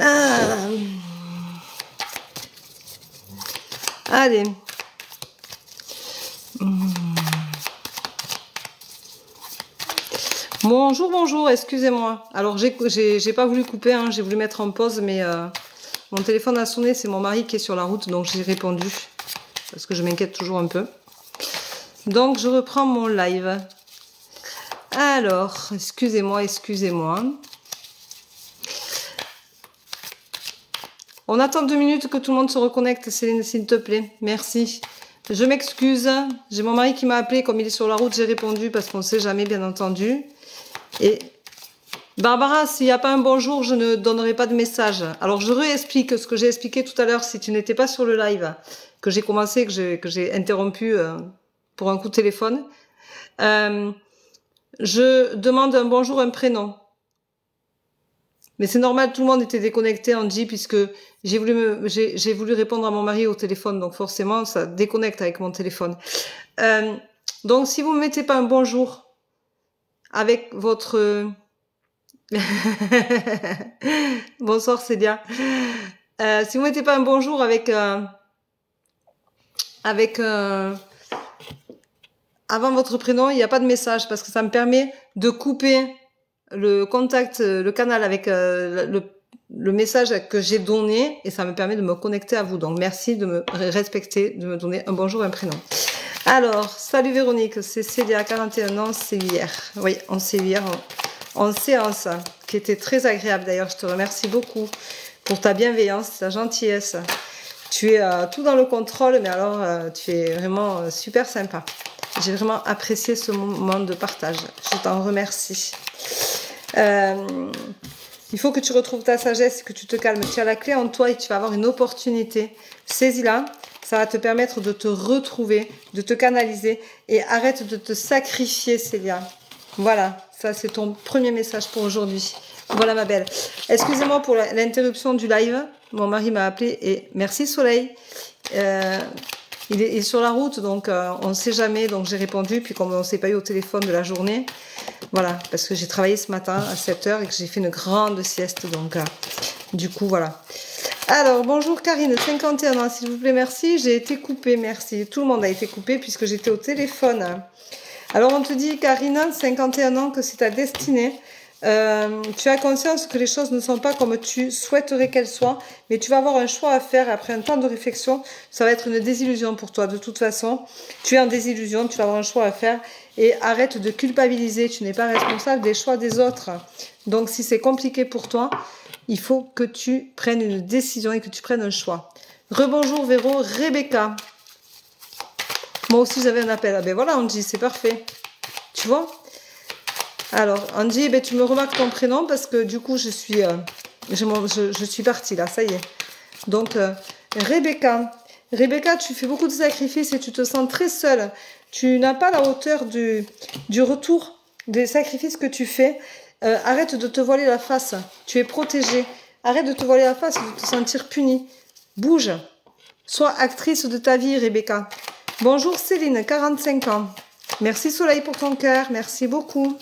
Ah. Allez. Bonjour, bonjour, excusez-moi. Alors, j'ai pas voulu couper, hein, j'ai voulu mettre en pause, mais mon téléphone a sonné, c'est mon mari qui est sur la route, donc j'ai répondu, parce que je m'inquiète toujours un peu. Donc, je reprends mon live. Alors, excusez-moi. On attend 2 minutes que tout le monde se reconnecte, Céline, s'il te plaît. Merci. Je m'excuse, j'ai mon mari qui m'a appelé, comme il est sur la route, j'ai répondu, parce qu'on ne sait jamais, bien entendu. Et Barbara, s'il n'y a pas un bonjour, je ne donnerai pas de message. Alors, je réexplique ce que j'ai expliqué tout à l'heure, si tu n'étais pas sur le live, que j'ai commencé, que j'ai interrompu pour un coup de téléphone. Je demande un bonjour, un prénom. Mais c'est normal, tout le monde était déconnecté, Angie, puisque j'ai voulu répondre à mon mari au téléphone, donc forcément, ça déconnecte avec mon téléphone. Donc, si vous ne mettez pas un bonjour avec votre... Bonsoir, Célia. Si vous ne mettez pas un bonjour avec avant votre prénom, il n'y a pas de message, parce que ça me permet de couper le contact, le canal avec le message que j'ai donné, et ça me permet de me connecter à vous. Donc, merci de me respecter, de me donner un bonjour, un prénom. Alors, salut Véronique, c'est Célia, 41 ans, c'est hier. Oui, on s'est eu hier en séance, qui était très agréable d'ailleurs. Je te remercie beaucoup pour ta bienveillance, ta gentillesse. Tu es tout dans le contrôle, mais alors tu es vraiment super sympa. J'ai vraiment apprécié ce moment de partage. Je t'en remercie. Il faut que tu retrouves ta sagesse, que tu te calmes. Tu as la clé en toi et tu vas avoir une opportunité. Saisis-la. Ça va te permettre de te retrouver, de te canaliser. Et arrête de te sacrifier, Célia. Voilà, ça c'est ton premier message pour aujourd'hui. Voilà ma belle. Excusez-moi pour l'interruption du live. Mon mari m'a appelé et merci Soleil. Il est sur la route, donc on ne sait jamais. Donc j'ai répondu, puis comme on ne s'est pas eu au téléphone de la journée, voilà, parce que j'ai travaillé ce matin à 7 h et que j'ai fait une grande sieste. Donc du coup, voilà. Alors, bonjour Karine, 51 ans, s'il vous plaît, merci. J'ai été coupée, merci. Tout le monde a été coupé puisque j'étais au téléphone. Alors, on te dit, Karine, 51 ans, que c'est ta destinée. Tu as conscience que les choses ne sont pas comme tu souhaiterais qu'elles soient, mais tu vas avoir un choix à faire. Après un temps de réflexion, ça va être une désillusion pour toi. De toute façon, tu es en désillusion, tu vas avoir un choix à faire. Et arrête de culpabiliser, tu n'es pas responsable des choix des autres. Donc, si c'est compliqué pour toi, il faut que tu prennes une décision et que tu prennes un choix. Rebonjour Véro, Rebecca. Moi aussi, j'avais un appel. Ah ben voilà, Angie, c'est parfait. Tu vois? Alors, Angie, ben, tu me remarques ton prénom parce que du coup, je suis partie là, ça y est. Donc, Rebecca. Rebecca, tu fais beaucoup de sacrifices et tu te sens très seule. Tu n'as pas la hauteur du retour des sacrifices que tu fais. Arrête de te voiler la face. Tu es protégée. Arrête de te voiler la face et de te sentir punie. Bouge. Sois actrice de ta vie, Rebecca. Bonjour Céline, 45 ans. Merci Soleil pour ton cœur, merci beaucoup.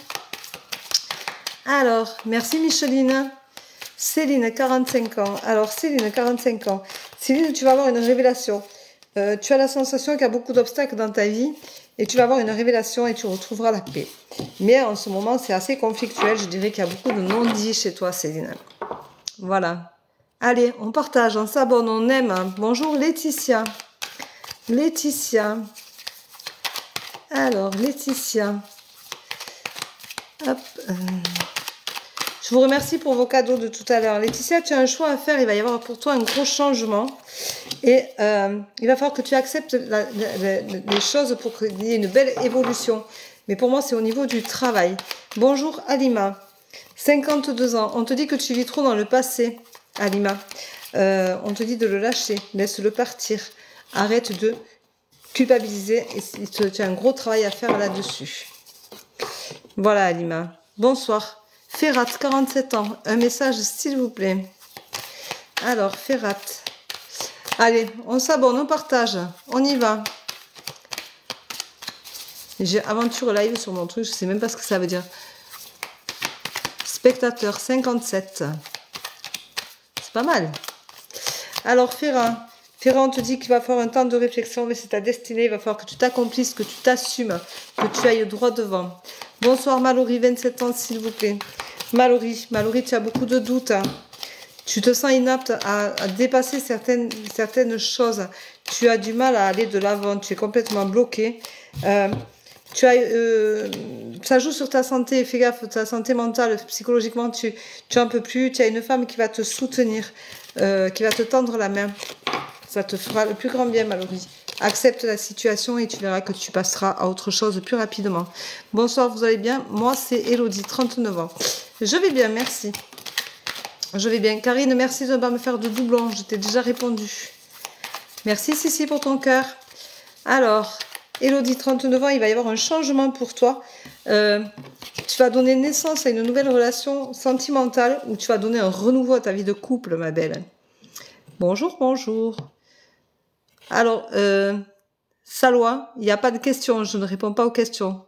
Alors, merci Micheline. Céline, 45 ans. Alors, Céline, 45 ans. Céline, tu vas avoir une révélation. Tu as la sensation qu'il y a beaucoup d'obstacles dans ta vie et tu vas avoir une révélation et tu retrouveras la paix. Mais en ce moment, c'est assez conflictuel. Je dirais qu'il y a beaucoup de non-dits chez toi, Céline. Voilà. Allez, on partage, on s'abonne, on aime. Bonjour Laetitia. Laetitia. Alors, Laetitia. Hop. Je vous remercie pour vos cadeaux de tout à l'heure. Laetitia, tu as un choix à faire. Il va y avoir pour toi un gros changement. Et il va falloir que tu acceptes les choses pour qu'il y ait une belle évolution. Mais pour moi, c'est au niveau du travail. Bonjour Alima. 52 ans. On te dit que tu vis trop dans le passé, Alima. On te dit de le lâcher. Laisse-le partir. Arrête de culpabiliser. Et tu as un gros travail à faire là-dessus. Voilà, Alima. Bonsoir. Ferrat, 47 ans. Un message, s'il vous plaît. Alors, Ferrat. Allez, on s'abonne, on partage. On y va. J'ai aventure live sur mon truc. Je ne sais même pas ce que ça veut dire. Spectateur, 57. c'est pas mal. Alors, Ferrat, on te dit qu'il va falloir un temps de réflexion, mais c'est ta destinée. Il va falloir que tu t'accomplisses, que tu t'assumes, que tu ailles droit devant. Bonsoir, Mallory, 27 ans, s'il vous plaît. Mallory, tu as beaucoup de doutes. Hein. Tu te sens inapte à dépasser certaines choses. Tu as du mal à aller de l'avant. Tu es complètement bloqué. Ça joue sur ta santé. Fais gaffe, ta santé mentale, psychologiquement, tu en peux plus. Tu as une femme qui va te soutenir, qui va te tendre la main. Ça te fera le plus grand bien, Mallory. Accepte la situation et tu verras que tu passeras à autre chose plus rapidement. Bonsoir, vous allez bien? Moi, c'est Elodie, 39 ans. Je vais bien, merci. Je vais bien. Karine, merci de ne pas me faire de doublons. Je t'ai déjà répondu. Merci, Sissi, pour ton cœur. Alors, Elodie, 39 ans, il va y avoir un changement pour toi. Tu vas donner naissance à une nouvelle relation sentimentale où tu vas donner un renouveau à ta vie de couple, ma belle. Bonjour, bonjour. Alors, Salwa, il n'y a pas de questions. Je ne réponds pas aux questions.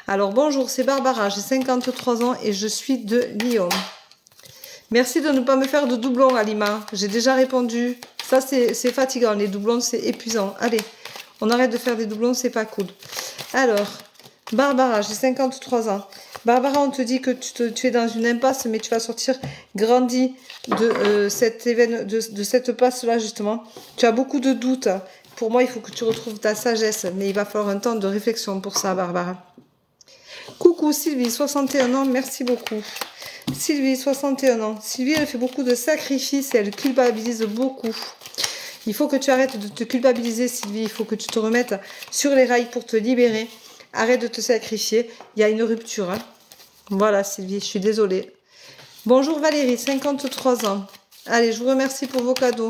Alors, bonjour, c'est Barbara. J'ai 53 ans et je suis de Lyon. Merci de ne pas me faire de doublons, Alima. J'ai déjà répondu. Ça, c'est fatigant. Les doublons, c'est épuisant. Allez, on arrête de faire des doublons, c'est pas cool. Alors, Barbara, j'ai 53 ans. Barbara, on te dit que tu es dans une impasse, mais tu vas sortir grandi de cette passe-là, justement. Tu as beaucoup de doutes. Pour moi, il faut que tu retrouves ta sagesse, mais il va falloir un temps de réflexion pour ça, Barbara. Coucou Sylvie, 61 ans, merci beaucoup. Sylvie, 61 ans. Sylvie, elle fait beaucoup de sacrifices et elle culpabilise beaucoup. Il faut que tu arrêtes de te culpabiliser, Sylvie. Il faut que tu te remettes sur les rails pour te libérer. Arrête de te sacrifier. Il y a une rupture. Hein. Voilà, Sylvie, je suis désolée. Bonjour Valérie, 53 ans. Allez, je vous remercie pour vos cadeaux.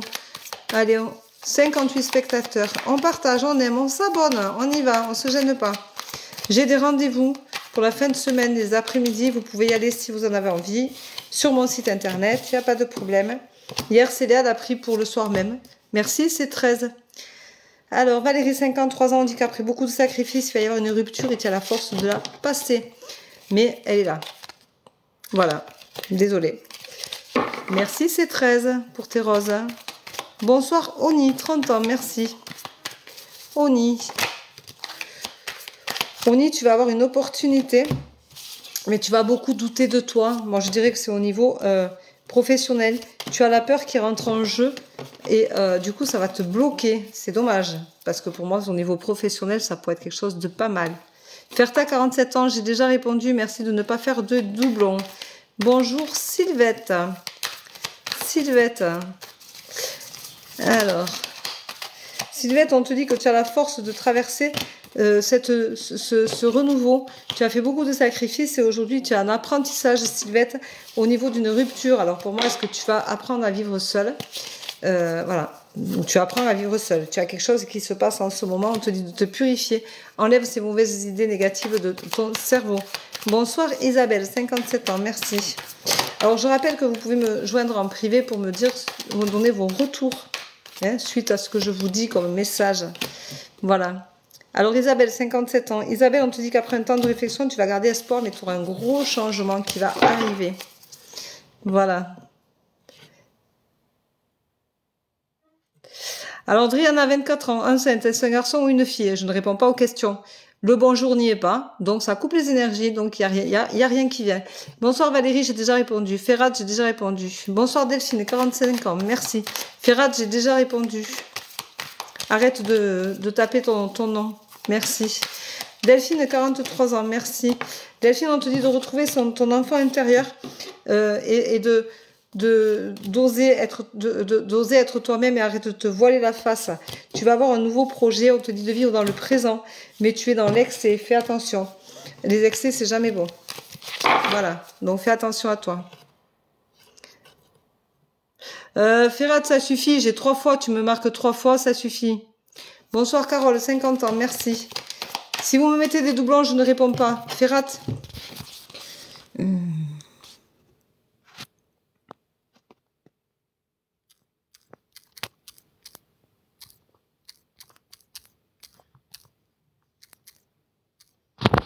Allez, 58 spectateurs. On partage, on aime, on s'abonne. On y va, on ne se gêne pas. J'ai des rendez-vous pour la fin de semaine, les après-midi. Vous pouvez y aller si vous en avez envie. Sur mon site internet, il n'y a pas de problème. Hier, Célia a pris pour le soir même. Merci, c'est 13. Alors, Valérie, 53 ans, on dit qu'après beaucoup de sacrifices, il va y avoir une rupture et tu as la force de la passer. Mais elle est là. Voilà. Désolée. Merci, c'est 13 pour tes roses. Bonsoir, Oni, 30 ans, merci. Oni, tu vas avoir une opportunité, mais tu vas beaucoup douter de toi. Moi, je dirais que c'est au niveau professionnel. Tu as la peur qui rentre en jeu et du coup, ça va te bloquer. C'est dommage, parce que pour moi, au niveau professionnel, ça pourrait être quelque chose de pas mal. Ferta, 47 ans, j'ai déjà répondu. Merci de ne pas faire de doublons. Bonjour, Sylvette. Sylvette. Alors, Sylvette, on te dit que tu as la force de traverser ce renouveau. Tu as fait beaucoup de sacrifices et aujourd'hui tu as un apprentissage, Sylvette, au niveau d'une rupture. Alors pour moi, est-ce que tu vas apprendre à vivre seule? Voilà, tu apprends à vivre seule. Tu as quelque chose qui se passe en ce moment, on te dit de te purifier. Enlève ces mauvaises idées négatives de ton cerveau. Bonsoir Isabelle, 57 ans, merci. Alors je rappelle que vous pouvez me joindre en privé pour me dire, me donner vos retours hein, suite à ce que je vous dis comme message. Voilà. Alors Isabelle, 57 ans. Isabelle, on te dit qu'après un temps de réflexion, tu vas garder espoir, mais tu auras un gros changement qui va arriver. Voilà. Alors Driana, 24 ans, enceinte, est-ce un garçon ou une fille? Je ne réponds pas aux questions. Le bonjour n'y est pas, donc ça coupe les énergies, donc il n'y a rien qui vient. Bonsoir Valérie, j'ai déjà répondu. Ferrat, j'ai déjà répondu. Bonsoir Delphine, 45 ans, merci. Ferrat, j'ai déjà répondu. Arrête de taper ton nom. Merci. Delphine, 43 ans. Merci. Delphine, on te dit de retrouver ton enfant intérieur et d'oser être toi-même et arrête de te voiler la face. Tu vas avoir un nouveau projet. On te dit de vivre dans le présent, mais tu es dans l'excès. Fais attention. Les excès, c'est jamais bon. Voilà. Donc, fais attention à toi. Ferrat, ça suffit, j'ai 3 fois, tu me marques 3 fois, ça suffit. Bonsoir Carole, 50 ans, merci. Si vous me mettez des doublons, je ne réponds pas. Ferrat.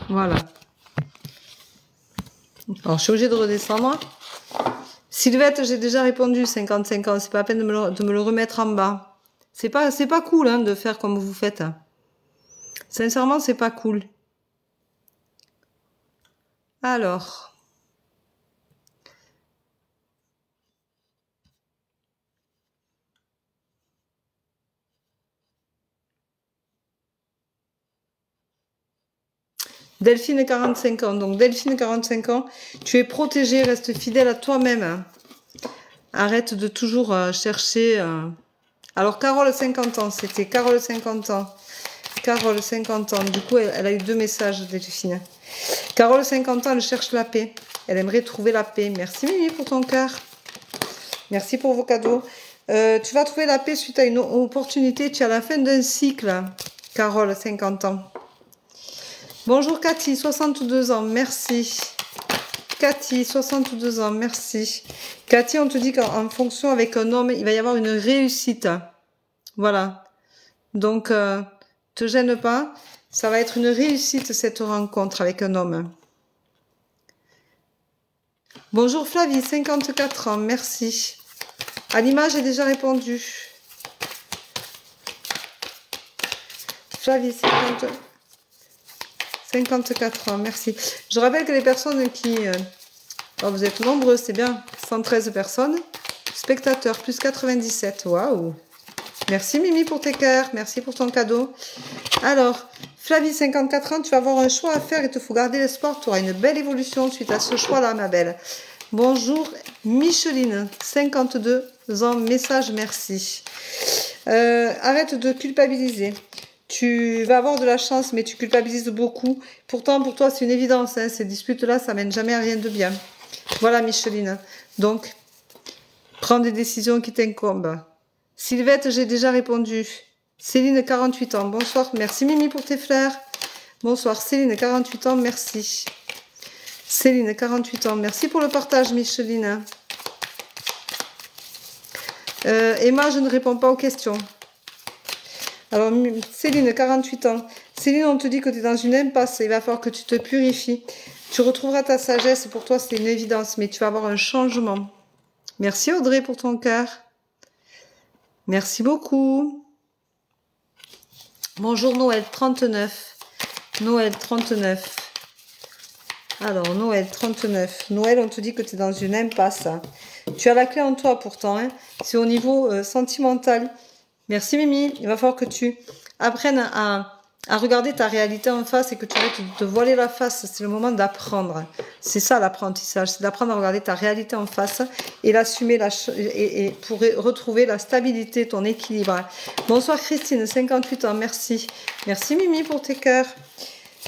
Voilà. Alors, je suis obligée de redescendre. Sylvette, j'ai déjà répondu, 55 ans. C'est pas la peine de me le remettre en bas. C'est pas cool, hein, de faire comme vous faites. Sincèrement, c'est pas cool. Alors. Delphine, 45 ans. Donc, Delphine, 45 ans, tu es protégée, reste fidèle à toi-même. Arrête de toujours chercher... Alors, Carole, 50 ans, c'était Carole, 50 ans. Carole, 50 ans. Du coup, elle a eu 2 messages, Delphine. Carole, 50 ans, elle cherche la paix. Elle aimerait trouver la paix. Merci, Mimi, pour ton cœur. Merci pour vos cadeaux. Tu vas trouver la paix suite à une opportunité. Tu es à la fin d'un cycle, Carole, 50 ans. Bonjour, Cathy, 62 ans. Merci. Cathy, 62 ans. Merci. Cathy, on te dit qu'en fonction avec un homme, il va y avoir une réussite. Voilà. Donc, te gêne pas. Ça va être une réussite, cette rencontre avec un homme. Bonjour Flavie, 54 ans, merci. À l'image, j'ai déjà répondu. Flavie, 54 ans, merci. Je rappelle que les personnes qui... oh, vous êtes nombreux, c'est bien. 113 personnes. Spectateurs, plus 97. Waouh. Merci Mimi pour tes cœurs. Merci pour ton cadeau. Alors, Flavie, 54 ans, tu vas avoir un choix à faire. Il te faut garder l'espoir. Tu auras une belle évolution suite à ce choix-là, ma belle. Bonjour Micheline, 52 ans. Message, merci. Arrête de culpabiliser. Tu vas avoir de la chance, mais tu culpabilises beaucoup. Pourtant, pour toi, c'est une évidence. Hein, ces disputes-là, ça mène jamais à rien de bien. Voilà, Micheline. Donc, prends des décisions qui t'incombent. Sylvette, j'ai déjà répondu. Céline, 48 ans. Bonsoir. Merci, Mimi, pour tes fleurs. Bonsoir. Céline, 48 ans. Merci. Céline, 48 ans. Merci pour le partage, Micheline. Emma, je ne réponds pas aux questions. Alors, Céline, 48 ans. Céline, on te dit que tu es dans une impasse. Il va falloir que tu te purifies. Tu retrouveras ta sagesse. Pour toi, c'est une évidence. Mais tu vas avoir un changement. Merci, Audrey, pour ton cœur. Merci beaucoup. Bonjour, Noël, 39. Noël, 39. Alors, Noël, 39. Noël, on te dit que tu es dans une impasse. Tu as la clé en toi, pourtant. Hein. C'est au niveau sentimental. Merci Mimi, il va falloir que tu apprennes à regarder ta réalité en face et que tu arrêtes de te voiler la face. C'est le moment d'apprendre. C'est ça l'apprentissage, c'est d'apprendre à regarder ta réalité en face et l'assumer et pour retrouver la stabilité, ton équilibre. Bonsoir Christine, 58 ans, merci. Merci Mimi pour tes cœurs.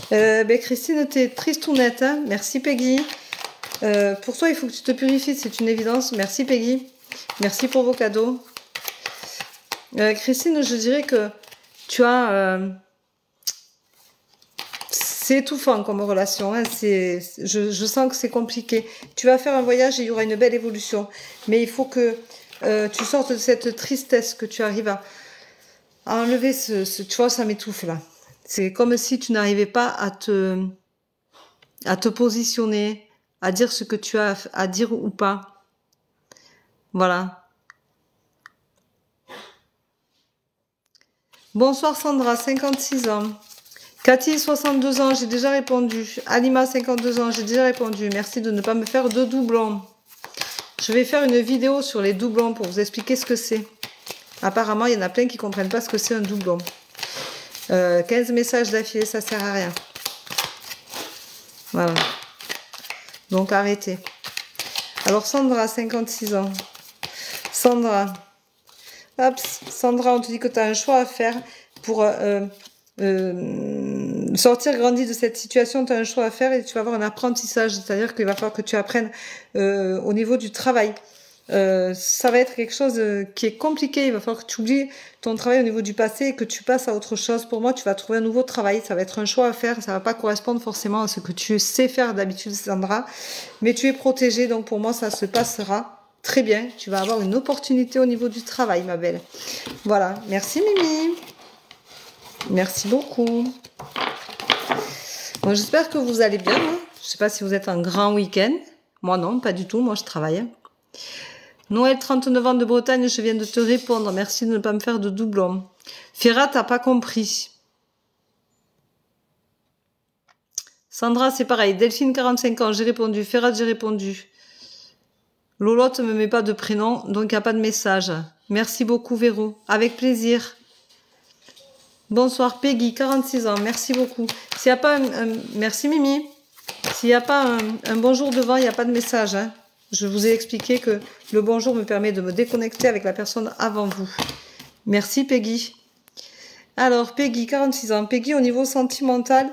Christine, t'es triste ou nette, hein. Merci Peggy. Pour toi, il faut que tu te purifies, c'est une évidence. Merci Peggy. Merci pour vos cadeaux. Christine, je dirais que tu as... c'est étouffant comme relation. Hein, je sens que c'est compliqué. Tu vas faire un voyage et il y aura une belle évolution. Mais il faut que tu sortes de cette tristesse, que tu arrives à enlever tu vois, ça m'étouffe là. C'est comme si tu n'arrivais pas à te positionner, à dire ce que tu as à dire ou pas. Voilà. Bonsoir Sandra, 56 ans. Cathy, 62 ans, j'ai déjà répondu. Alima, 52 ans, j'ai déjà répondu. Merci de ne pas me faire de doublons. Je vais faire une vidéo sur les doublons pour vous expliquer ce que c'est. Apparemment, il y en a plein qui ne comprennent pas ce que c'est un doublon. 15 messages d'affilée, ça sert à rien. Voilà. Donc, arrêtez. Alors, Sandra, 56 ans. Sandra. Hop, Sandra, on te dit que tu as un choix à faire pour sortir grandi de cette situation. Tu as un choix à faire et tu vas avoir un apprentissage. C'est-à-dire qu'il va falloir que tu apprennes au niveau du travail. Ça va être quelque chose qui est compliqué. Il va falloir que tu oublies ton travail au niveau du passé et que tu passes à autre chose. Pour moi, tu vas trouver un nouveau travail. Ça va être un choix à faire. Ça va pas correspondre forcément à ce que tu sais faire d'habitude, Sandra. Mais tu es protégée. Donc, pour moi, ça se passera très bien. Tu vas avoir une opportunité au niveau du travail, ma belle. Voilà. Merci, Mimi. Merci beaucoup. Bon, j'espère que vous allez bien. Hein. Je sais pas si vous êtes un grand week-end. Moi, non, pas du tout. Moi, je travaille. Noël, 39 ans de Bretagne, je viens de te répondre. Merci de ne pas me faire de doublons. Ferrat, t'as pas compris. Sandra, c'est pareil. Delphine, 45 ans, j'ai répondu. Ferrat, j'ai répondu. Lolotte me met pas de prénom, donc il n'y a pas de message. Merci beaucoup, Véro. Avec plaisir. Bonsoir, Peggy, 46 ans. Merci beaucoup. S'il n'y a pas merci, Mimi. S'il n'y a pas un bonjour devant, il n'y a pas de message. Hein. Je vous ai expliqué que le bonjour me permet de me déconnecter avec la personne avant vous. Merci, Peggy. Alors, Peggy, 46 ans. Peggy, au niveau sentimental,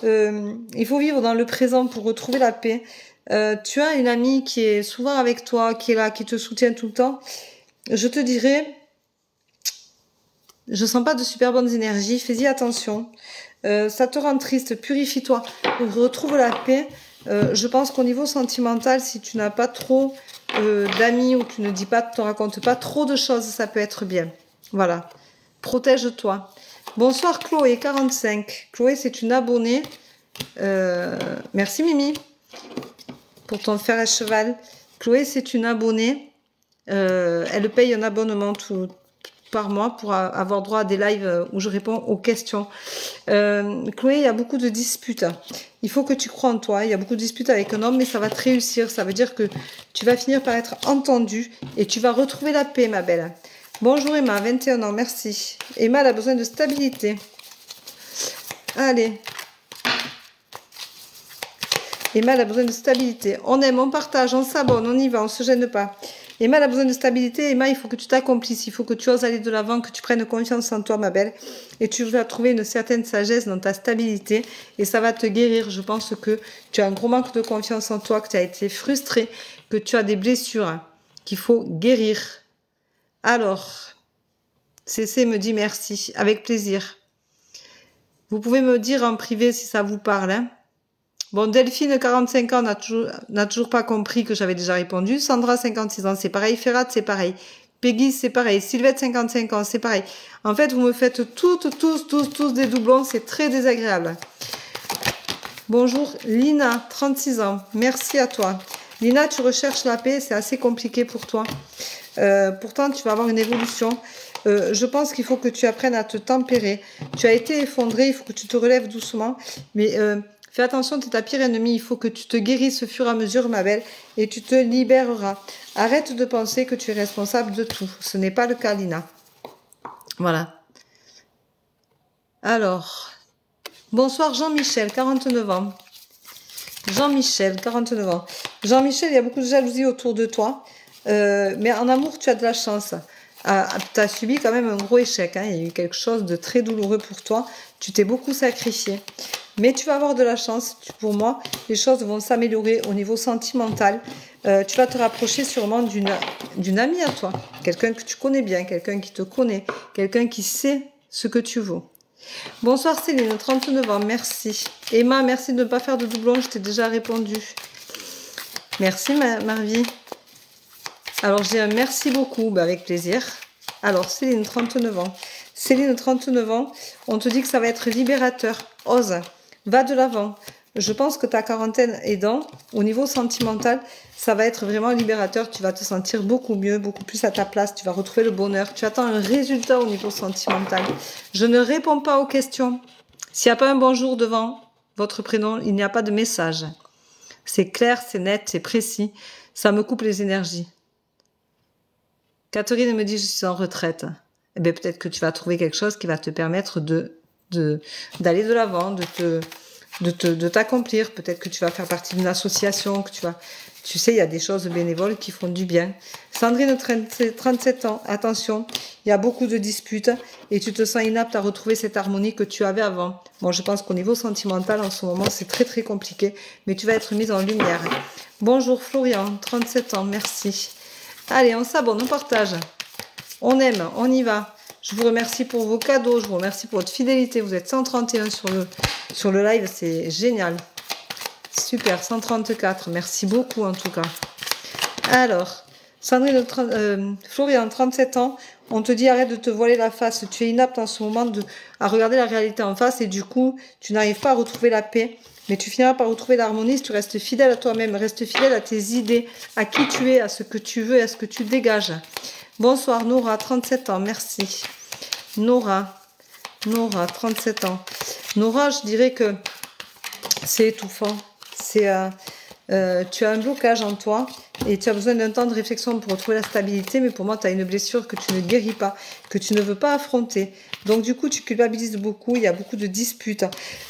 il faut vivre dans le présent pour retrouver la paix. Tu as une amie qui est souvent avec toi, qui est là, qui te soutient tout le temps. Je te dirais, je sens pas de super bonnes énergies, fais-y attention. Ça te rend triste, purifie-toi, retrouve la paix. Je pense qu'au niveau sentimental, si tu n'as pas trop d'amis ou tu ne dis pas, te racontes pas trop de choses, ça peut être bien. Voilà, protège-toi. Bonsoir Chloé, 45. Chloé, c'est une abonnée. Merci Mimi pour ton fer à cheval. Chloé, c'est une abonnée. Elle paye un abonnement par mois pour avoir droit à des lives où je réponds aux questions. Chloé, il y a beaucoup de disputes. Il faut que tu crois en toi. Il y a beaucoup de disputes avec un homme, mais ça va te réussir. Ça veut dire que tu vas finir par être entendue et tu vas retrouver la paix, ma belle. Bonjour Emma, 21 ans, merci. Emma, elle a besoin de stabilité. Allez. Emma, elle a besoin de stabilité. On aime, on partage, on s'abonne, on y va, on se gêne pas. Emma, elle a besoin de stabilité. Emma, il faut que tu t'accomplisses. Il faut que tu oses aller de l'avant, que tu prennes confiance en toi, ma belle. Et tu vas trouver une certaine sagesse dans ta stabilité. Et ça va te guérir. Je pense que tu as un gros manque de confiance en toi, que tu as été frustré, que tu as des blessures qu'il faut guérir. Alors, CC me dit merci. Avec plaisir. Vous pouvez me dire en privé si ça vous parle, hein. Bon, Delphine, 45 ans, n'a toujours pas compris que j'avais déjà répondu. Sandra, 56 ans, c'est pareil. Ferrat, c'est pareil. Peggy, c'est pareil. Sylvette, 55 ans, c'est pareil. En fait, vous me faites tous des doublons. C'est très désagréable. Bonjour, Lina, 36 ans. Merci à toi. Lina, tu recherches la paix. C'est assez compliqué pour toi. Pourtant, tu vas avoir une évolution. Je pense qu'il faut que tu apprennes à te tempérer. Tu as été effondré. Il faut que tu te relèves doucement. Mais... fais attention, tu es ta pire ennemie. Il faut que tu te guérisses au fur et à mesure, ma belle, et tu te libéreras. Arrête de penser que tu es responsable de tout. Ce n'est pas le cas, Lina. Voilà. Alors, bonsoir Jean-Michel, 49 ans. Jean-Michel, 49 ans. Jean-Michel, il y a beaucoup de jalousie autour de toi. Mais en amour, tu as de la chance. Tu as subi quand même un gros échec. Hein. Il y a eu quelque chose de très douloureux pour toi. Tu t'es beaucoup sacrifié. Mais tu vas avoir de la chance. Pour moi, les choses vont s'améliorer au niveau sentimental. Tu vas te rapprocher sûrement d'une amie à toi. Quelqu'un que tu connais bien, quelqu'un qui te connaît, quelqu'un qui sait ce que tu vaux. Bonsoir Céline, 39 ans, merci. Emma, merci de ne pas faire de doublons, je t'ai déjà répondu. Merci Marvie. Alors j'ai un merci beaucoup, avec plaisir. Alors Céline, 39 ans. Céline, 39 ans, on te dit que ça va être libérateur. Ose, va de l'avant. Je pense que ta quarantaine aidant, au niveau sentimental, ça va être vraiment libérateur. Tu vas te sentir beaucoup mieux, beaucoup plus à ta place. Tu vas retrouver le bonheur. Tu attends un résultat au niveau sentimental. Je ne réponds pas aux questions. S'il n'y a pas un bonjour devant votre prénom, il n'y a pas de message. C'est clair, c'est net, c'est précis. Ça me coupe les énergies. Catherine me dit, je suis en retraite. Eh bien, peut-être que tu vas trouver quelque chose qui va te permettre d'aller de l'avant, de t'accomplir. Peut-être que tu vas faire partie d'une association, que tu sais, il y a des choses bénévoles qui font du bien. Sandrine, 37 ans, attention, il y a beaucoup de disputes et tu te sens inapte à retrouver cette harmonie que tu avais avant. Bon, je pense qu'au niveau sentimental, en ce moment, c'est très très compliqué, mais tu vas être mise en lumière. Bonjour Florian, 37 ans, merci. Allez, on s'abonne, on partage. On aime, on y va. Je vous remercie pour vos cadeaux, je vous remercie pour votre fidélité. Vous êtes 131 sur le live, c'est génial. Super, 134, merci beaucoup en tout cas. Alors, Sandrine, Florian, 37 ans, on te dit arrête de te voiler la face. Tu es inapte en ce moment à regarder la réalité en face et du coup, tu n'arrives pas à retrouver la paix. Mais tu finiras par retrouver l'harmonie si tu restes fidèle à toi-même, reste fidèle à tes idées, à qui tu es, à ce que tu veux et à ce que tu dégages. Bonsoir Nora, 37 ans, merci. Nora, 37 ans. Nora, je dirais que c'est étouffant. Tu as un blocage en toi et tu as besoin d'un temps de réflexion pour retrouver la stabilité, mais pour moi, tu as une blessure que tu ne guéris pas, que tu ne veux pas affronter. Donc, du coup, tu culpabilises beaucoup, il y a beaucoup de disputes,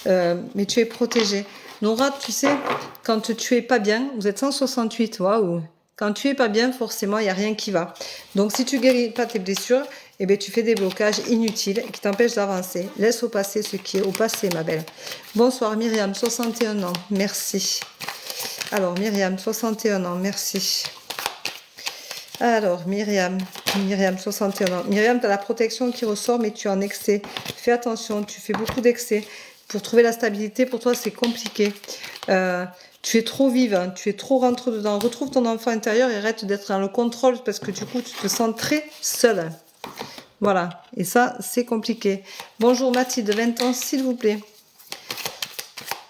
mais tu es protégée. Nora, tu sais, quand tu es pas bien, vous êtes 168, waouh! Quand tu es pas bien, forcément, il n'y a rien qui va. Donc, si tu guéris pas tes blessures, eh bien, tu fais des blocages inutiles qui t'empêchent d'avancer. Laisse au passé ce qui est au passé, ma belle. Bonsoir Myriam, 61 ans, merci. Alors, Myriam, 61 ans, merci. Alors, Myriam, 61 ans. Myriam, tu as la protection qui ressort, mais tu es en excès. Fais attention, tu fais beaucoup d'excès. Pour trouver la stabilité, pour toi, c'est compliqué. Tu es trop vive, hein, tu es trop rentrée dedans. Retrouve ton enfant intérieur et arrête d'être dans le contrôle parce que du coup, tu te sens très seule. Voilà, et ça, c'est compliqué. Bonjour Mathilde, 20 ans, s'il vous plaît.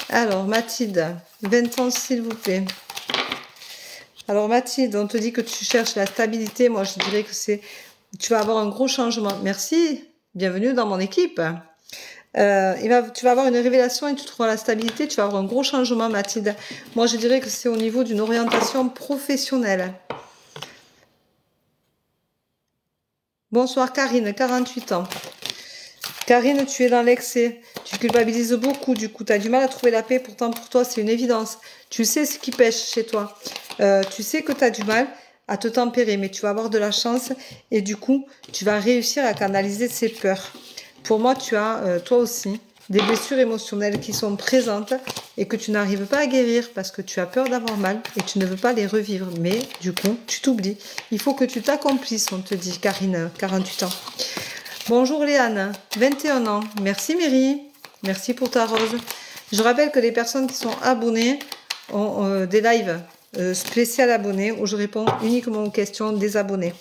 Alors, Mathilde, 20 ans, s'il vous plaît. Alors, Mathilde, on te dit que tu cherches la stabilité. Moi, je dirais que tu vas avoir un gros changement. Merci, bienvenue dans mon équipe. Tu vas avoir une révélation et tu trouveras la stabilité. Tu vas avoir un gros changement, Mathilde. Moi, je dirais que c'est au niveau d'une orientation professionnelle. Bonsoir, Karine, 48 ans. Karine, tu es dans l'excès, tu culpabilises beaucoup, du coup, tu as du mal à trouver la paix, pourtant pour toi, c'est une évidence. Tu sais ce qui pêche chez toi. Tu sais que tu as du mal à te tempérer, mais tu vas avoir de la chance et du coup, tu vas réussir à canaliser ces peurs. Pour moi, tu as, toi aussi, des blessures émotionnelles qui sont présentes et que tu n'arrives pas à guérir parce que tu as peur d'avoir mal et tu ne veux pas les revivre. Mais du coup, tu t'oublies. Il faut que tu t'accomplisses, on te dit, Karine, 48 ans. Bonjour Léane, 21 ans. Merci Mary, merci pour ta rose. Je rappelle que les personnes qui sont abonnées ont des lives spécial abonnés où je réponds uniquement aux questions des abonnés.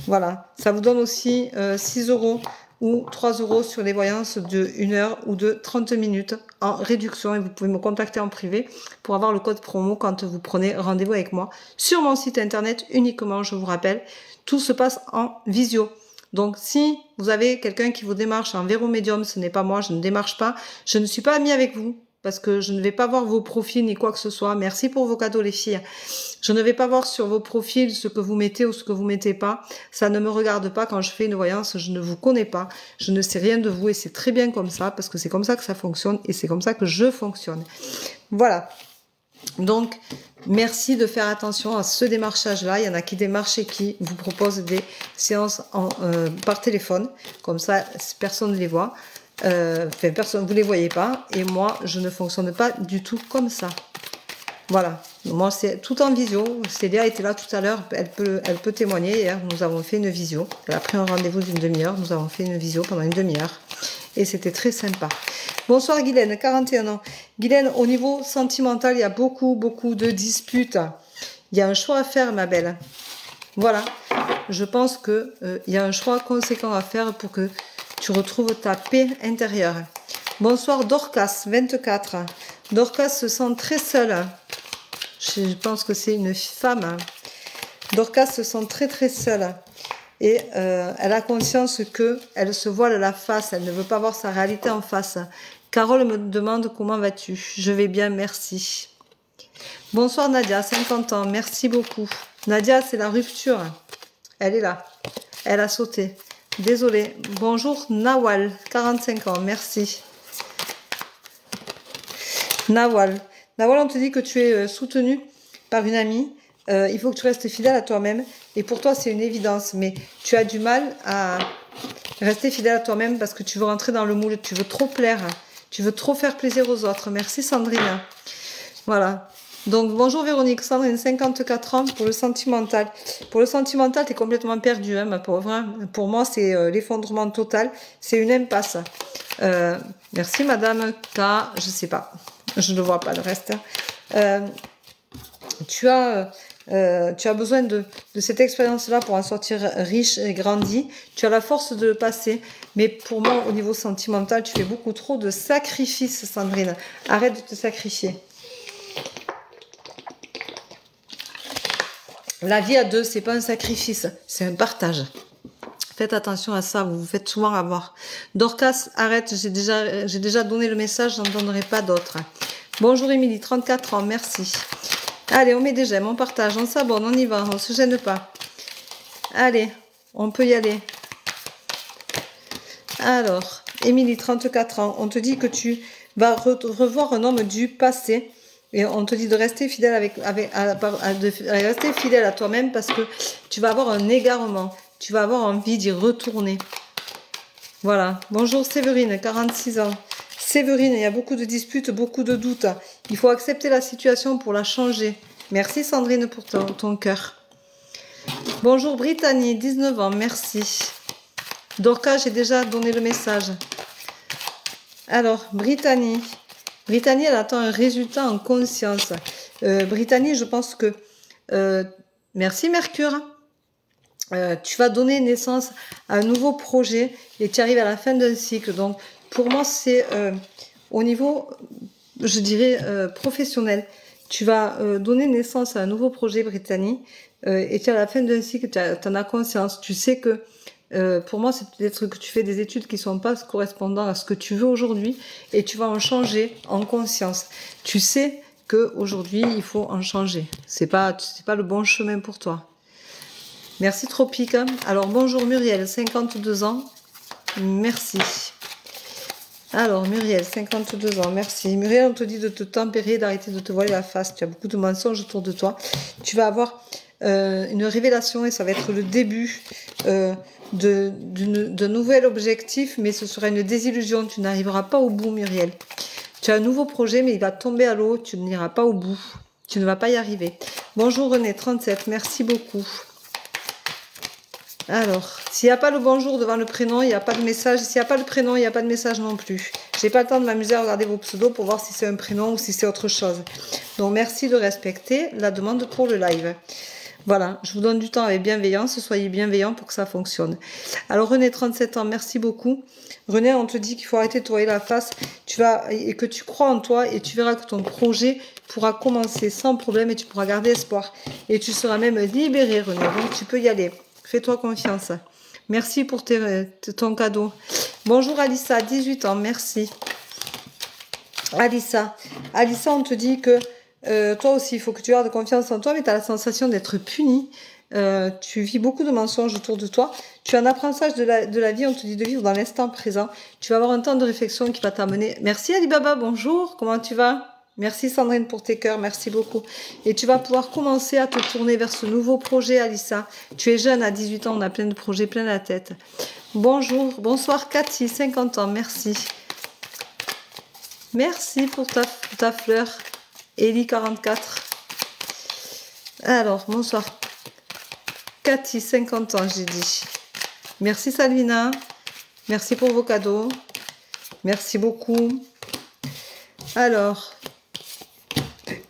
Voilà, ça vous donne aussi 6 € ou 3 € sur les voyances de 1 heure ou de 30 minutes en réduction et vous pouvez me contacter en privé pour avoir le code promo quand vous prenez rendez-vous avec moi sur mon site internet uniquement, je vous rappelle. Tout se passe en visio. Donc, si vous avez quelqu'un qui vous démarche en Vero Medium, ce n'est pas moi, je ne démarche pas, je ne suis pas amie avec vous parce que je ne vais pas voir vos profils ni quoi que ce soit. Merci pour vos cadeaux, les filles. Je ne vais pas voir sur vos profils ce que vous mettez ou ce que vous mettez pas. Ça ne me regarde pas quand je fais une voyance. Je ne vous connais pas. Je ne sais rien de vous et c'est très bien comme ça parce que c'est comme ça que ça fonctionne et c'est comme ça que je fonctionne. Voilà. Donc, merci de faire attention à ce démarchage-là. Il y en a qui démarchent et qui vous proposent des séances par téléphone. Comme ça, personne ne les voit. Enfin, personne, vous ne les voyez pas. Et moi, je ne fonctionne pas du tout comme ça. Voilà. Moi, c'est tout en visio. Célia était là tout à l'heure. Elle peut témoigner. Hier, nous avons fait une visio. Elle a pris un rendez-vous d'une demi-heure. Nous avons fait une visio pendant une demi-heure. Et c'était très sympa. Bonsoir Guylaine, 41 ans. Guylaine, au niveau sentimental, il y a beaucoup de disputes. Il y a un choix à faire, ma belle. Voilà. Je pense qu'il y a un choix conséquent à faire pour que tu retrouves ta paix intérieure. Bonsoir Dorcas, 24. Dorcas se sent très seule. Je pense que c'est une femme. Dorcas se sent très seule. Et elle a conscience qu'elle se voile la face. Elle ne veut pas voir sa réalité en face. Carole me demande comment vas-tu. Je vais bien, merci. Bonsoir Nadia, 50 ans. Merci beaucoup. Nadia, c'est la rupture. Elle est là. Elle a sauté. Désolée. Bonjour Nawal, 45 ans. Merci. Nawal. Nawal, on te dit que tu es soutenue par une amie. Il faut que tu restes fidèle à toi-même. Et pour toi, c'est une évidence. Mais tu as du mal à rester fidèle à toi-même parce que tu veux rentrer dans le moule. Tu veux trop plaire. Tu veux trop faire plaisir aux autres. Merci Sandrine. Voilà. Donc, bonjour Véronique. Sandrine, 54 ans pour le sentimental. Pour le sentimental, tu es complètement perdue, hein, ma pauvre. Hein. Pour moi, c'est l'effondrement total. C'est une impasse. Merci Madame K. Je sais pas. Je ne vois pas le reste. Tu as Tu as besoin de cette expérience-là pour en sortir riche et grandi. Tu as la force de le passer. Mais pour moi, au niveau sentimental, tu fais beaucoup trop de sacrifices, Sandrine. Arrête de te sacrifier. La vie à deux, c'est pas un sacrifice, c'est un partage. Faites attention à ça, vous vous faites souvent avoir. Dorcas, arrête, j'ai déjà donné le message, j'en donnerai pas d'autres. Bonjour Émilie, 34 ans, merci. Allez, on met des j'aime, on partage, on s'abonne, on y va, on se gêne pas. Allez, on peut y aller. Alors, Émilie, 34 ans, on te dit que tu vas revoir un homme du passé. Et on te dit de rester fidèle rester fidèle à toi-même parce que tu vas avoir un égarement. Tu vas avoir envie d'y retourner. Voilà. Bonjour Séverine, 46 ans. Séverine, il y a beaucoup de disputes, beaucoup de doutes. Il faut accepter la situation pour la changer. Merci Sandrine pour ton cœur. Bonjour Brittany, 19 ans, merci. Dorca, j'ai déjà donné le message. Alors, Brittany, elle attend un résultat en conscience. Brittany, je pense que... merci Mercure. Tu vas donner naissance à un nouveau projet et tu arrives à la fin d'un cycle. Donc, pour moi, c'est au niveau, je dirais, professionnel. Tu vas donner naissance à un nouveau projet, Brittany, et tu es à la fin d'un cycle, tu en as conscience. Tu sais que, pour moi, c'est peut-être que tu fais des études qui sont pas correspondant à ce que tu veux aujourd'hui et tu vas en changer en conscience. Tu sais que aujourd'hui il faut en changer. C'est pas le bon chemin pour toi. Merci Tropique. Alors bonjour Muriel, 52 ans. Merci. Alors Muriel, 52 ans, merci. Muriel, on te dit de te tempérer, d'arrêter de te voiler la face. Tu as beaucoup de mensonges autour de toi. Tu vas avoir une révélation et ça va être le début d'un nouvel objectif, mais ce sera une désillusion. Tu n'arriveras pas au bout, Muriel. Tu as un nouveau projet, mais il va tomber à l'eau. Tu n'iras pas au bout. Tu ne vas pas y arriver. Bonjour René, 37, merci beaucoup. Alors, s'il n'y a pas le bonjour devant le prénom, il n'y a pas de message. S'il n'y a pas le prénom, il n'y a pas de message non plus. J'ai pas le temps de m'amuser à regarder vos pseudos pour voir si c'est un prénom ou si c'est autre chose. Donc, merci de respecter la demande pour le live. Voilà, je vous donne du temps avec bienveillance. Soyez bienveillants pour que ça fonctionne. Alors, René, 37 ans, merci beaucoup. René, on te dit qu'il faut arrêter de te voiler la face. Et que tu crois en toi et tu verras que ton projet pourra commencer sans problème et tu pourras garder espoir. Et tu seras même libéré, René. Donc, tu peux y aller. Fais-toi confiance. Merci pour ton cadeau. Bonjour Alissa, 18 ans, merci. Alissa, on te dit que toi aussi, il faut que tu aies de confiance en toi, mais tu as la sensation d'être puni. Tu vis beaucoup de mensonges autour de toi. Tu as un apprentissage de la vie, on te dit de vivre dans l'instant présent. Tu vas avoir un temps de réflexion qui va t'amener. Merci Alibaba, bonjour, comment tu vas ? Merci Sandrine pour tes cœurs, merci beaucoup. Et tu vas pouvoir commencer à te tourner vers ce nouveau projet, Alissa. Tu es jeune, à 18 ans, on a plein de projets, plein la tête. Bonsoir Cathy, 50 ans, merci. Merci pour ta fleur. Ellie, 44. Alors, bonsoir. Cathy, 50 ans, j'ai dit. Merci Salvina. Merci pour vos cadeaux. Merci beaucoup. Alors...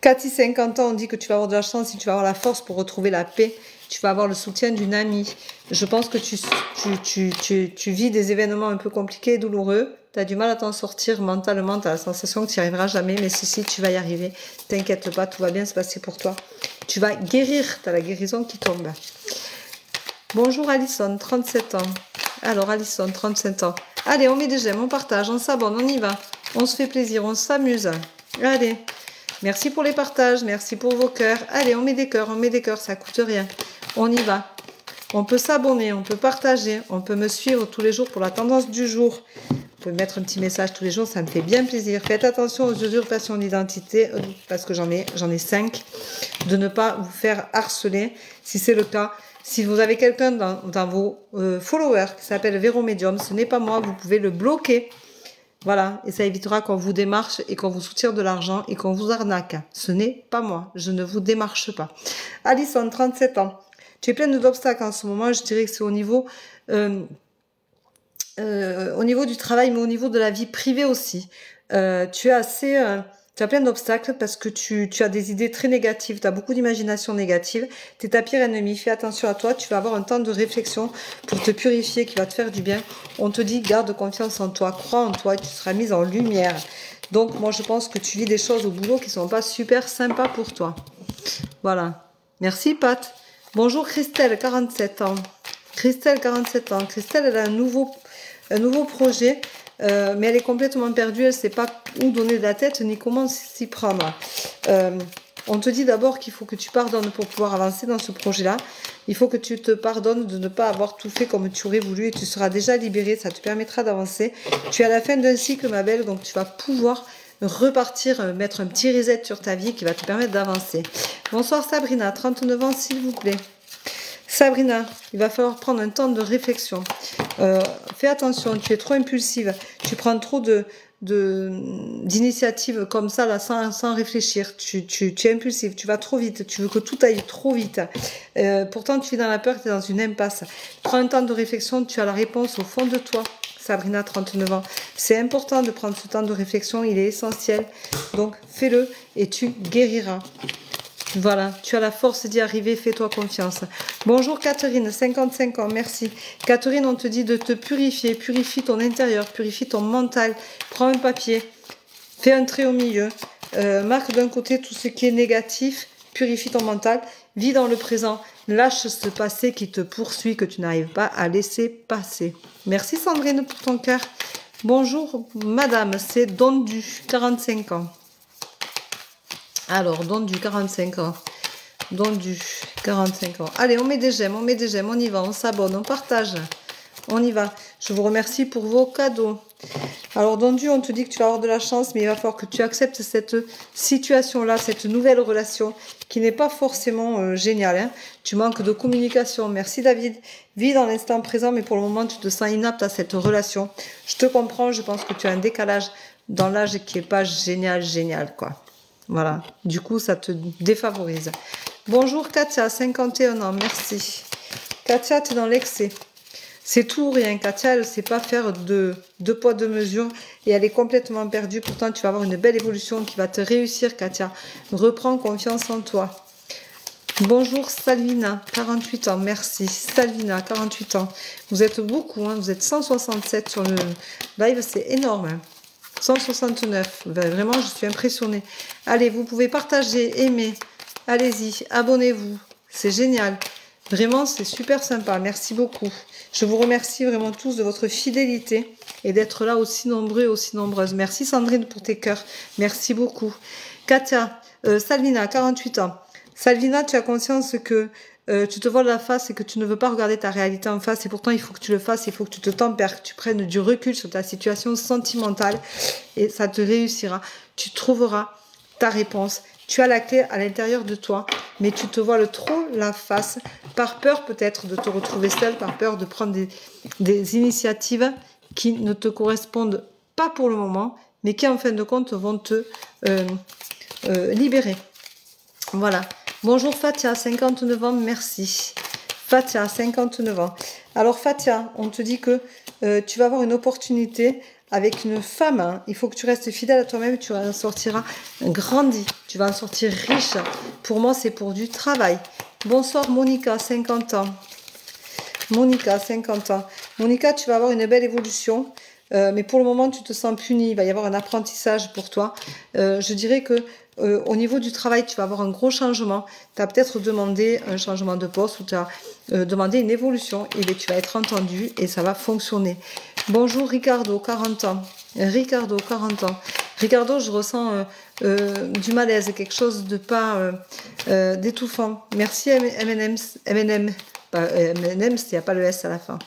Cathy, 50 ans, on dit que tu vas avoir de la chance et tu vas avoir la force pour retrouver la paix. Tu vas avoir le soutien d'une amie. Je pense que tu vis des événements un peu compliqués et douloureux. Tu as du mal à t'en sortir mentalement. Tu as la sensation que tu n'y arriveras jamais. Mais si, tu vas y arriver. T'inquiète pas, tout va bien se passer pour toi. Tu vas guérir. Tu as la guérison qui tombe. Bonjour Alison, 37 ans. Alors Alison, 35 ans. Allez, on met des j'aime, on partage, on s'abonne, on y va. On se fait plaisir, on s'amuse. Allez. Merci pour les partages, merci pour vos cœurs. Allez, on met des cœurs, ça coûte rien. On y va. On peut s'abonner, on peut partager, on peut me suivre tous les jours pour la tendance du jour. Vous pouvez mettre un petit message tous les jours, ça me fait bien plaisir. Faites attention aux usurpations d'identité, parce que j'en ai 5. De ne pas vous faire harceler, si c'est le cas. Si vous avez quelqu'un dans vos followers qui s'appelle Véro Médium, ce n'est pas moi, vous pouvez le bloquer. Voilà, et ça évitera qu'on vous démarche et qu'on vous soutire de l'argent et qu'on vous arnaque. Ce n'est pas moi, je ne vous démarche pas. Alison, 37 ans. Tu es pleine d'obstacles en ce moment, je dirais que c'est au niveau du travail, mais au niveau de la vie privée aussi. Tu es assez Tu as plein d'obstacles parce que tu as des idées très négatives, tu as beaucoup d'imagination négative. Tu es ta pire ennemie, fais attention à toi, tu vas avoir un temps de réflexion pour te purifier qui va te faire du bien. On te dit, garde confiance en toi, crois en toi, tu seras mise en lumière. Donc moi je pense que tu vis des choses au boulot qui ne sont pas super sympas pour toi. Voilà. Merci Pat. Bonjour Christelle, 47 ans. Christelle, 47 ans. Christelle, elle a un nouveau projet, mais elle est complètement perdue. Elle ne sait pas où donner de la tête ni comment s'y prendre. On te dit d'abord qu'il faut que tu pardonnes pour pouvoir avancer dans ce projet-là. Il faut que tu te pardonnes de ne pas avoir tout fait comme tu aurais voulu et tu seras déjà libérée. Ça te permettra d'avancer. Tu es à la fin d'un cycle, ma belle, donc tu vas pouvoir repartir, mettre un petit reset sur ta vie qui va te permettre d'avancer. Bonsoir Sabrina, 39 ans s'il vous plaît. Sabrina, il va falloir prendre un temps de réflexion. Fais attention, tu es trop impulsive. Tu prends trop d'initiatives comme ça, là, sans réfléchir. Tu es impulsive, tu vas trop vite. Tu veux que tout aille trop vite. Pourtant, tu es dans la peur, tu es dans une impasse. Prends un temps de réflexion, tu as la réponse au fond de toi. Sabrina, 39 ans. C'est important de prendre ce temps de réflexion, il est essentiel. Donc, fais-le et tu guériras. Voilà, tu as la force d'y arriver, fais-toi confiance. Bonjour Catherine, 55 ans, merci. Catherine, on te dit de te purifier, purifie ton intérieur, purifie ton mental. Prends un papier, fais un trait au milieu, marque d'un côté tout ce qui est négatif, purifie ton mental, vis dans le présent, lâche ce passé qui te poursuit, que tu n'arrives pas à laisser passer. Merci Sandrine pour ton cœur. Bonjour madame, c'est Dondu, 45 ans. Alors, Dondu, 45 ans. Dondu, 45 ans. Allez, on met des j'aime, on y va, on s'abonne, on partage. On y va. Je vous remercie pour vos cadeaux. Alors, Dondu, on te dit que tu vas avoir de la chance, mais il va falloir que tu acceptes cette situation-là, cette nouvelle relation qui n'est pas forcément géniale. Hein. Tu manques de communication. Merci David. Vis dans l'instant présent, mais pour le moment, tu te sens inapte à cette relation. Je te comprends, je pense que tu as un décalage dans l'âge qui n'est pas génial, quoi. Voilà, du coup, ça te défavorise. Bonjour Katia, 51 ans, merci. Katia, tu es dans l'excès. C'est tout ou rien. Katia, elle ne sait pas faire de poids, de mesure et elle est complètement perdue. Pourtant, tu vas avoir une belle évolution qui va te réussir, Katia. Reprends confiance en toi. Bonjour Salvina, 48 ans, merci. Salvina, 48 ans. Vous êtes beaucoup, hein, vous êtes 167 sur le live, c'est énorme. Hein. 169, vraiment je suis impressionnée. Allez, vous pouvez partager, aimer, allez-y, abonnez-vous, c'est génial. Vraiment, c'est super sympa, merci beaucoup. Je vous remercie vraiment tous de votre fidélité et d'être là aussi nombreux et aussi nombreuses. Merci Sandrine pour tes cœurs, merci beaucoup. Katia, Salvina, 48 ans. Salvina, tu as conscience que tu te voiles la face et que tu ne veux pas regarder ta réalité en face et pourtant il faut que tu le fasses, il faut que tu te tempères, que tu prennes du recul sur ta situation sentimentale et ça te réussira. Tu trouveras ta réponse. Tu as la clé à l'intérieur de toi, mais tu te voiles trop la face par peur peut-être de te retrouver seule, par peur de prendre des initiatives qui ne te correspondent pas pour le moment, mais qui en fin de compte vont te libérer. Voilà. Bonjour Fatia, 59 ans, merci. Fatia, 59 ans. Alors Fatia, on te dit que tu vas avoir une opportunité avec une femme. Hein. Il faut que tu restes fidèle à toi-même, tu en sortiras grandi, tu vas en sortir riche. Pour moi, c'est pour du travail. Bonsoir Monica, 50 ans. Monica, 50 ans. Monica, tu vas avoir une belle évolution. Mais pour le moment, tu te sens punie. Il va y avoir un apprentissage pour toi. Je dirais que au niveau du travail, tu vas avoir un gros changement. Tu as peut-être demandé un changement de poste ou tu as demandé une évolution. Et bien, tu vas être entendu et ça va fonctionner. Bonjour Ricardo, 40 ans. Ricardo, 40 ans. Ricardo, je ressens du malaise, quelque chose de pas d'étouffant. Merci M&M's. M&M, M&M's, il n'y a pas le S à la fin.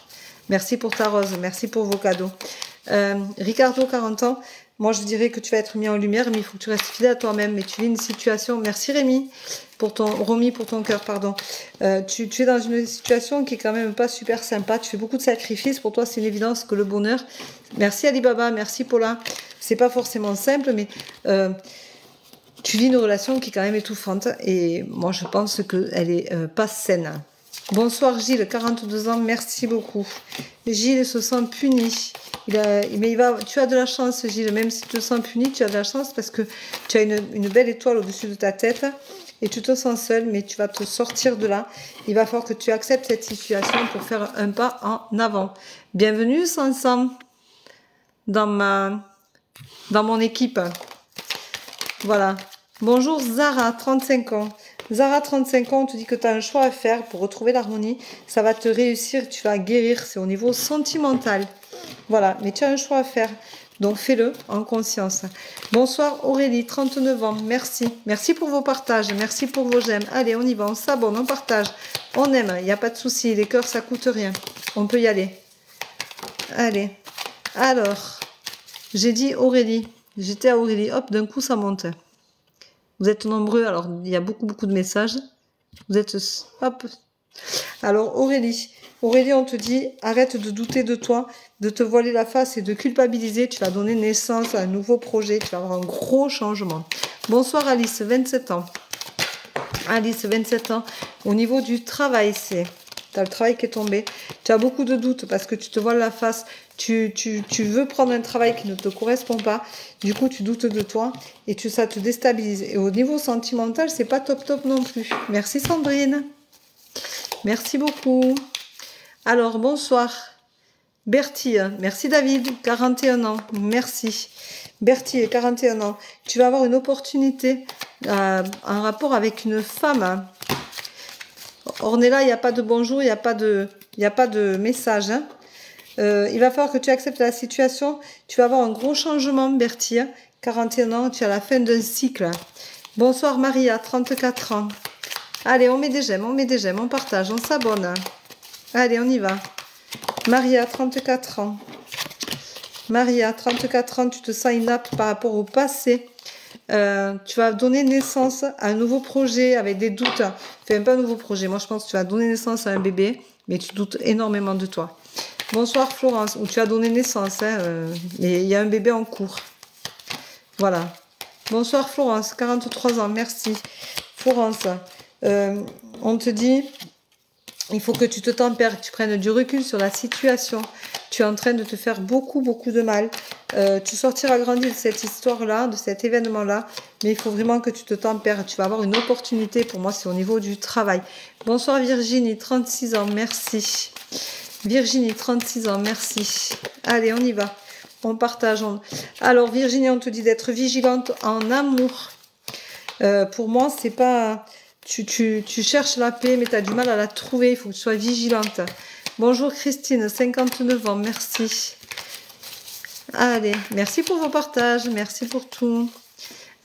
Merci pour ta rose, merci pour vos cadeaux. Ricardo, 40 ans. Moi, je dirais que tu vas être mis en lumière, mais il faut que tu restes fidèle à toi-même. Mais tu vis une situation... Merci Rémi, pour ton cœur, pardon. Tu es dans une situation qui est quand même pas super sympa. Tu fais beaucoup de sacrifices. Pour toi, c'est une évidence que le bonheur... Merci Alibaba, merci Paula. C'est pas forcément simple, mais... tu vis une relation qui est quand même étouffante. Et moi, je pense qu'elle est pas saine. Bonsoir Gilles, 42 ans, merci beaucoup. Gilles se sent puni. Mais tu as de la chance, Gilles, même si tu te sens puni, tu as de la chance parce que tu as une belle étoile au-dessus de ta tête et tu te sens seul, mais tu vas te sortir de là. Il va falloir que tu acceptes cette situation pour faire un pas en avant. Bienvenue, Sansom, dans mon équipe. Voilà. Bonjour, Zara, 35 ans. Zara, 35 ans, on te dit que tu as un choix à faire pour retrouver l'harmonie. Ça va te réussir, tu vas guérir. C'est au niveau sentimental. Voilà, mais tu as un choix à faire. Donc, fais-le en conscience. Bonsoir, Aurélie, 39 ans. Merci. Merci pour vos partages. Merci pour vos j'aime. Allez, on y va. On s'abonne, on partage. On aime. Il n'y a pas de souci. Les cœurs, ça coûte rien. On peut y aller. Allez. Alors, j'ai dit Aurélie. J'étais à Aurélie. Hop, d'un coup, ça monte. Vous êtes nombreux. Alors, il y a beaucoup de messages. Vous êtes... Hop. Alors, Aurélie, on te dit, arrête de douter de toi, de te voiler la face et de culpabiliser. Tu vas donner naissance à un nouveau projet. Tu vas avoir un gros changement. Bonsoir, Alice, 27 ans. Alice, 27 ans. Au niveau du travail, tu as le travail qui est tombé. Tu as beaucoup de doutes parce que tu te voiles la face. Tu veux prendre un travail qui ne te correspond pas. Du coup, tu doutes de toi et ça te déstabilise. Et au niveau sentimental, c'est pas top non plus. Merci, Sandrine. Merci beaucoup. Alors, bonsoir. Bertille, merci David, 41 ans, merci. Bertille, 41 ans. Tu vas avoir une opportunité en rapport avec une femme. Ornella, il n'y a pas de bonjour, il n'y a pas de message. Hein. Il va falloir que tu acceptes la situation. Tu vas avoir un gros changement, Bertille. 41 ans, tu es à la fin d'un cycle. Bonsoir Maria, 34 ans. Allez, on met des j'aime, on partage, on s'abonne. Allez, on y va. Maria, 34 ans. Maria, 34 ans, tu te sens inapte par rapport au passé. Tu vas donner naissance à un nouveau projet avec des doutes. Enfin, pas un nouveau projet. Moi, je pense que tu vas donner naissance à un bébé, mais tu doutes énormément de toi. Bonsoir Florence, où tu as donné naissance. Mais il y a un bébé en cours. Voilà. Bonsoir Florence, 43 ans, merci. Florence, on te dit... Il faut que tu te tempères, que tu prennes du recul sur la situation. Tu es en train de te faire beaucoup de mal. Tu sortiras grandi de cette histoire-là, de cet événement-là. Mais il faut vraiment que tu te tempères. Tu vas avoir une opportunité. Pour moi, c'est au niveau du travail. Bonsoir Virginie, 36 ans, merci. Virginie, 36 ans, merci. Allez, on y va. On partage. Alors Virginie, on te dit d'être vigilante en amour. Pour moi, c'est pas... Tu cherches la paix, mais tu as du mal à la trouver. Il faut que tu sois vigilante. Bonjour Christine, 59 ans, merci. Allez, merci pour vos partages, merci pour tout.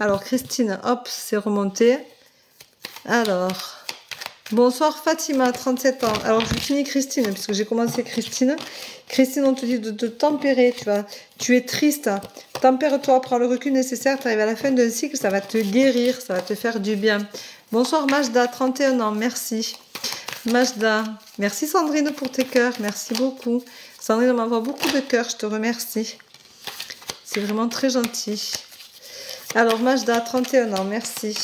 Alors Christine, hop, c'est remonté. Alors, bonsoir Fatima, 37 ans. Alors je finis Christine, puisque j'ai commencé Christine. Christine, on te dit de te tempérer, tu es triste. Tempère-toi, prends le recul nécessaire, tu arrives à la fin d'un cycle, ça va te guérir, ça va te faire du bien. Bonsoir Majda, 31 ans, merci. Majda, merci Sandrine pour tes cœurs, merci beaucoup. Sandrine m'envoie beaucoup de cœurs, je te remercie. C'est vraiment très gentil. Alors Majda, 31 ans, merci.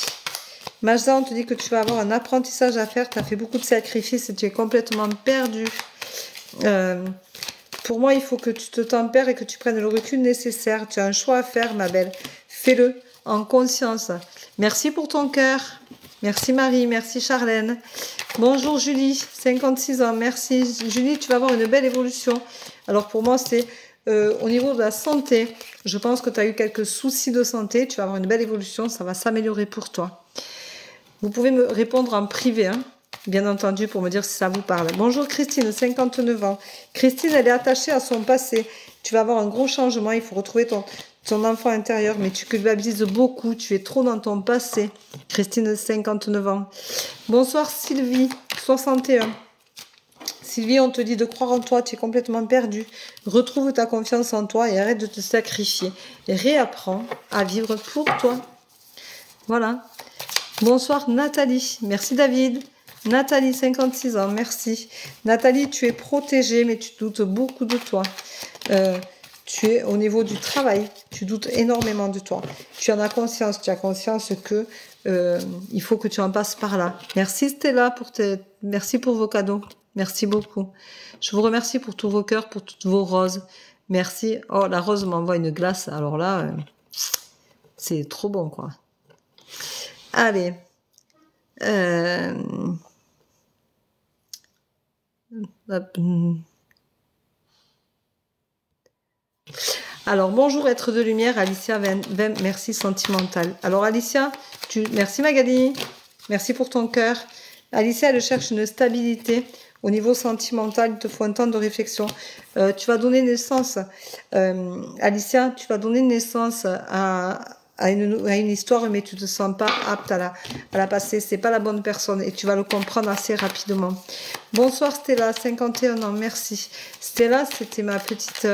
Majda, on te dit que tu vas avoir un apprentissage à faire, tu as fait beaucoup de sacrifices et tu es complètement perdu. Pour moi, il faut que tu te tempères et que tu prennes le recul nécessaire. Tu as un choix à faire, ma belle. Fais-le en conscience. Merci pour ton cœur. Merci Marie, merci Charlène. Bonjour Julie, 56 ans, merci. Julie, tu vas avoir une belle évolution. Alors pour moi, c'est au niveau de la santé. Je pense que tu as eu quelques soucis de santé. Tu vas avoir une belle évolution, ça va s'améliorer pour toi. Vous pouvez me répondre en privé, hein, bien entendu, pour me dire si ça vous parle. Bonjour Christine, 59 ans. Christine, elle est attachée à son passé. Tu vas avoir un gros changement, il faut retrouver ton enfant intérieur, mais tu culpabilises beaucoup, tu es trop dans ton passé. Christine, 59 ans. Bonsoir Sylvie, 61. Sylvie, on te dit de croire en toi, tu es complètement perdu. Retrouve ta confiance en toi et arrête de te sacrifier. Et réapprends à vivre pour toi. Voilà. Bonsoir Nathalie, merci David. Nathalie, 56 ans, merci. Nathalie, tu es protégée, mais tu doutes beaucoup de toi. Tu es au niveau du travail, tu doutes énormément de toi. Tu en as conscience, tu as conscience que il faut que tu en passes par là. Merci Stella, merci pour vos cadeaux. Merci beaucoup. Je vous remercie pour tous vos cœurs, pour toutes vos roses. Merci. Oh, la Rose m'envoie une glace. Alors là, c'est trop bon, quoi. Allez. Hop. Alors, bonjour, être de lumière, Alicia 20, merci, sentimental. Alors, Alicia, merci Magali, merci pour ton cœur. Alicia, elle cherche une stabilité au niveau sentimental, il te faut un temps de réflexion. Tu vas donner naissance, Alicia, tu vas donner naissance à une histoire, mais tu te sens pas apte à la passer. C'est pas la bonne personne et tu vas le comprendre assez rapidement. Bonsoir Stella, 51 ans, merci. Stella, c'était ma petite,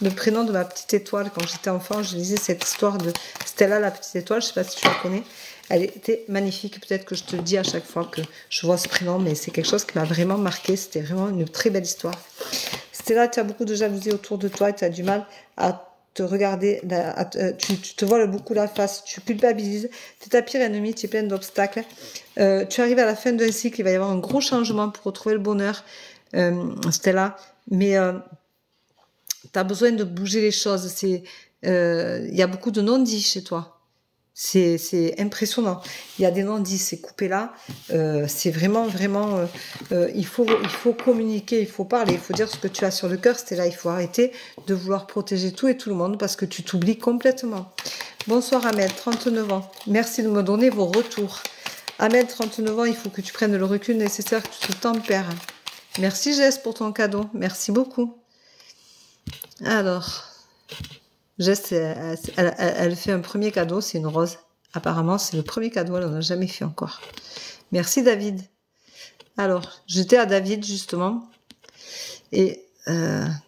le prénom de ma petite étoile. Quand j'étais enfant, je lisais cette histoire de Stella, la petite étoile. Je sais pas si tu la connais. Elle était magnifique. Peut-être que je te le dis à chaque fois que je vois ce prénom, mais c'est quelque chose qui m'a vraiment marqué. C'était vraiment une très belle histoire. Stella, tu as beaucoup de jalousie autour de toi et tu as du mal à te regarder, tu te voiles beaucoup la face, tu culpabilises, tu es ta pire ennemie, tu es pleine d'obstacles. Tu arrives à la fin d'un cycle, il va y avoir un gros changement pour retrouver le bonheur, Stella, mais tu as besoin de bouger les choses. Il y a beaucoup de non-dits chez toi. C'est impressionnant. Il y a des non-dits, c'est coupé là. C'est vraiment, il faut communiquer, il faut parler, il faut dire ce que tu as sur le cœur. C'était là, il faut arrêter de vouloir protéger tout et tout le monde parce que tu t'oublies complètement. Bonsoir Ahmed, 39 ans. Merci de me donner vos retours. Ahmed, 39 ans, il faut que tu prennes le recul nécessaire, que tu te tempères. Merci Jess pour ton cadeau. Merci beaucoup. Alors... Jess, elle fait un premier cadeau, c'est une rose. Apparemment, c'est le premier cadeau, elle n'en a jamais fait encore. Merci David. Alors, j'étais à David justement. Et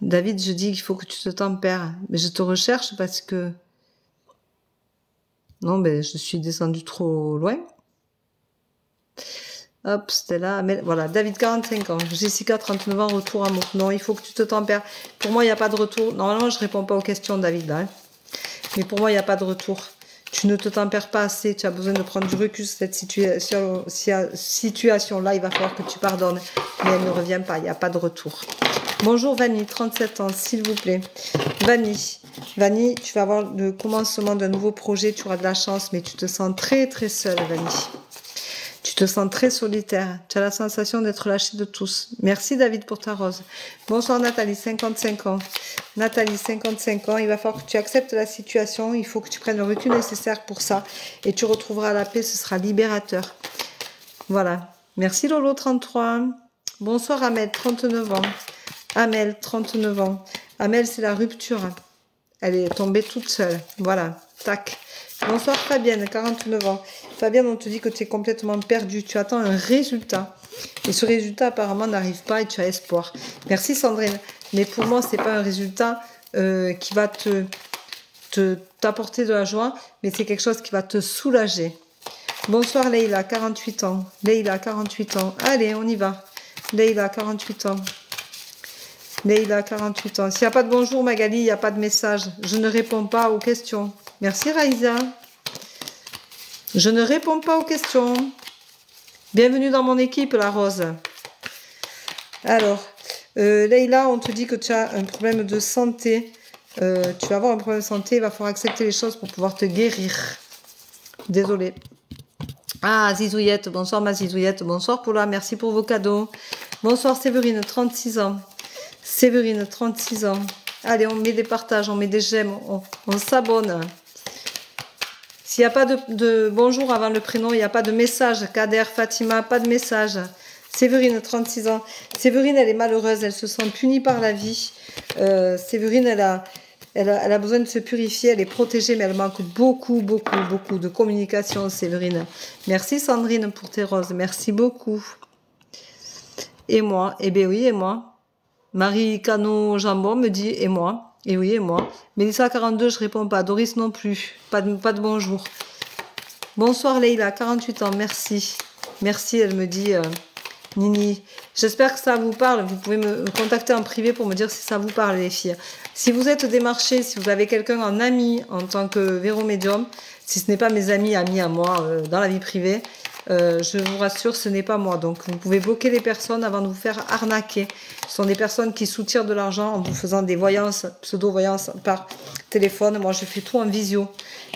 David, je dis qu'il faut que tu te tempères. Mais je te recherche parce que... Non, ben, je suis descendue trop loin. Hop, Stella, voilà, David, 45 ans, Jessica, 39 ans, retour amour. Non, il faut que tu te tempères. Pour moi, il n'y a pas de retour. Normalement, je réponds pas aux questions, David, là. Hein. Mais pour moi, il n'y a pas de retour. Tu ne te tempères pas assez, tu as besoin de prendre du recul sur cette situation-là. Il va falloir que tu pardonnes, mais elle ne revient pas, il n'y a pas de retour. Bonjour Vanny, 37 ans, s'il vous plaît. Vanny, tu vas avoir le commencement d'un nouveau projet, tu auras de la chance, mais tu te sens très très seule, Vanny. Tu te sens très solitaire. Tu as la sensation d'être lâché de tous. Merci David pour ta rose. Bonsoir Nathalie, 55 ans. Nathalie, 55 ans. Il va falloir que tu acceptes la situation. Il faut que tu prennes le recul nécessaire pour ça. Et tu retrouveras la paix. Ce sera libérateur. Voilà. Merci Lolo, 33. Bonsoir Ahmed, 39 ans. Amel, 39 ans. Amel, c'est la rupture. Elle est tombée toute seule. Voilà. Tac. Bonsoir Fabienne, 49 ans. Fabienne, on te dit que tu es complètement perdue. Tu attends un résultat. Et ce résultat, apparemment, n'arrive pas et tu as espoir. Merci Sandrine. Mais pour moi, ce n'est pas un résultat qui va t'apporter de la joie, mais c'est quelque chose qui va te soulager. Bonsoir Leïla, 48 ans. Leïla, 48 ans. Allez, on y va. Leïla, 48 ans. Leïla, 48 ans. S'il n'y a pas de bonjour Magali, il n'y a pas de message. Je ne réponds pas aux questions. Merci Raïsa. Je ne réponds pas aux questions. Bienvenue dans mon équipe, la Rose. Alors, Leïla, on te dit que tu as un problème de santé. Tu vas avoir un problème de santé. Il va falloir accepter les choses pour pouvoir te guérir. Désolée. Ah, Zizouillette. Bonsoir ma Zizouillette. Bonsoir Paula. Merci pour vos cadeaux. Bonsoir Séverine, 36 ans. Séverine, 36 ans. Allez, on met des partages, on met des j'aime, on s'abonne. S'il n'y a pas de bonjour avant le prénom, il n'y a pas de message. Kader, Fatima, pas de message. Séverine, 36 ans. Séverine, elle est malheureuse, elle se sent punie par la vie. Séverine, elle a besoin de se purifier, elle est protégée, mais elle manque beaucoup de communication, Séverine. Merci Sandrine pour tes roses, merci beaucoup. Et moi, eh bien oui, et moi. Marie Cano Jambon me dit et moi. Et oui, et moi. Mélissa 42, je réponds pas. Doris non plus. Pas de bonjour. Bonsoir Leïla, 48 ans, merci. Merci, elle me dit Nini. J'espère que ça vous parle. Vous pouvez me contacter en privé pour me dire si ça vous parle, les filles. Si vous êtes démarchés, si vous avez quelqu'un en ami en tant que véro médium, si ce n'est pas mes amis à moi dans la vie privée, je vous rassure, ce n'est pas moi. Donc, vous pouvez bloquer les personnes avant de vous faire arnaquer. Ce sont des personnes qui soutirent de l'argent en vous faisant des voyances, pseudo-voyances par téléphone. Moi, je fais tout en visio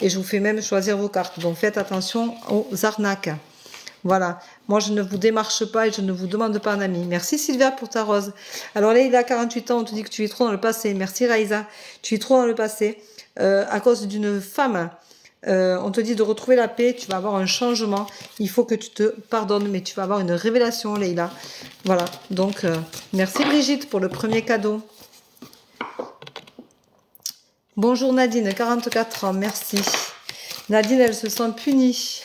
et je vous fais même choisir vos cartes. Donc, faites attention aux arnaques. Voilà, moi je ne vous démarche pas et je ne vous demande pas un ami. Merci Sylvia pour ta rose. Alors là, il a 48 ans, on te dit que tu es trop dans le passé. Merci Raïsa, tu es trop dans le passé. À cause d'une femme, on te dit de retrouver la paix, tu vas avoir un changement. Il faut que tu te pardonnes, mais tu vas avoir une révélation, Leïla. Voilà, donc merci Brigitte pour le premier cadeau. Bonjour Nadine, 44 ans, merci. Nadine, elle se sent punie.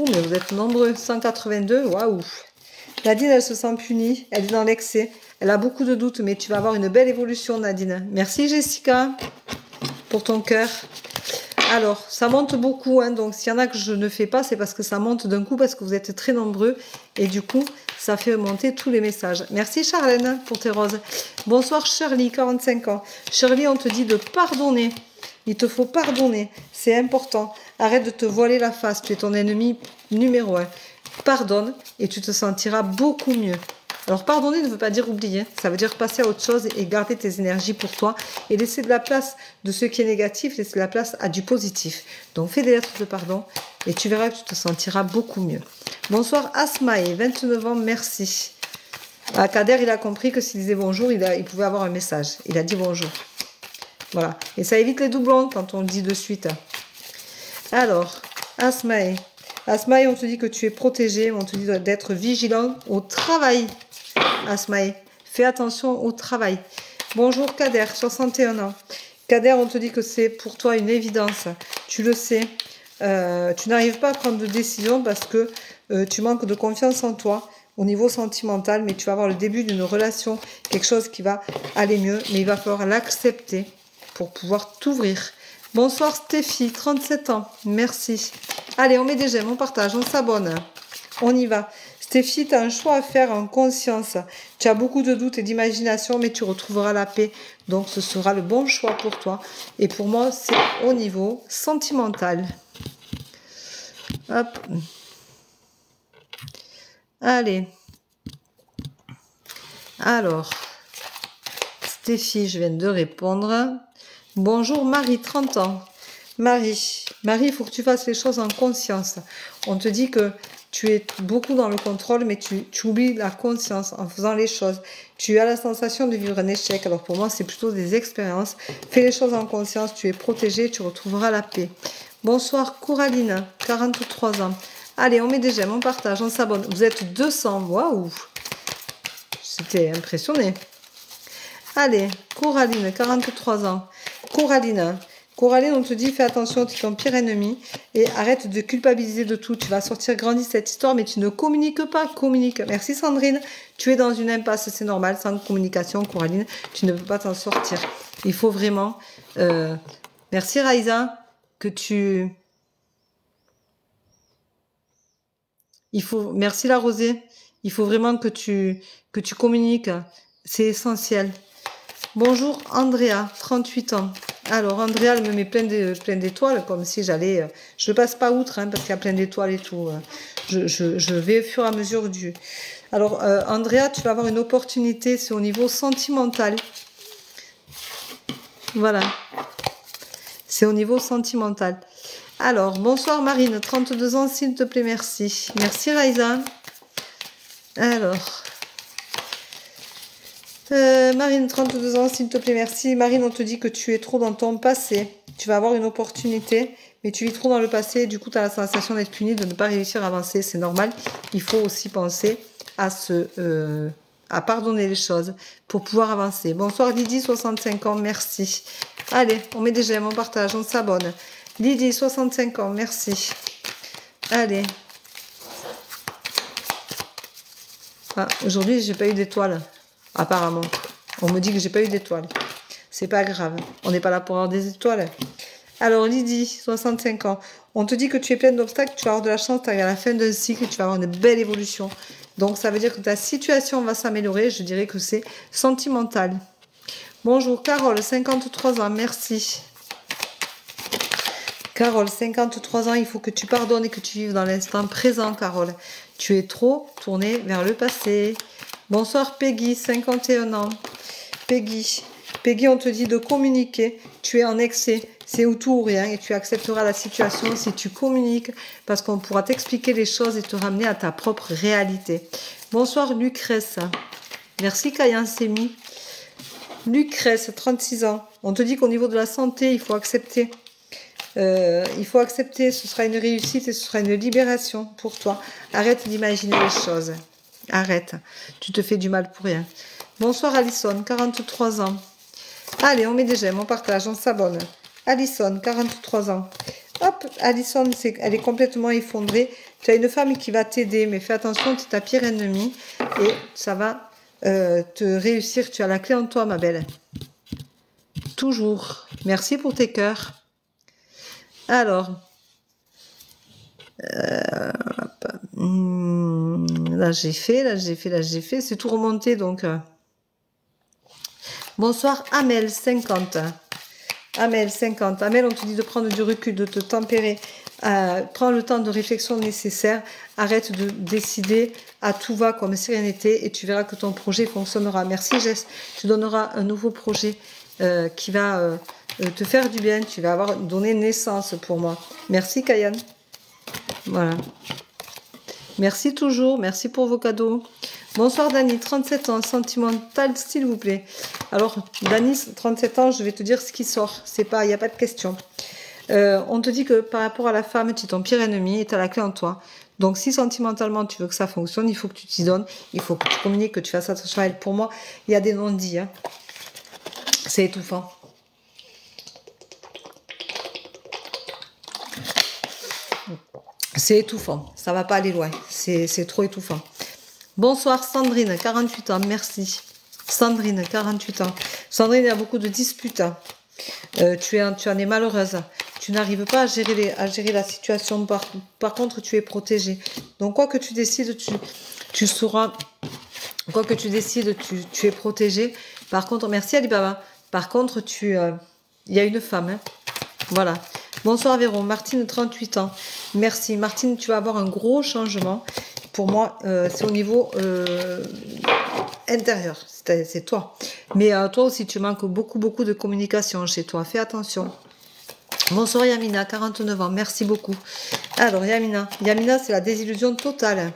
Oh, mais vous êtes nombreux, 182, waouh. Nadine, elle se sent punie, elle est dans l'excès, elle a beaucoup de doutes, mais tu vas avoir une belle évolution, Nadine. Merci Jessica pour ton cœur. Alors, ça monte beaucoup, hein, donc s'il y en a que je ne fais pas, c'est parce que ça monte d'un coup, parce que vous êtes très nombreux, et du coup, ça fait monter tous les messages. Merci Charlène pour tes roses. Bonsoir Shirley, 45 ans. Shirley, on te dit de pardonner. Il te faut pardonner, c'est important. Arrête de te voiler la face, tu es ton ennemi numéro 1. Pardonne et tu te sentiras beaucoup mieux. Alors pardonner ne veut pas dire oublier, ça veut dire passer à autre chose et garder tes énergies pour toi et laisser de la place de ce qui est négatif, laisser de la place à du positif. Donc fais des lettres de pardon et tu verras que tu te sentiras beaucoup mieux. Bonsoir Asmae, 29 ans, merci. Ah, Kader, il a compris que s'il disait bonjour, il pouvait avoir un message. Il a dit bonjour. Voilà. Et ça évite les doublons quand on le dit de suite. Alors, Asmae. Asmae, on te dit que tu es protégé. On te dit d'être vigilant au travail. Asmae, fais attention au travail. Bonjour Kader, 61 ans. Kader, on te dit que c'est pour toi une évidence. Tu le sais. Tu n'arrives pas à prendre de décision parce que tu manques de confiance en toi au niveau sentimental. Mais tu vas avoir le début d'une relation, quelque chose qui va aller mieux. Mais il va falloir l'accepter pour pouvoir t'ouvrir. Bonsoir Stéphie, 37 ans, merci. Allez, on met des j'aime, on partage, on s'abonne. On y va. Stéphie, tu as un choix à faire en conscience. Tu as beaucoup de doutes et d'imagination, mais tu retrouveras la paix. Donc, ce sera le bon choix pour toi. Et pour moi, c'est au niveau sentimental. Hop. Allez. Alors, Stéphie, je viens de répondre. Bonjour Marie, 30 ans. Marie, il faut que tu fasses les choses en conscience. On te dit que tu es beaucoup dans le contrôle, mais tu oublies la conscience en faisant les choses. Tu as la sensation de vivre un échec. Alors pour moi, c'est plutôt des expériences. Fais les choses en conscience, tu es protégé, tu retrouveras la paix. Bonsoir Coraline, 43 ans. Allez, on met des j'aime, on partage, on s'abonne. Vous êtes 200, waouh. J'étais impressionnée. Allez, Coraline, 43 ans. Coraline, on te dit, fais attention, tu es ton pire ennemi et arrête de culpabiliser de tout. Tu vas sortir grandi de cette histoire, mais tu ne communiques pas, communique. Merci Sandrine, tu es dans une impasse, c'est normal, sans communication, Coraline, tu ne peux pas t'en sortir. Il faut vraiment... Merci Raïsa, que tu... Merci la Rosée, il faut vraiment que tu communiques, c'est essentiel. Bonjour Andrea, 38 ans. Alors Andrea, elle me met plein d'étoiles, comme si j'allais... je ne passe pas outre, hein, parce qu'il y a plein d'étoiles et tout. Je vais au fur et à mesure du... Alors Andrea, tu vas avoir une opportunité, c'est au niveau sentimental. Voilà. C'est au niveau sentimental. Alors, bonsoir Marine, 32 ans, s'il te plaît, merci. Merci Raïsa. Alors... Marine, 32 ans, s'il te plaît, merci. Marine, on te dit que tu es trop dans ton passé. Tu vas avoir une opportunité, mais tu vis trop dans le passé. Du coup, tu as la sensation d'être punie, de ne pas réussir à avancer. C'est normal. Il faut aussi penser à à pardonner les choses pour pouvoir avancer. Bonsoir Lydie, 65 ans, merci. Allez, on met des j'aime, on partage, on s'abonne. Lydie, 65 ans, merci. Allez. Ah, aujourd'hui, j'ai pas eu d'étoile. Apparemment, on me dit que j'ai pas eu d'étoiles. C'est pas grave, on n'est pas là pour avoir des étoiles. Alors Lydie, 65 ans, on te dit que tu es pleine d'obstacles, tu vas avoir de la chance, tu arrives à la fin d'un cycle, tu vas avoir une belle évolution. Donc ça veut dire que ta situation va s'améliorer, je dirais que c'est sentimental. Bonjour Carole, 53 ans, merci. Carole, 53 ans, il faut que tu pardonnes et que tu vives dans l'instant présent, Carole. Tu es trop tournée vers le passé. Bonsoir Peggy, 51 ans. Peggy, on te dit de communiquer. Tu es en excès. C'est ou tout ou rien et tu accepteras la situation si tu communiques parce qu'on pourra t'expliquer les choses et te ramener à ta propre réalité. Bonsoir Lucrèce. Merci Kayan Semi. Lucrèce, 36 ans. On te dit qu'au niveau de la santé, il faut accepter. Ce sera une réussite et ce sera une libération pour toi. Arrête d'imaginer les choses. Arrête. Tu te fais du mal pour rien. Bonsoir Alison, 43 ans. Allez, on met des j'aime, on partage, on s'abonne. Alison, 43 ans. Hop, Alison, elle est complètement effondrée. Tu as une femme qui va t'aider, mais fais attention, tu es ta pire ennemie. Et ça va te réussir. Tu as la clé en toi, ma belle. Toujours. Merci pour tes cœurs. Alors. Là, j'ai fait. C'est tout remonté, donc... Bonsoir, Amel, 50. Amel, 50. Amel, on te dit de prendre du recul, de te tempérer. Prends le temps de réflexion nécessaire. Arrête de décider à tout va comme si rien n'était et tu verras que ton projet fonctionnera. Merci, Jess. Tu donneras un nouveau projet qui va te faire du bien. Tu vas donné naissance pour moi. Merci, Kayan. Voilà. Merci toujours. Merci pour vos cadeaux. Bonsoir Dani, 37 ans, sentimental, s'il vous plaît. Alors, Dani, 37 ans, je vais te dire ce qui sort. Il n'y a pas de question. On te dit que par rapport à la femme, tu es ton pire ennemi et tu as la clé en toi. Donc, si sentimentalement, tu veux que ça fonctionne, il faut que tu t'y donnes. Il faut que tu communiques, que tu fasses attention à elle. Pour moi, il y a des non-dits. Hein. C'est étouffant. C'est étouffant. Ça va pas aller loin. C'est trop étouffant. Bonsoir Sandrine, 48 ans, merci. Sandrine, 48 ans. Sandrine, il y a beaucoup de disputes. Hein. Tu en es malheureuse. Tu n'arrives pas à gérer la situation. Par contre, tu es protégée. Donc, quoi que tu décides, tu sauras. Quoi que tu décides, tu es protégée. Par contre, merci Alibaba. Par contre, il y a une femme. Hein. Voilà. Bonsoir Véron, Martine, 38 ans. Merci. Martine, tu vas avoir un gros changement. Pour moi, c'est au niveau intérieur. C'est toi. Mais toi aussi, tu manques beaucoup de communication chez toi. Fais attention. Bonsoir Yamina, 49 ans. Merci beaucoup. Alors, Yamina, c'est la désillusion totale.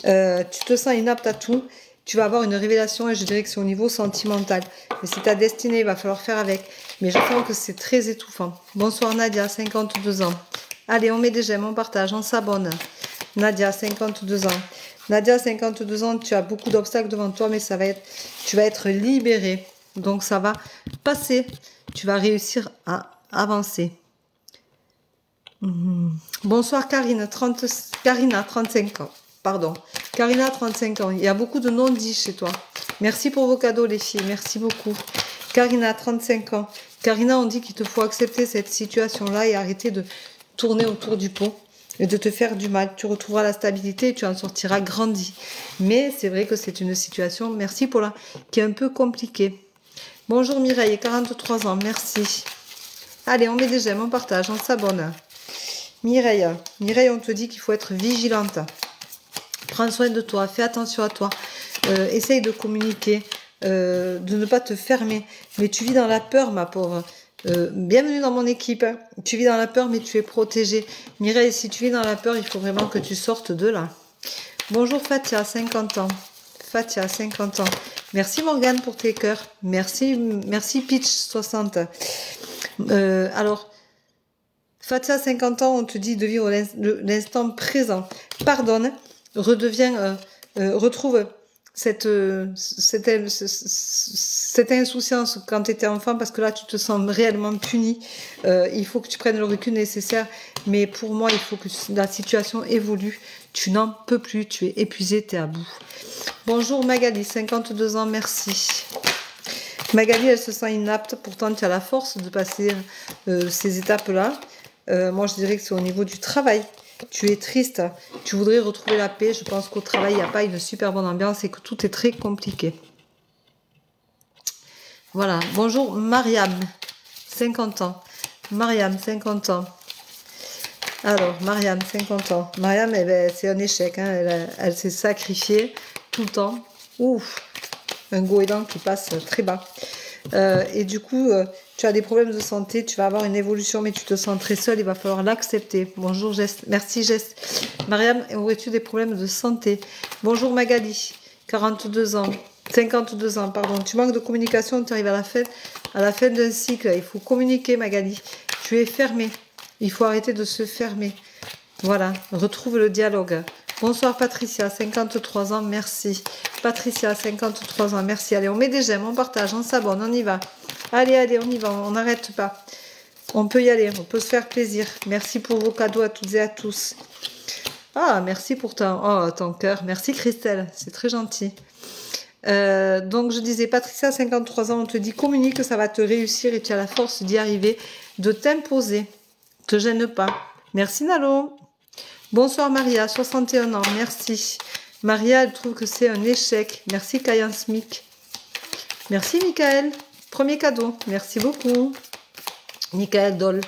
Tu te sens inapte à tout. Tu vas avoir une révélation et je dirais que c'est au niveau sentimental. Mais c'est ta destinée, il va falloir faire avec. Mais je sens que c'est très étouffant. Bonsoir Nadia, 52 ans. Allez, on met des j'aime, on partage, on s'abonne. Nadia, 52 ans. Nadia, 52 ans, tu as beaucoup d'obstacles devant toi, mais tu vas être libérée. Donc, ça va passer. Tu vas réussir à avancer. Bonsoir Karina, 35 ans. Pardon. Karina, 35 ans. Il y a beaucoup de non-dits chez toi. Merci pour vos cadeaux, les filles. Merci beaucoup. Karina, 35 ans. Karina, on dit qu'il te faut accepter cette situation-là et arrêter de tourner autour du pot et de te faire du mal. Tu retrouveras la stabilité et tu en sortiras grandi. Mais c'est vrai que c'est une situation, merci Paula, qui est un peu compliquée. Bonjour Mireille, 43 ans, merci. Allez, on met des j'aime, on partage, on s'abonne. Mireille, on te dit qu'il faut être vigilante. Prends soin de toi, fais attention à toi. Essaye de communiquer, de ne pas te fermer. Mais tu vis dans la peur, ma pauvre. Bienvenue dans mon équipe. Tu vis dans la peur, mais tu es protégée. Mireille, si tu vis dans la peur, il faut vraiment que tu sortes de là. Bonjour Fatia, 50 ans. Fatia, 50 ans. Merci Morgane pour tes cœurs. Merci Pitch, 60. Alors, Fatia, 50 ans, on te dit de vivre l'instant présent. Pardonne, retrouve cette insouciance quand tu étais enfant, parce que là tu te sens réellement puni. Il faut que tu prennes le recul nécessaire, mais pour moi il faut que la situation évolue. Tu n'en peux plus, tu es épuisé, tu es à bout. Bonjour Magali, 52 ans, merci. Magali, elle se sent inapte, pourtant tu as la force de passer ces étapes-là. Moi je dirais que c'est au niveau du travail. Tu es triste, tu voudrais retrouver la paix. Je pense qu'au travail, il n'y a pas une super bonne ambiance et que tout est très compliqué. Voilà. Bonjour Mariam, 50 ans. Mariam, 50 ans. Alors, Mariam, 50 ans. Mariam, eh ben, c'est un échec. Hein. Elle s'est sacrifiée tout le temps. Ouf, un goéland qui passe très bas. Et du coup, tu as des problèmes de santé, tu vas avoir une évolution, mais tu te sens très seule, il va falloir l'accepter. Bonjour Jess, merci Jess. Mariam, aurais-tu des problèmes de santé? Bonjour Magali, 42 ans, 52 ans, pardon. Tu manques de communication, tu arrives à la fin d'un cycle. Il faut communiquer Magali. Tu es fermée. Il faut arrêter de se fermer. Voilà, retrouve le dialogue. Bonsoir Patricia, 53 ans, merci. Patricia, 53 ans, merci. Allez, on met des j'aime, on partage, on s'abonne, on y va. Allez, allez, on y va, on n'arrête pas. On peut y aller, on peut se faire plaisir. Merci pour vos cadeaux à toutes et à tous. Ah, merci pour ton cœur. Merci Christelle, c'est très gentil. Donc je disais, Patricia, 53 ans, on te dit communique, ça va te réussir et tu as la force d'y arriver, de t'imposer. Te gêne pas. Merci Nalo. Bonsoir Maria, 61 ans, merci. Maria, elle trouve que c'est un échec. Merci Kayan Smith. Merci Michael. Premier cadeau, merci beaucoup. Michael Doll.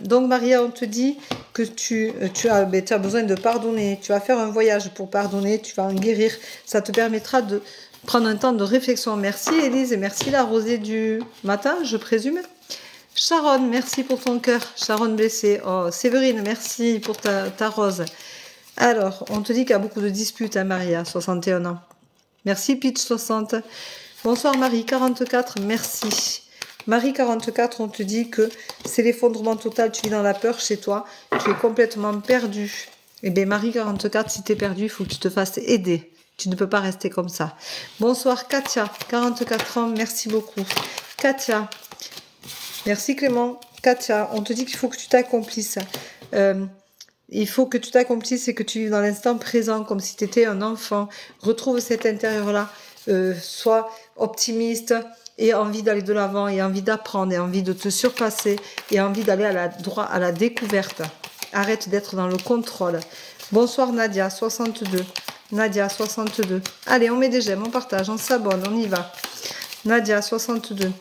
Donc Maria, on te dit que tu as besoin de pardonner. Tu vas faire un voyage pour pardonner, tu vas en guérir. Ça te permettra de prendre un temps de réflexion. Merci Élise et merci la rosée du matin, je présume. Sharon, merci pour ton cœur. Sharon blessée. Oh, Séverine, merci pour ta rose. Alors, on te dit qu'il y a beaucoup de disputes, hein, Maria, 61 ans. Merci, Pitch 60. Bonsoir, Marie, 44, merci. Marie, 44, on te dit que c'est l'effondrement total. Tu vis dans la peur chez toi. Tu es complètement perdu. Eh bien, Marie, 44, si tu es perdu, il faut que tu te fasses aider. Tu ne peux pas rester comme ça. Bonsoir, Katia, 44 ans, merci beaucoup. Katia. Merci Clément. Katia, on te dit qu'il faut que tu t'accomplisses. Il faut que tu t'accomplisses et que tu vives dans l'instant présent comme si tu étais un enfant. Retrouve cet intérieur-là. Sois optimiste et envie d'aller de l'avant et envie d'apprendre et envie de te surpasser et envie d'aller droit à la découverte. Arrête d'être dans le contrôle. Bonsoir Nadia, 62. Nadia, 62. Allez, on met des j'aime, on partage, on s'abonne, on y va. Nadia, 62.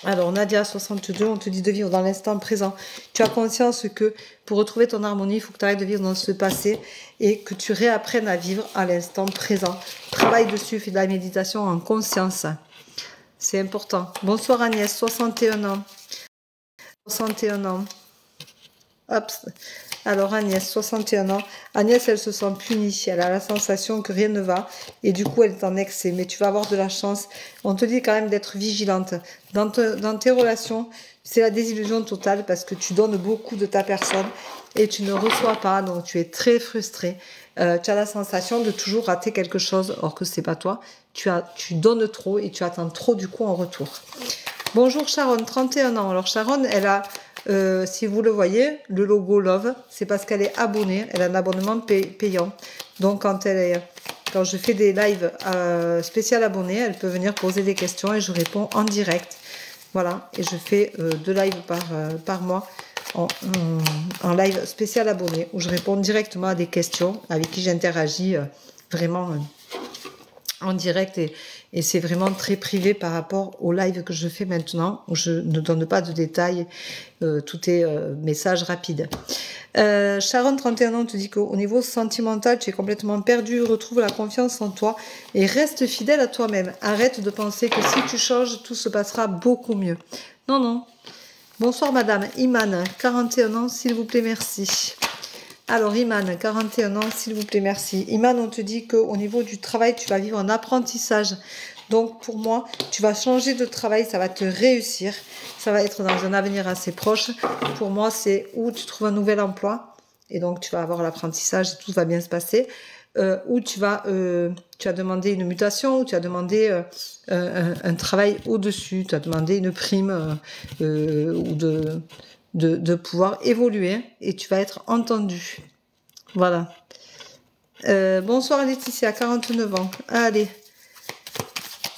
Alors, Nadia, 62, on te dit de vivre dans l'instant présent. Tu as conscience que pour retrouver ton harmonie, il faut que tu arrêtes de vivre dans ce passé et que tu réapprennes à vivre à l'instant présent. Travaille dessus, fais de la méditation en conscience. C'est important. Bonsoir Agnès, 61 ans. 61 ans. Hop. Alors Agnès, 61 ans. Agnès, elle se sent punie. Elle a la sensation que rien ne va. Et du coup, elle est en excès. Mais tu vas avoir de la chance. On te dit quand même d'être vigilante. Dans tes relations, c'est la désillusion totale parce que tu donnes beaucoup de ta personne et tu ne reçois pas. Donc, tu es très frustré. Tu as la sensation de toujours rater quelque chose. Or que c'est pas toi. Tu donnes trop et tu attends trop du coup en retour. Bonjour Sharon, 31 ans. Alors Sharon, elle a... si vous le voyez, le logo Love, c'est parce qu'elle est abonnée, elle a un abonnement payant. Donc quand je fais des lives spécial abonnés, elle peut venir poser des questions et je réponds en direct. Voilà, et je fais 2 lives par mois en live spécial abonné où je réponds directement à des questions avec qui j'interagis vraiment en direct et c'est vraiment très privé par rapport au live que je fais maintenant où je ne donne pas de détails, tout est message rapide. Sharon, 31 ans, te dit qu'au niveau sentimental, tu es complètement perdu, retrouve la confiance en toi et reste fidèle à toi-même. Arrête de penser que si tu changes, tout se passera beaucoup mieux. Non, non. Bonsoir madame. Iman, 41 ans, s'il vous plaît, merci. Alors Iman, 41 ans, s'il vous plaît, merci. Iman, on te dit qu'au niveau du travail, tu vas vivre un apprentissage. Donc pour moi, tu vas changer de travail, ça va te réussir. Ça va être dans un avenir assez proche. Pour moi, c'est où tu trouves un nouvel emploi. Et donc tu vas avoir l'apprentissage et tout va bien se passer. Où tu as demandé une mutation, où tu as demandé un travail au-dessus. Tu as demandé une prime ou de pouvoir évoluer et tu vas être entendu. Voilà. Bonsoir Laetitia, 49 ans. Allez.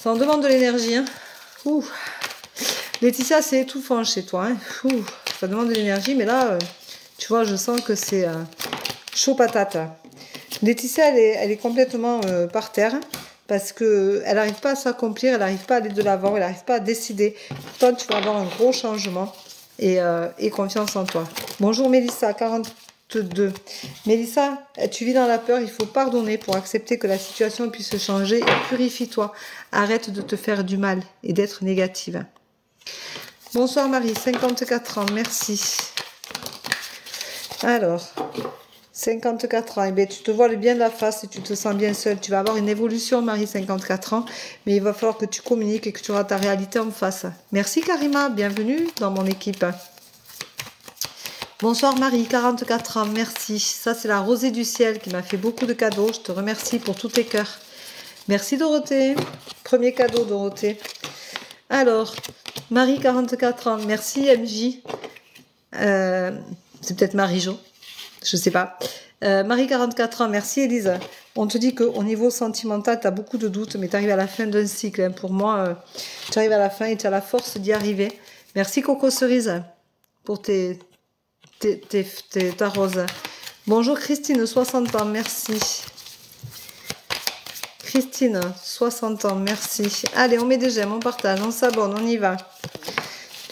Ça en demande de l'énergie. Hein. Ouh. Laetitia, c'est étouffant chez toi. Hein. Ouh. Ça demande de l'énergie, mais là, tu vois, je sens que c'est chaud patate. Laetitia, elle est complètement par terre parce qu'elle n'arrive pas à s'accomplir, elle n'arrive pas à aller de l'avant, elle n'arrive pas à décider. Pourtant, tu vas avoir un gros changement. et confiance en toi. Bonjour Mélissa, 42. Mélissa, tu vis dans la peur, il faut pardonner pour accepter que la situation puisse changer et purifie-toi. Arrête de te faire du mal et d'être négative. Bonsoir Marie, 54 ans, merci. Alors, 54 ans, eh bien, tu te vois le bien de la face et tu te sens bien seule. Tu vas avoir une évolution, Marie, 54 ans, mais il va falloir que tu communiques et que tu auras ta réalité en face. Merci Karima, bienvenue dans mon équipe. Bonsoir Marie, 44 ans, merci. Ça, c'est la rosée du ciel qui m'a fait beaucoup de cadeaux. Je te remercie pour tous tes cœurs. Merci Dorothée. Premier cadeau, Dorothée. Alors, Marie, 44 ans, merci MJ. C'est peut-être Marie-Jo. Je sais pas. Marie, 44 ans, merci Élise. On te dit qu'au niveau sentimental, tu as beaucoup de doutes, mais tu arrives à la fin d'un cycle. Hein. Pour moi, tu arrives à la fin et tu as la force d'y arriver. Merci Coco Cerise pour ta rose. Bonjour Christine, 60 ans, merci. Christine, 60 ans, merci. Allez, on met des j'aime, on partage, on s'abonne, on y va.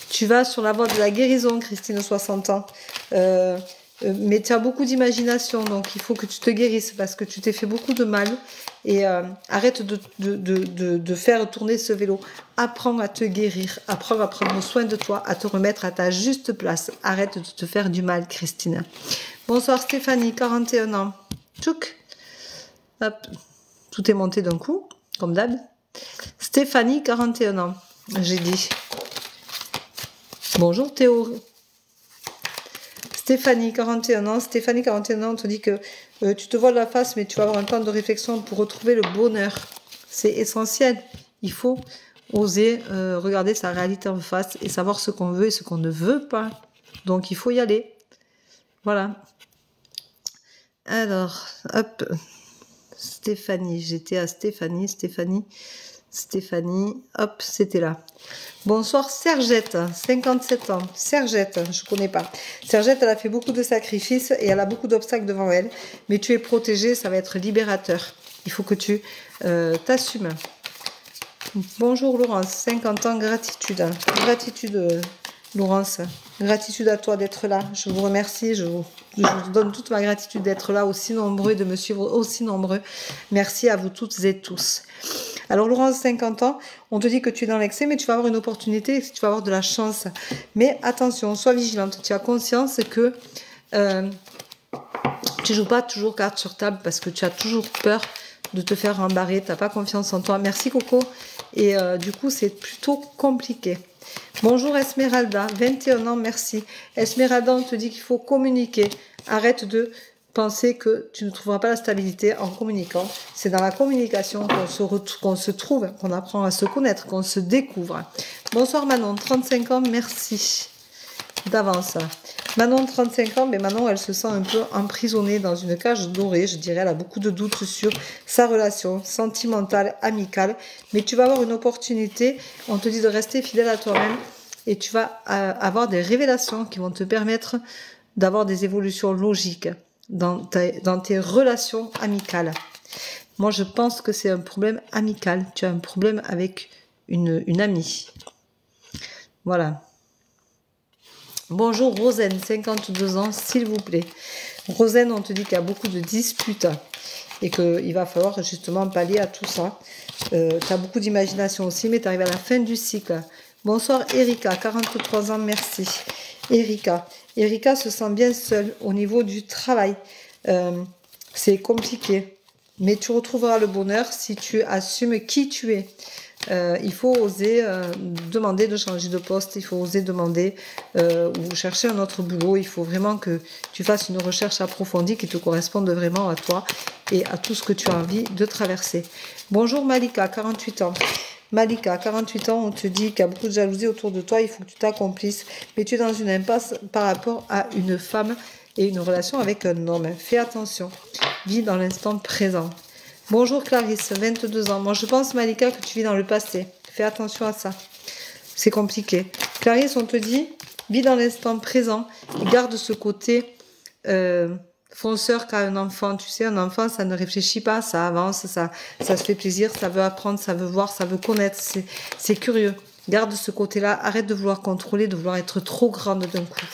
Tu vas sur la voie de la guérison, Christine, 60 ans. Mais tu as beaucoup d'imagination, donc il faut que tu te guérisses parce que tu t'es fait beaucoup de mal. Et arrête de faire tourner ce vélo. Apprends à te guérir, apprends à prendre soin de toi, à te remettre à ta juste place. Arrête de te faire du mal, Christine. Bonsoir Stéphanie, 41 ans. Tchouk. Hop. Tout est monté d'un coup, comme d'hab. Stéphanie, 41 ans. J'ai dit. Bonjour Théo. Stéphanie, 41 ans. Stéphanie, 41 ans, on te dit que tu te vois de la face, mais tu vas avoir un temps de réflexion pour retrouver le bonheur. C'est essentiel. Il faut oser regarder sa réalité en face et savoir ce qu'on veut et ce qu'on ne veut pas. Donc, il faut y aller. Voilà. Alors, hop. Stéphanie, j'étais à Stéphanie, hop, c'était là. Bonsoir Sergette, 57 ans. Sergette, je connais pas. Sergette, elle a fait beaucoup de sacrifices et elle a beaucoup d'obstacles devant elle. Mais tu es protégée, ça va être libérateur. Il faut que tu t'assumes. Bonjour Laurence, 50 ans, gratitude. Gratitude Laurence. Gratitude à toi d'être là. Je vous remercie. Je vous donne toute ma gratitude d'être là, aussi nombreux, de me suivre aussi nombreux. Merci à vous toutes et tous. Alors Laurence, 50 ans, on te dit que tu es dans l'excès, mais tu vas avoir une opportunité, tu vas avoir de la chance. Mais attention, sois vigilante. Tu as conscience que tu joues pas toujours carte sur table parce que tu as toujours peur de te faire rembarrer. Tu n'as pas confiance en toi. Merci Coco. Et du coup, c'est plutôt compliqué. Bonjour Esmeralda, 21 ans, merci. Esmeralda, on te dit qu'il faut communiquer. Arrête de penser que tu ne trouveras pas la stabilité en communiquant. C'est dans la communication qu'on se trouve, qu'on apprend à se connaître, qu'on se découvre. Bonsoir Manon, 35 ans, merci d'avance. Manon, 35 ans, mais Manon, elle se sent un peu emprisonnée dans une cage dorée, je dirais. Elle a beaucoup de doutes sur sa relation sentimentale, amicale. Mais tu vas avoir une opportunité. On te dit de rester fidèle à toi-même et tu vas avoir des révélations qui vont te permettre d'avoir des évolutions logiques dans tes relations amicales. Moi, je pense que c'est un problème amical. Tu as un problème avec une amie. Voilà. Bonjour Rosen, 52 ans, s'il vous plaît. Rosen, on te dit qu'il y a beaucoup de disputes et qu'il va falloir justement pallier à tout ça. Tu as beaucoup d'imagination aussi, mais tu arrives à la fin du cycle. Bonsoir Erika, 43 ans, merci. Erika se sent bien seule au niveau du travail. C'est compliqué, mais tu retrouveras le bonheur si tu assumes qui tu es. Il faut oser demander de changer de poste, il faut oser demander ou chercher un autre boulot. Il faut vraiment que tu fasses une recherche approfondie qui te corresponde vraiment à toi et à tout ce que tu as envie de traverser. Bonjour Malika, 48 ans. Malika, 48 ans, on te dit qu'il y a beaucoup de jalousie autour de toi, il faut que tu t'accomplisses, mais tu es dans une impasse par rapport à une femme et une relation avec un homme. Fais attention, vis dans l'instant présent. Bonjour Clarisse, 22 ans. Moi, je pense, Malika, que tu vis dans le passé. Fais attention à ça. C'est compliqué. Clarisse, on te dit, vis dans l'instant présent et garde ce côté fonceur qu'a un enfant. Tu sais, un enfant, ça ne réfléchit pas, ça avance, ça se fait plaisir, ça veut apprendre, ça veut voir, ça veut connaître. C'est curieux. Garde ce côté-là. Arrête de vouloir contrôler, de vouloir être trop grande d'un coup.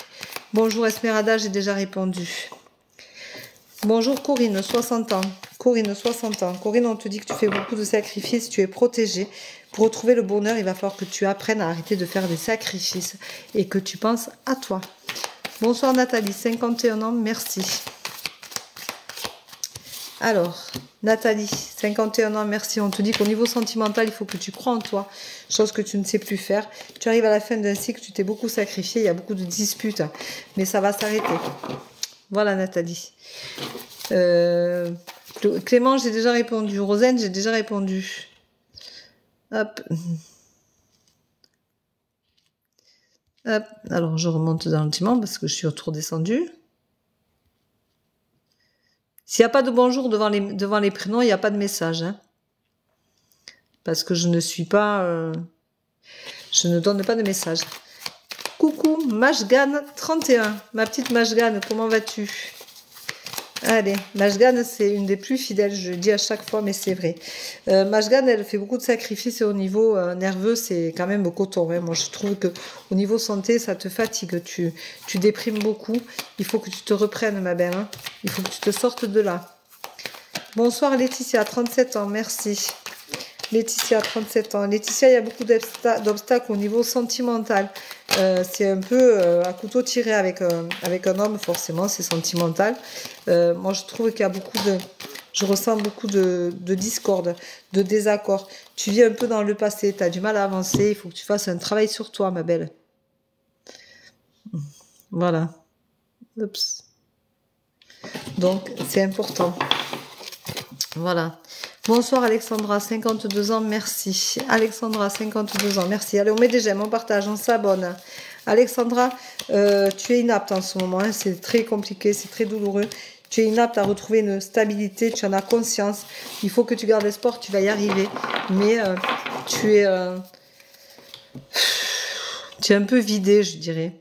Bonjour Esmeralda, j'ai déjà répondu. Bonjour Corinne, 60 ans. Corinne, 60 ans. Corinne, on te dit que tu fais beaucoup de sacrifices, tu es protégée. Pour retrouver le bonheur, il va falloir que tu apprennes à arrêter de faire des sacrifices et que tu penses à toi. Bonsoir Nathalie, 51 ans, merci. Alors, Nathalie, 51 ans, merci. On te dit qu'au niveau sentimental, il faut que tu crois en toi, chose que tu ne sais plus faire. Tu arrives à la fin d'un cycle, tu t'es beaucoup sacrifié, il y a beaucoup de disputes, mais ça va s'arrêter. Voilà Nathalie. Clément, j'ai déjà répondu. Rosane, j'ai déjà répondu. Hop. Hop. Alors, je remonte gentiment parce que je suis trop descendue. S'il n'y a pas de bonjour devant les prénoms, il n'y a pas de message. Hein. Parce que je ne suis pas... je ne donne pas de message. Coucou, Mashgan 31. Ma petite Mashgan, comment vas-tu? Allez, Mashgan, c'est une des plus fidèles, je le dis à chaque fois, mais c'est vrai. Mashgan, elle fait beaucoup de sacrifices et au niveau nerveux, c'est quand même au coton. Hein. Moi, je trouve que au niveau santé, ça te fatigue, tu déprimes beaucoup. Il faut que tu te reprennes, ma belle. Hein. Il faut que tu te sortes de là. Bonsoir Laetitia, 37 ans, merci. Laetitia, 37 ans. Laetitia, il y a beaucoup d'obstacles au niveau sentimental. C'est un peu à couteau tiré avec un homme, forcément, c'est sentimental. Moi, je trouve qu'il y a beaucoup de... Je ressens beaucoup de discorde, de désaccord. Tu vis un peu dans le passé, tu as du mal à avancer. Il faut que tu fasses un travail sur toi, ma belle. Voilà. Oups. Donc, c'est important. Voilà. Bonsoir Alexandra, 52 ans, merci. Alexandra, 52 ans, merci. Allez, on met des j'aime, on partage, on s'abonne. Alexandra, tu es inapte en ce moment, hein. C'est très compliqué, c'est très douloureux. Tu es inapte à retrouver une stabilité, tu en as conscience. Il faut que tu gardes espoir, tu vas y arriver. Mais tu es un peu vidé, je dirais.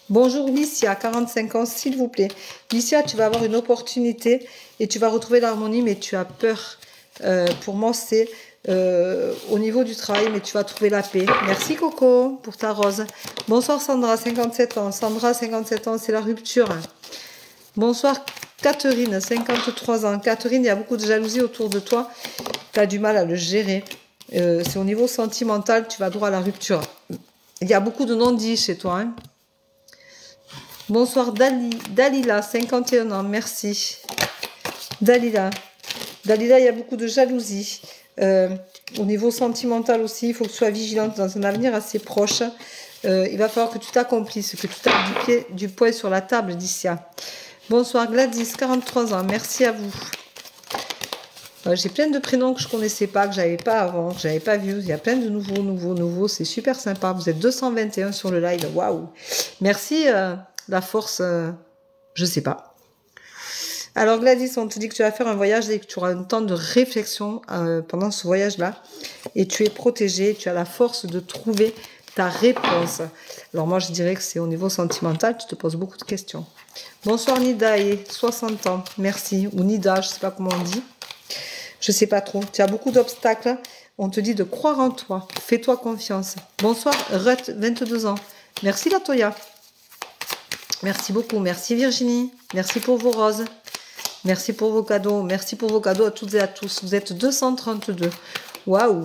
Bonjour Licia, 45 ans, s'il vous plaît. Licia, tu vas avoir une opportunité et tu vas retrouver l'harmonie, mais tu as peur. Pour moi, c'est au niveau du travail, mais tu vas trouver la paix. Merci Coco pour ta rose. Bonsoir Sandra, 57 ans. Sandra, 57 ans, c'est la rupture. Bonsoir Catherine, 53 ans. Catherine, il y a beaucoup de jalousie autour de toi. Tu as du mal à le gérer. C'est au niveau sentimental, tu vas droit à la rupture. Il y a beaucoup de non-dits chez toi. Hein. Bonsoir Dalila, 51 ans, merci. Dalila, il y a beaucoup de jalousie. Au niveau sentimental aussi, il faut que tu sois vigilante dans un avenir assez proche. Il va falloir que tu t'accomplisses, que tu tapes du poing sur la table, Dicia. Bonsoir Gladys, 43 ans, merci à vous. J'ai plein de prénoms que je ne connaissais pas, que je n'avais pas avant, que je n'avais pas vu. Il y a plein de nouveaux. C'est super sympa. Vous êtes 221 sur le live. Waouh. Merci, la force, je ne sais pas. Alors Gladys, on te dit que tu vas faire un voyage et que tu auras un temps de réflexion pendant ce voyage-là. Et tu es protégée, tu as la force de trouver ta réponse. Alors moi, je dirais que c'est au niveau sentimental, tu te poses beaucoup de questions. Bonsoir Nida, et 60 ans, merci. Ou Nida, je ne sais pas comment on dit. Je ne sais pas trop. Tu as beaucoup d'obstacles. On te dit de croire en toi. Fais-toi confiance. Bonsoir Ruth, 22 ans. Merci Latoya. Merci beaucoup. Merci Virginie. Merci pour vos roses. Merci pour vos cadeaux. Merci pour vos cadeaux à toutes et à tous. Vous êtes 232. Waouh.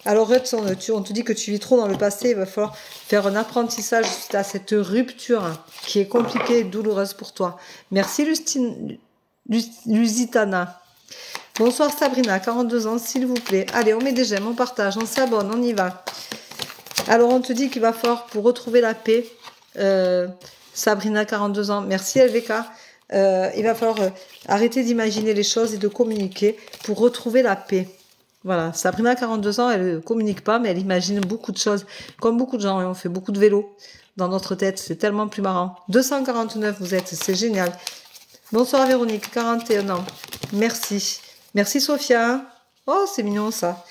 Alors Ruth, on te dit que tu vis trop dans le passé. Il va falloir faire un apprentissage suite à cette rupture qui est compliquée et douloureuse pour toi. Merci Lusitana. Bonsoir Sabrina, 42 ans, s'il vous plaît. Allez, on met des j'aime, on partage, on s'abonne, on y va. Alors, on te dit qu'il va falloir, pour retrouver la paix, Sabrina, 42 ans, merci LVK, il va falloir arrêter d'imaginer les choses et de communiquer pour retrouver la paix. Voilà, Sabrina, 42 ans, elle ne communique pas, mais elle imagine beaucoup de choses. Comme beaucoup de gens, on fait beaucoup de vélo dans notre tête, c'est tellement plus marrant. 249, vous êtes, c'est génial. Bonsoir Véronique, 41 ans, merci. Merci Sophia. Oh, c'est mignon ça.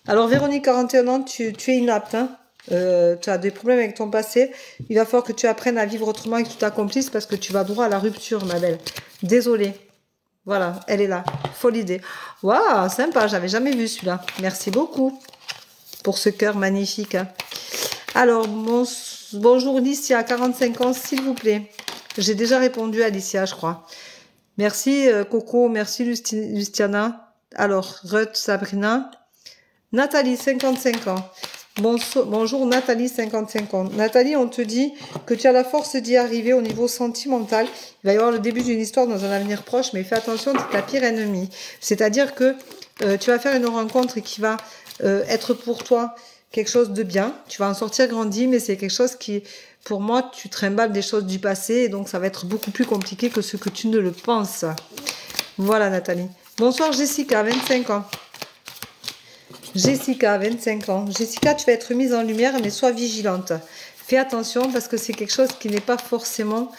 Alors Véronique, 41 ans, tu es inapte. Hein. Tu as des problèmes avec ton passé. Il va falloir que tu apprennes à vivre autrement et que tu t'accomplisses parce que tu vas droit à la rupture, ma belle. Désolée. Voilà, elle est là. Folle idée. Waouh, sympa, j'avais jamais vu celui-là. Merci beaucoup pour ce cœur magnifique. Hein. Alors, bonjour Licia, 45 ans, s'il vous plaît. J'ai déjà répondu à Licia, je crois. Merci Coco, merci Lustiana. Alors, Ruth, Sabrina. Nathalie, 55 ans. Bonjour Nathalie, 55 ans. Nathalie, on te dit que tu as la force d'y arriver au niveau sentimental. Il va y avoir le début d'une histoire dans un avenir proche, mais fais attention, c'est ta pire ennemie. C'est-à-dire que tu vas faire une rencontre qui va être pour toi quelque chose de bien. Tu vas en sortir grandi, mais c'est quelque chose qui, pour moi, tu trimbales des choses du passé, et donc ça va être beaucoup plus compliqué que ce que tu ne le penses. Voilà Nathalie. Bonsoir Jessica, 25 ans. Jessica, 25 ans. Jessica, tu vas être mise en lumière, mais sois vigilante. Fais attention parce que c'est quelque chose qui n'est pas forcément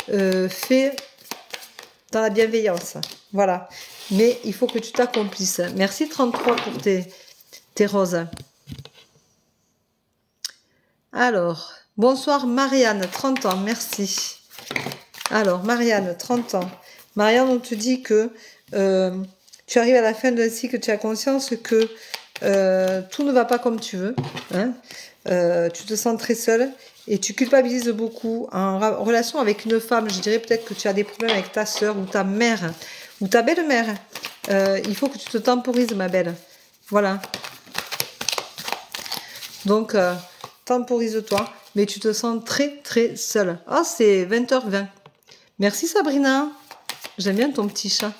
fait dans la bienveillance. Voilà. Mais il faut que tu t'accomplisses. Merci 33 pour tes roses. Alors, bonsoir Marianne, 30 ans, merci. Alors, Marianne, 30 ans. Marianne, on te dit que tu arrives à la fin d'un cycle, tu as conscience que tout ne va pas comme tu veux. Hein. Tu te sens très seule et tu culpabilises beaucoup en relation avec une femme. Je dirais peut-être que tu as des problèmes avec ta soeur ou ta mère ou ta belle-mère. Il faut que tu te temporises, ma belle. Voilà. Donc, temporise-toi, mais tu te sens très, très seule. Ah, c'est 20h20. Merci, Sabrina. J'aime bien ton petit chat.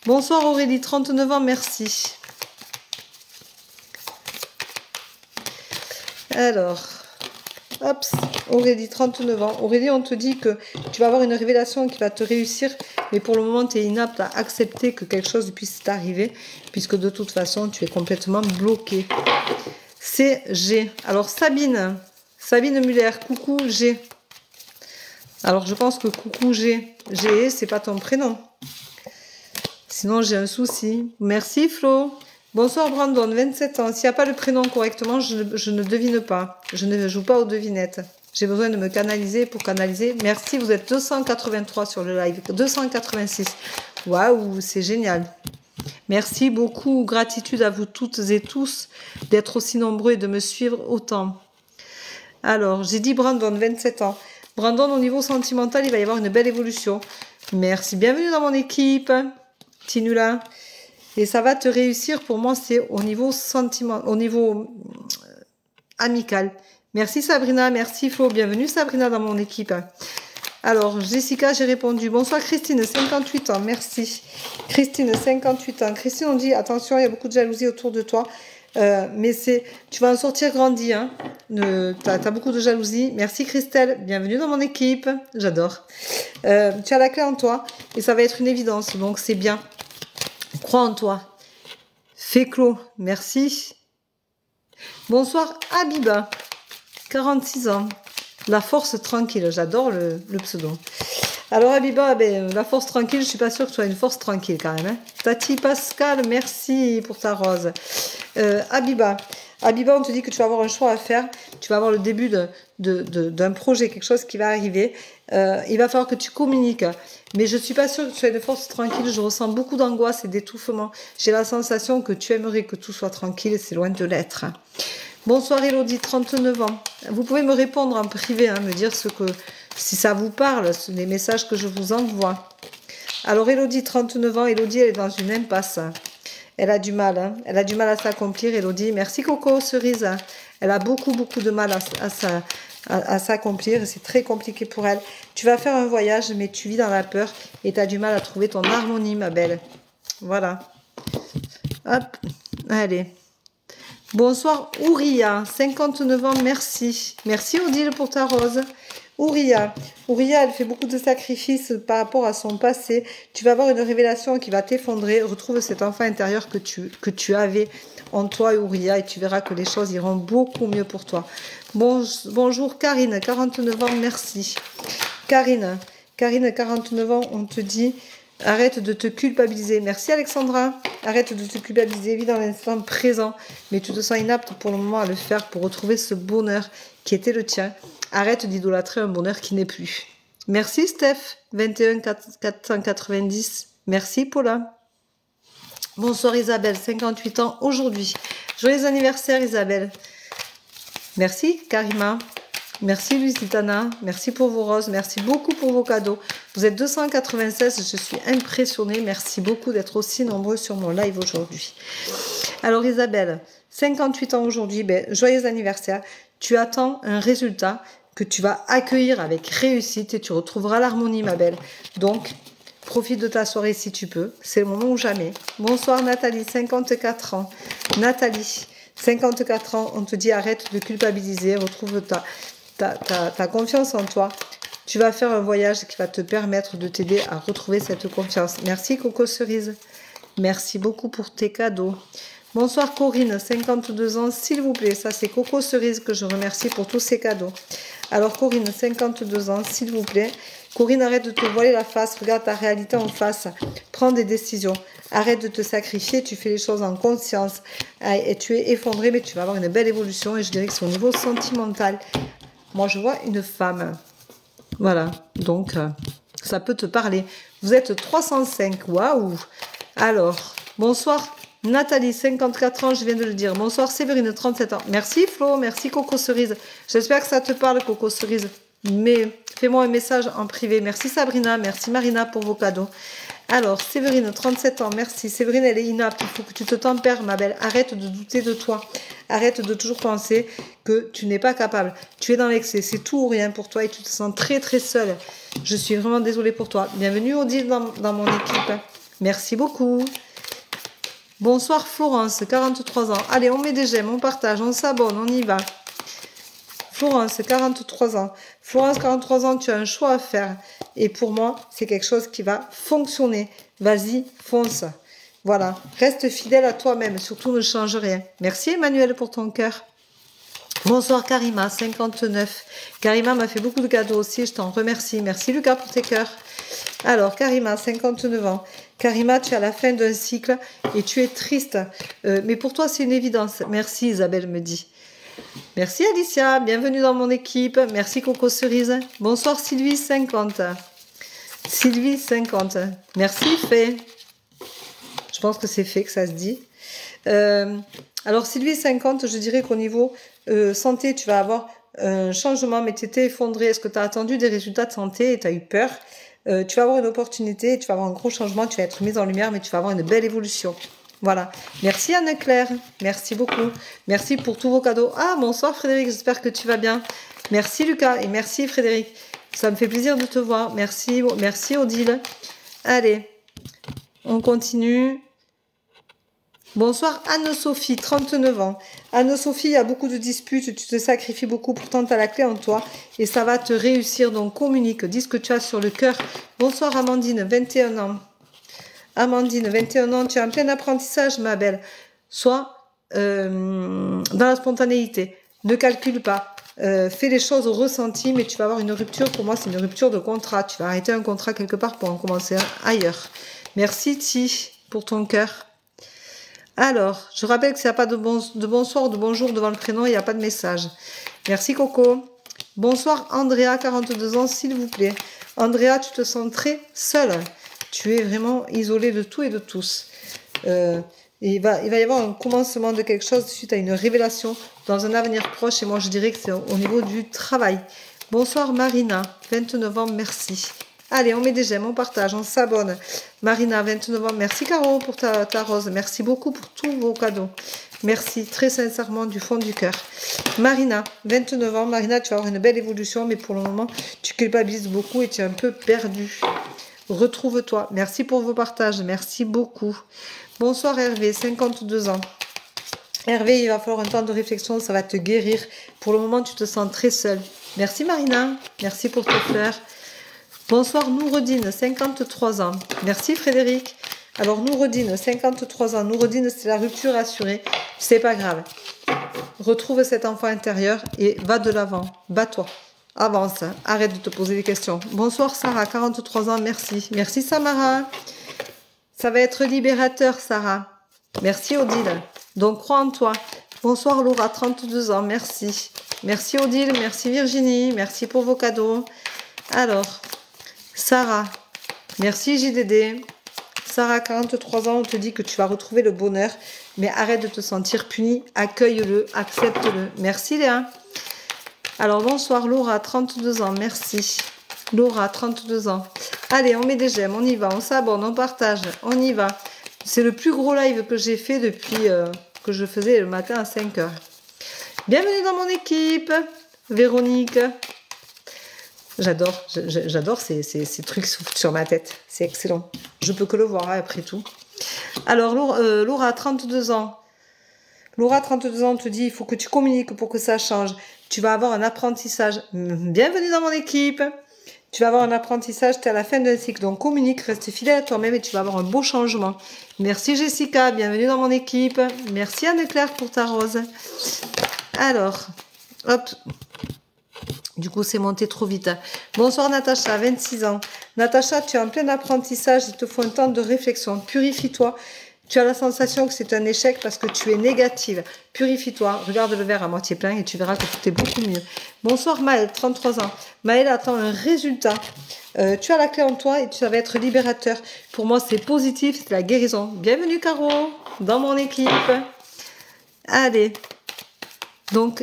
Bonsoir, Aurélie, 39 ans, merci. Alors, hop, Aurélie, 39 ans. Aurélie, on te dit que tu vas avoir une révélation qui va te réussir, mais pour le moment, tu es inapte à accepter que quelque chose puisse t'arriver, puisque de toute façon, tu es complètement bloqué. C'est G. Alors, Sabine Muller, coucou G. Alors, je pense que coucou G, c'est pas ton prénom. Sinon, j'ai un souci. Merci, Flo. Bonsoir, Brandon, 27 ans. S'il n'y a pas le prénom correctement, je ne devine pas. Je ne joue pas aux devinettes. J'ai besoin de me canaliser pour canaliser. Merci, vous êtes 283 sur le live. 286. Waouh, c'est génial. Merci beaucoup. Gratitude à vous toutes et tous d'être aussi nombreux et de me suivre autant. Alors, j'ai dit Brandon, 27 ans. Brandon, au niveau sentimental, il va y avoir une belle évolution. Merci. Bienvenue dans mon équipe. Tinula. Et ça va te réussir. Pour moi, c'est au niveau amical. Merci Sabrina, merci Flo. Bienvenue Sabrina dans mon équipe. Alors, Jessica, j'ai répondu. Bonsoir Christine, 58 ans, merci. Christine, 58 ans. Christine, on dit, attention, il y a beaucoup de jalousie autour de toi. Mais tu vas en sortir grandi. Hein. Tu as beaucoup de jalousie. Merci Christelle, bienvenue dans mon équipe. J'adore. Tu as la clé en toi et ça va être une évidence. Donc, c'est bien. Crois en toi. Fais clos. Merci. Bonsoir Habiba. 46 ans. La force tranquille. J'adore le pseudo. Alors Habiba, la force tranquille, je suis pas sûre que tu sois une force tranquille quand même. Hein. Tati Pascal, merci pour ta rose. Habiba, on te dit que tu vas avoir un choix à faire. Tu vas avoir le début d'un projet, quelque chose qui va arriver. Il va falloir que tu communiques. Mais je suis pas sûre que tu sois une force tranquille. Je ressens beaucoup d'angoisse et d'étouffement. J'ai la sensation que tu aimerais que tout soit tranquille et c'est loin de l'être. Bonsoir Elodie, 39 ans. Vous pouvez me répondre en privé, hein, me dire si ça vous parle, les messages que je vous envoie. Alors Elodie, 39 ans, Elodie, elle est dans une impasse. Elle a du mal, hein. Elle a du mal à s'accomplir, Elodie. Merci Coco, cerise. Elle a beaucoup de mal à s'accomplir. C'est très compliqué pour elle. Tu vas faire un voyage, mais tu vis dans la peur et tu as du mal à trouver ton harmonie, ma belle. Voilà. Hop, allez. Bonsoir Ouria, 59 ans, merci. Merci Odile pour ta rose. Ouria, elle fait beaucoup de sacrifices par rapport à son passé. Tu vas avoir une révélation qui va t'effondrer. Retrouve cet enfant intérieur que tu avais en toi, Ouria, et tu verras que les choses iront beaucoup mieux pour toi. Bonjour Karine, 49 ans, merci. Karine, 49 ans, on te dit... Arrête de te culpabiliser. Merci Alexandra. Arrête de te culpabiliser. Vis dans l'instant présent. Mais tu te sens inapte pour le moment à le faire pour retrouver ce bonheur qui était le tien. Arrête d'idolâtrer un bonheur qui n'est plus. Merci Steph. 21 490. Merci Paula. Bonsoir Isabelle, 58 ans aujourd'hui. Joyeux anniversaire Isabelle. Merci Karima. Merci Lusitana. Merci pour vos roses. Merci beaucoup pour vos cadeaux. Vous êtes 296. Je suis impressionnée. Merci beaucoup d'être aussi nombreux sur mon live aujourd'hui. Alors Isabelle, 58 ans aujourd'hui. Joyeux anniversaire. Tu attends un résultat que tu vas accueillir avec réussite et tu retrouveras l'harmonie ma belle. Donc, profite de ta soirée si tu peux. C'est le moment ou jamais. Bonsoir Nathalie, 54 ans. Nathalie, 54 ans. On te dit arrête de culpabiliser. Retrouve ta confiance en toi. Tu vas faire un voyage qui va te permettre de t'aider à retrouver cette confiance. Merci Coco Cerise. Merci beaucoup pour tes cadeaux. Bonsoir Corinne, 52 ans, s'il vous plaît. Ça, c'est Coco Cerise que je remercie pour tous ces cadeaux. Alors Corinne, 52 ans, s'il vous plaît. Corinne, arrête de te voiler la face. Regarde ta réalité en face. Prends des décisions. Arrête de te sacrifier. Tu fais les choses en conscience. Et tu es effondré, mais tu vas avoir une belle évolution. Et je dirais que c'est au niveau sentimental. Moi, je vois une femme. Voilà. Donc, ça peut te parler. Vous êtes 305. Waouh. Alors, bonsoir. Nathalie, 54 ans, je viens de le dire. Bonsoir Séverine, 37 ans. Merci Flo, merci Coco Cerise. J'espère que ça te parle Coco Cerise. Mais fais-moi un message en privé. Merci Sabrina, merci Marina pour vos cadeaux. Alors, Séverine, 37 ans, merci. Séverine, elle est inapte. Il faut que tu te tempères, ma belle. Arrête de douter de toi. Arrête de toujours penser que tu n'es pas capable. Tu es dans l'excès. C'est tout ou rien pour toi et tu te sens très très seule. Je suis vraiment désolée pour toi. Bienvenue Odile dans mon équipe. Merci beaucoup. Bonsoir Florence, 43 ans. Allez, on met des j'aime, on partage, on s'abonne, on y va. Florence, 43 ans. Florence, 43 ans, tu as un choix à faire. Et pour moi, c'est quelque chose qui va fonctionner. Vas-y, fonce. Voilà, reste fidèle à toi-même, surtout ne change rien. Merci Emmanuel pour ton cœur. Bonsoir Karima, 59. Karima m'a fait beaucoup de cadeaux aussi, je t'en remercie. Merci Lucas pour tes cœurs. Alors Karima, 59 ans. Karima, tu es à la fin d'un cycle et tu es triste. Mais pour toi, c'est une évidence. Merci Isabelle me dit. Merci Alicia, bienvenue dans mon équipe. Merci Coco Cerise. Bonsoir Sylvie, 50. Sylvie, 50. Merci Fée. Je pense que c'est Fée que ça se dit. Alors Sylvie, 50, je dirais qu'au niveau santé, tu vas avoir un changement, mais tu étais effondré. Est-ce que tu as attendu des résultats de santé et tu as eu peur? Tu vas avoir une opportunité, tu vas avoir un gros changement, tu vas être mise en lumière, mais tu vas avoir une belle évolution. Voilà. Merci Anne-Claire. Merci beaucoup. Merci pour tous vos cadeaux. Ah, bonsoir Frédéric, j'espère que tu vas bien. Merci Lucas et merci Frédéric. Ça me fait plaisir de te voir. Merci, merci Odile. Allez, on continue. Bonsoir Anne-Sophie, 39 ans. Anne-Sophie, il y a beaucoup de disputes, tu te sacrifies beaucoup, pourtant tu as la clé en toi et ça va te réussir, donc communique, dis ce que tu as sur le cœur. Bonsoir Amandine, 21 ans. Amandine, 21 ans, tu es en plein apprentissage ma belle. Sois dans la spontanéité, ne calcule pas. Fais les choses au ressenti, mais tu vas avoir une rupture. Pour moi, c'est une rupture de contrat. Tu vas arrêter un contrat quelque part pour en commencer un ailleurs. Merci Ti pour ton cœur. Alors, je rappelle que s'il n'y a pas de bonsoir ou de bonjour devant le prénom, il n'y a pas de message. Merci Coco. Bonsoir Andrea, 42 ans, s'il vous plaît. Andrea, tu te sens très seule. Tu es vraiment isolée de tout et de tous. Il va y avoir un commencement de quelque chose suite à une révélation dans un avenir proche. Et moi, je dirais que c'est au niveau du travail. Bonsoir Marina, 29 ans, merci. Allez, on met des j'aime, on partage, on s'abonne. Marina, 29 ans, merci Caro pour ta rose. Merci beaucoup pour tous vos cadeaux. Merci, très sincèrement, du fond du cœur. Marina, 29 ans. Marina, tu vas avoir une belle évolution, mais pour le moment, tu culpabilises beaucoup et tu es un peu perdue. Retrouve-toi. Merci pour vos partages. Merci beaucoup. Bonsoir Hervé, 52 ans. Hervé, il va falloir un temps de réflexion, ça va te guérir. Pour le moment, tu te sens très seule. Merci Marina. Merci pour tes fleurs. Bonsoir Nouredine, 53 ans. Merci Frédéric. Alors Nouredine, 53 ans. Nouredine, c'est la rupture assurée. C'est pas grave. Retrouve cet enfant intérieur et va de l'avant. Bats-toi. Avance. Arrête de te poser des questions. Bonsoir Sarah, 43 ans. Merci. Merci Samara. Ça va être libérateur Sarah. Merci Odile. Donc crois en toi. Bonsoir Laura, 32 ans. Merci. Merci Odile. Merci Virginie. Merci pour vos cadeaux. Alors... Sarah, merci JDD. Sarah, 43 ans, on te dit que tu vas retrouver le bonheur, mais arrête de te sentir puni, accueille-le, accepte-le. Merci Léa. Alors bonsoir Laura, 32 ans, merci. Laura, 32 ans. Allez, on met des j'aime, on y va, on s'abonne, on partage, on y va. C'est le plus gros live que j'ai fait depuis que je faisais le matin à 5 h. Bienvenue dans mon équipe, Véronique. J'adore ces trucs sur ma tête. C'est excellent. Je peux que le voir hein, après tout. Alors, Laura, 32 ans. Laura, 32 ans, te dit, il faut que tu communiques pour que ça change. Tu vas avoir un apprentissage. Bienvenue dans mon équipe. Tu vas avoir un apprentissage, tu es à la fin d'un cycle. Donc, communique, reste fidèle à toi-même et tu vas avoir un beau changement. Merci Jessica, bienvenue dans mon équipe. Merci Anne-Claire pour ta rose. Alors, hop. Du coup, c'est monté trop vite. Bonsoir Natacha, 26 ans. Natacha, tu es en plein apprentissage. Il te faut un temps de réflexion. Purifie-toi. Tu as la sensation que c'est un échec parce que tu es négative. Purifie-toi. Regarde le verre à moitié plein et tu verras que tout est beaucoup mieux. Bonsoir Maëlle, 33 ans. Maëlle attend un résultat. Tu as la clé en toi et tu vas être libérateur. Pour moi, c'est positif. C'est la guérison. Bienvenue Caro dans mon équipe. Allez. Donc,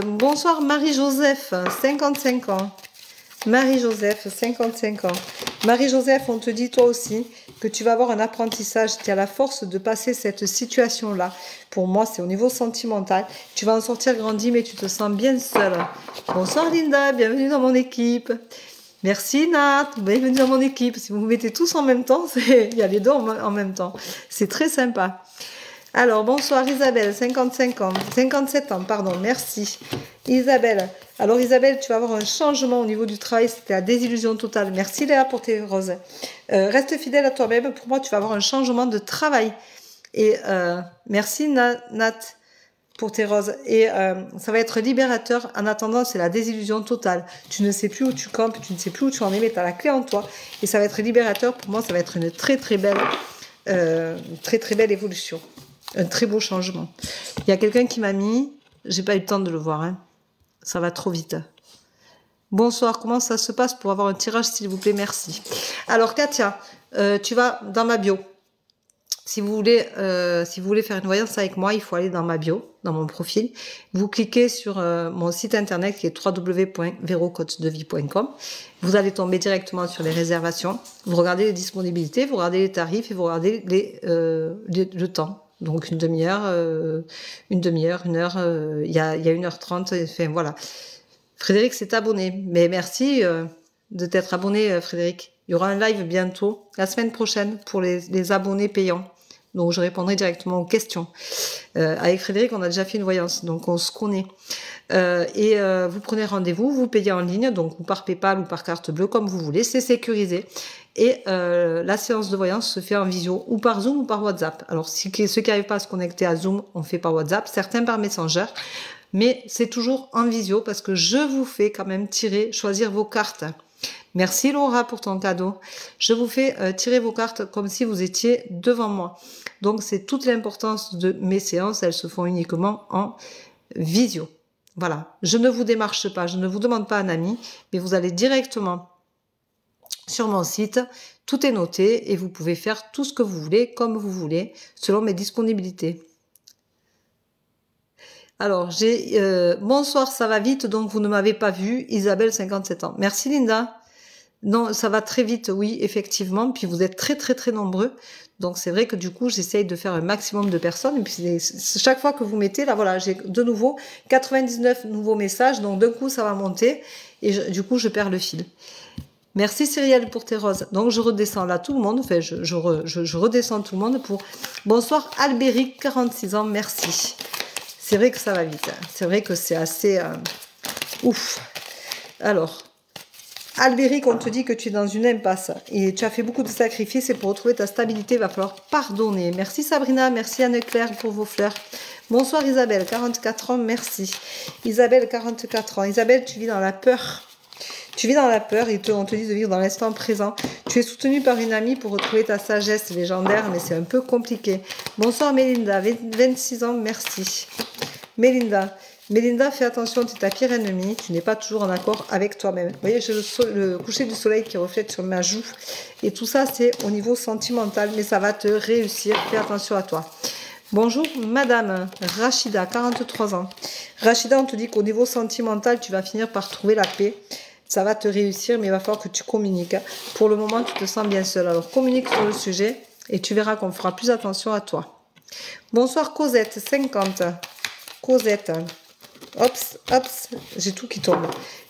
bonsoir Marie-Joseph, 55 ans. Marie-Joseph, 55 ans. Marie-Joseph, on te dit toi aussi que tu vas avoir un apprentissage. Tu as la force de passer cette situation-là. Pour moi, c'est au niveau sentimental. Tu vas en sortir grandi, mais tu te sens bien seule. Bonsoir Linda, bienvenue dans mon équipe. Merci Nat, bienvenue dans mon équipe. Si vous vous mettez tous en même temps, il y a les deux en même temps. C'est très sympa. Alors, bonsoir Isabelle, 57 ans, pardon, merci. Isabelle, alors Isabelle, tu vas avoir un changement au niveau du travail, c'était la désillusion totale. Merci Léa pour tes roses. Reste fidèle à toi-même, pour moi, tu vas avoir un changement de travail. Et merci Nat pour tes roses. Et ça va être libérateur. En attendant, c'est la désillusion totale. Tu ne sais plus où tu campes, tu ne sais plus où tu en es, mais tu as la clé en toi. Et ça va être libérateur. Pour moi, ça va être une très belle évolution. Un très beau changement. Il y a quelqu'un qui m'a mis, j'ai pas eu le temps de le voir, hein. Ça va trop vite. Bonsoir, comment ça se passe pour avoir un tirage s'il vous plaît, merci. Alors Katia, tu vas dans ma bio. Si vous voulez faire une voyance avec moi, il faut aller dans ma bio, dans mon profil. Vous cliquez sur mon site internet qui est www.verocoachedevie.com. Vous allez tomber directement sur les réservations. Vous regardez les disponibilités, vous regardez les tarifs et vous regardez le temps. Donc une demi-heure, une heure, il y a 1h30, enfin voilà. Frédéric s'est abonné, mais merci de t'être abonné Frédéric. Il y aura un live bientôt, la semaine prochaine, pour les abonnés payants. Donc je répondrai directement aux questions. Avec Frédéric, on a déjà fait une voyance, donc on se connaît. Vous prenez rendez-vous, vous payez en ligne, donc ou par PayPal ou par carte bleue, comme vous voulez, c'est sécurisé. Et la séance de voyance se fait en visio, ou par Zoom ou par WhatsApp. Alors ceux qui n'arrivent pas à se connecter à Zoom, on fait par WhatsApp, certains par Messenger, mais c'est toujours en visio parce que je vous fais quand même choisir vos cartes. Merci Laura pour ton cadeau. Je vous fais tirer vos cartes comme si vous étiez devant moi. Donc c'est toute l'importance de mes séances, elles se font uniquement en visio. Voilà, je ne vous démarche pas, je ne vous demande pas un ami, mais vous allez directement sur mon site, tout est noté et vous pouvez faire tout ce que vous voulez, comme vous voulez, selon mes disponibilités. Alors, bonsoir, ça va vite, donc vous ne m'avez pas vu, Isabelle, 57 ans. Merci Linda. Non, ça va très vite, oui, effectivement, puis vous êtes très nombreux, donc c'est vrai que du coup, j'essaye de faire un maximum de personnes, et puis chaque fois que vous mettez, là voilà, j'ai de nouveau 99 nouveaux messages, donc d'un coup, ça va monter, et du coup, je perds le fil. Merci Cyrielle pour tes roses. Donc je redescends là tout le monde, enfin je redescends tout le monde pour... Bonsoir Albéric, 46 ans, merci. C'est vrai que ça va vite, hein. C'est vrai que c'est assez... ouf. Alors, Albéric, on te dit que tu es dans une impasse et tu as fait beaucoup de sacrifices et pour retrouver ta stabilité, il va falloir pardonner. Merci Sabrina, merci Anne-Claire pour vos fleurs. Bonsoir Isabelle, 44 ans, merci. Isabelle, 44 ans. Isabelle, tu vis dans la peur. Tu vis dans la peur et on te dit de vivre dans l'instant présent. Tu es soutenue par une amie pour retrouver ta sagesse légendaire, mais c'est un peu compliqué. Bonsoir Mélinda, 26 ans, merci. Mélinda, Mélinda, fais attention, tu es ta pire ennemie. Tu n'es pas toujours en accord avec toi-même. Vous voyez, j'ai le coucher du soleil qui reflète sur ma joue. Et tout ça, c'est au niveau sentimental, mais ça va te réussir. Fais attention à toi. Bonjour, madame Rachida, 43 ans. Rachida, on te dit qu'au niveau sentimental, tu vas finir par trouver la paix. Ça va te réussir, mais il va falloir que tu communiques. Pour le moment, tu te sens bien seule. Alors, communique sur le sujet et tu verras qu'on fera plus attention à toi. Bonsoir, Cosette, 50. Cosette. Ops, ops, j'ai tout qui tombe.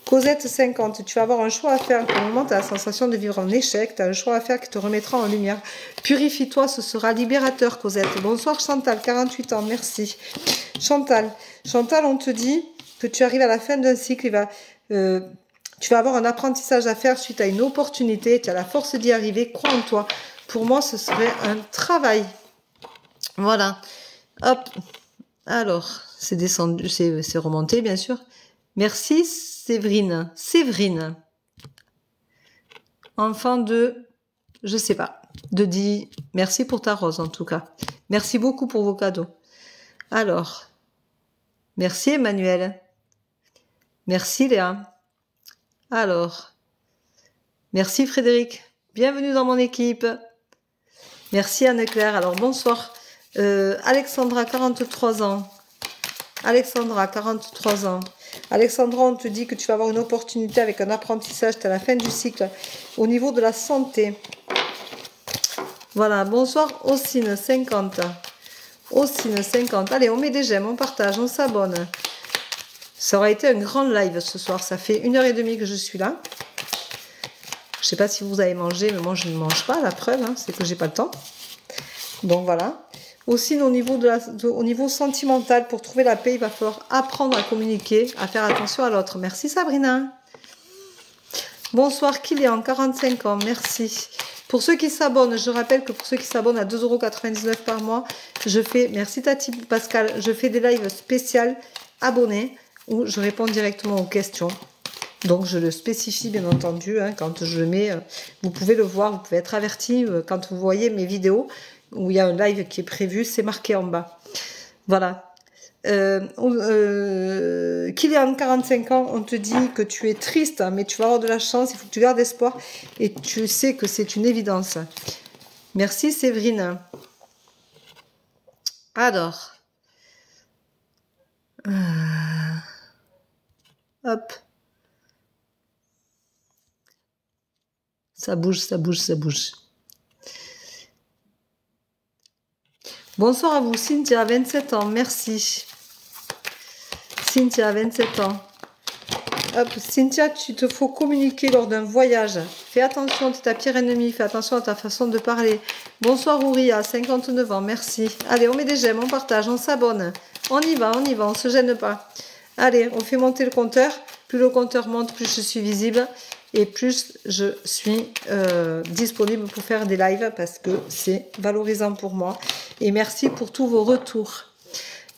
Cosette, 50, tu vas avoir un choix à faire. Pour le moment, tu as la sensation de vivre en échec. Tu as un choix à faire qui te remettra en lumière. Purifie-toi, ce sera libérateur, Cosette. Bonsoir, Chantal, 48 ans, merci. Chantal, on te dit que tu arrives à la fin d'un cycle. Tu vas avoir un apprentissage à faire suite à une opportunité. Tu as la force d'y arriver, crois en toi. Pour moi, ce serait un travail. Voilà. Hop. Alors, c'est descendu, c'est remonté, bien sûr. Merci, Séverine. Séverine. Enfant de, je sais pas, de 10. Merci pour ta rose, en tout cas. Merci beaucoup pour vos cadeaux. Alors, merci, Emmanuel. Merci, Léa. Alors, merci, Frédéric. Bienvenue dans mon équipe. Merci, Anne-Claire. Alors, bonsoir. Alexandra, 43 ans. Alexandra, 43 ans. Alexandra, on te dit que tu vas avoir une opportunité avec un apprentissage à la fin du cycle au niveau de la santé. Voilà, bonsoir, Ossine, 50. Ossine, 50. Allez, on met des j'aime, on partage, on s'abonne. Ça aura été un grand live ce soir. Ça fait 1h30 que je suis là. Je ne sais pas si vous avez mangé, mais moi je ne mange pas, la preuve, hein, c'est que j'ai pas le temps. Donc voilà. Aussi, au niveau sentimental, pour trouver la paix, il va falloir apprendre à communiquer, à faire attention à l'autre. Merci Sabrina. Bonsoir Kylian, 45 ans, merci. Pour ceux qui s'abonnent, je rappelle que pour ceux qui s'abonnent à 2,99 € par mois, merci Tati Pascal, je fais des lives spéciaux abonnés où je réponds directement aux questions. Donc je le spécifie bien entendu, hein, quand je le mets, vous pouvez le voir, vous pouvez être averti quand vous voyez mes vidéos où il y a un live qui est prévu, c'est marqué en bas. Voilà. Kylian, 45 ans, on te dit que tu es triste, mais tu vas avoir de la chance, il faut que tu gardes espoir et tu sais que c'est une évidence. Merci Séverine. Alors. Hop. Ça bouge, ça bouge, ça bouge. Bonsoir à vous, Cynthia, 27 ans, merci. Cynthia, 27 ans. Hop, Cynthia, tu te faut communiquer lors d'un voyage. Fais attention, tu es ta pire ennemie, fais attention à ta façon de parler. Bonsoir Ouria, 59 ans, merci. Allez, on met des j'aime, on partage, on s'abonne. On y va, on se gêne pas. Allez, on fait monter le compteur. Plus le compteur monte, plus je suis visible. Et plus je suis disponible pour faire des lives parce que c'est valorisant pour moi. Et merci pour tous vos retours.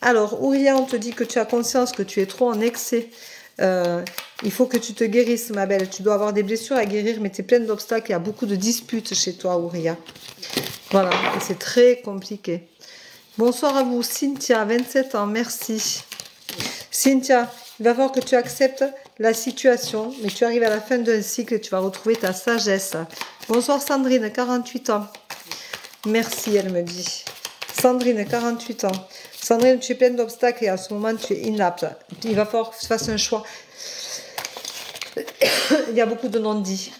Alors, Ouria, on te dit que tu as conscience que tu es trop en excès. Il faut que tu te guérisses, ma belle. Tu dois avoir des blessures à guérir, mais tu es pleine d'obstacles. Il y a beaucoup de disputes chez toi, Ouria. Voilà, et c'est très compliqué. Bonsoir à vous, Cynthia, 27 ans, merci. Cynthia, il va falloir que tu acceptes la situation, mais tu arrives à la fin d'un cycle et tu vas retrouver ta sagesse. Bonsoir Sandrine, 48 ans. Merci, elle me dit. Sandrine, 48 ans. Sandrine, tu es pleine d'obstacles et à ce moment, tu es inapte. Il va falloir que tu fasses un choix. Il y a beaucoup de non-dits.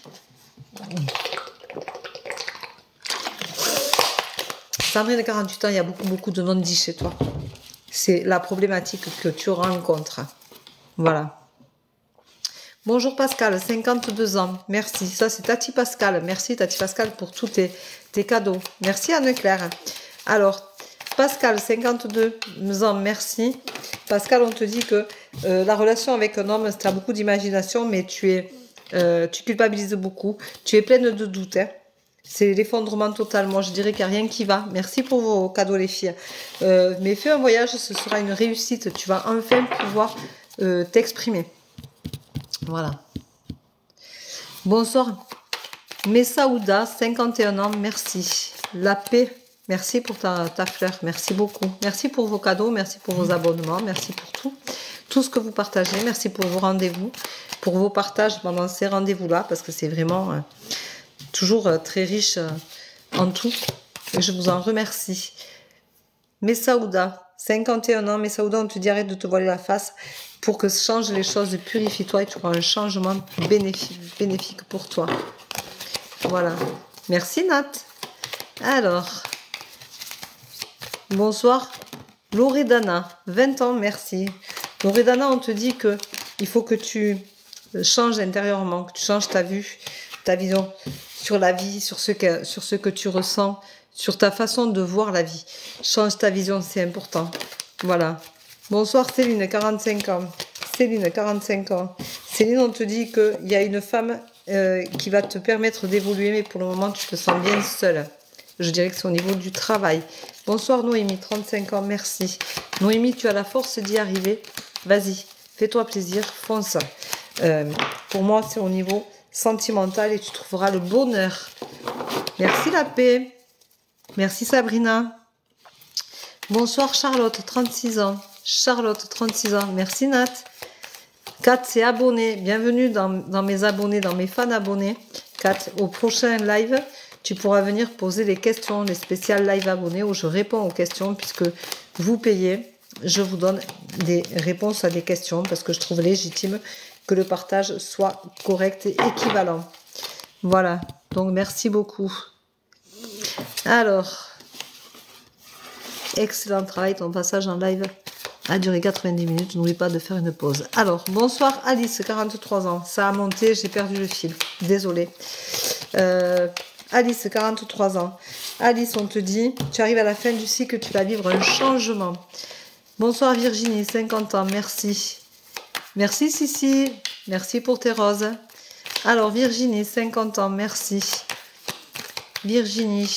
Sandrine, 48 ans, il y a beaucoup de non-dits chez toi. C'est la problématique que tu rencontres. Voilà. Bonjour Pascal, 52 ans. Merci. Ça, c'est Tati Pascal. Merci Tati Pascal pour tous tes cadeaux. Merci Anne-Claire. Alors, Pascal, 52 ans. Merci. Pascal, on te dit que la relation avec un homme, tu as beaucoup d'imagination, mais tu culpabilises beaucoup. Tu es pleine de doutes. Hein. C'est l'effondrement total. Moi, je dirais qu'il n'y a rien qui va. Merci pour vos cadeaux, les filles. Mais fais un voyage, ce sera une réussite. Tu vas enfin pouvoir t'exprimer. Voilà. Bonsoir. Messaouda, 51 ans, merci. La paix Merci pour ta fleur. Merci beaucoup. Merci pour vos cadeaux. Merci pour vos abonnements. Merci pour tout. Tout ce que vous partagez. Merci pour vos rendez-vous. Pour vos partages pendant ces rendez-vous-là. Parce que c'est vraiment toujours très riche en tout. Et je vous en remercie. Messaouda, 51 ans. Messaouda, on te dit arrête de te voiler la face. Pour que change les choses, purifie-toi et tu auras un changement bénéfique pour toi. Voilà. Merci Nat. Alors, bonsoir. Loredana, 20 ans, merci. Loredana, on te dit que il faut que tu changes intérieurement, que tu changes ta vue, ta vision sur la vie, sur ce que tu ressens, sur ta façon de voir la vie. Change ta vision, c'est important. Voilà. Bonsoir Céline, 45 ans. Céline, 45 ans. Céline, on te dit qu'il y a une femme qui va te permettre d'évoluer, mais pour le moment, tu te sens bien seule. Je dirais que c'est au niveau du travail. Bonsoir Noémie, 35 ans, merci. Noémie, tu as la force d'y arriver. Vas-y, fais-toi plaisir, fonce. Pour moi, c'est au niveau sentimental et tu trouveras le bonheur. Merci la paix. Merci Sabrina. Bonsoir Charlotte, 36 ans. Charlotte, 36 ans. Merci Nat. Kat, c'est abonné. Bienvenue dans mes abonnés, dans mes fans abonnés. Kat, au prochain live, tu pourras venir poser les questions, les spéciales live abonnés où je réponds aux questions puisque vous payez. Je vous donne des réponses à des questions parce que je trouve légitime que le partage soit correct et équivalent. Voilà. Donc, merci beaucoup. Alors, excellent travail. Ton passage en live a duré 90 minutes. N'oublie pas de faire une pause. Alors, bonsoir Alice, 43 ans. Ça a monté, j'ai perdu le fil. Désolée. Alice, 43 ans. Alice, on te dit, tu arrives à la fin du cycle, tu vas vivre un changement. Bonsoir Virginie, 50 ans, merci. Merci Sissi, merci pour tes roses. Alors Virginie, 50 ans, merci. Virginie,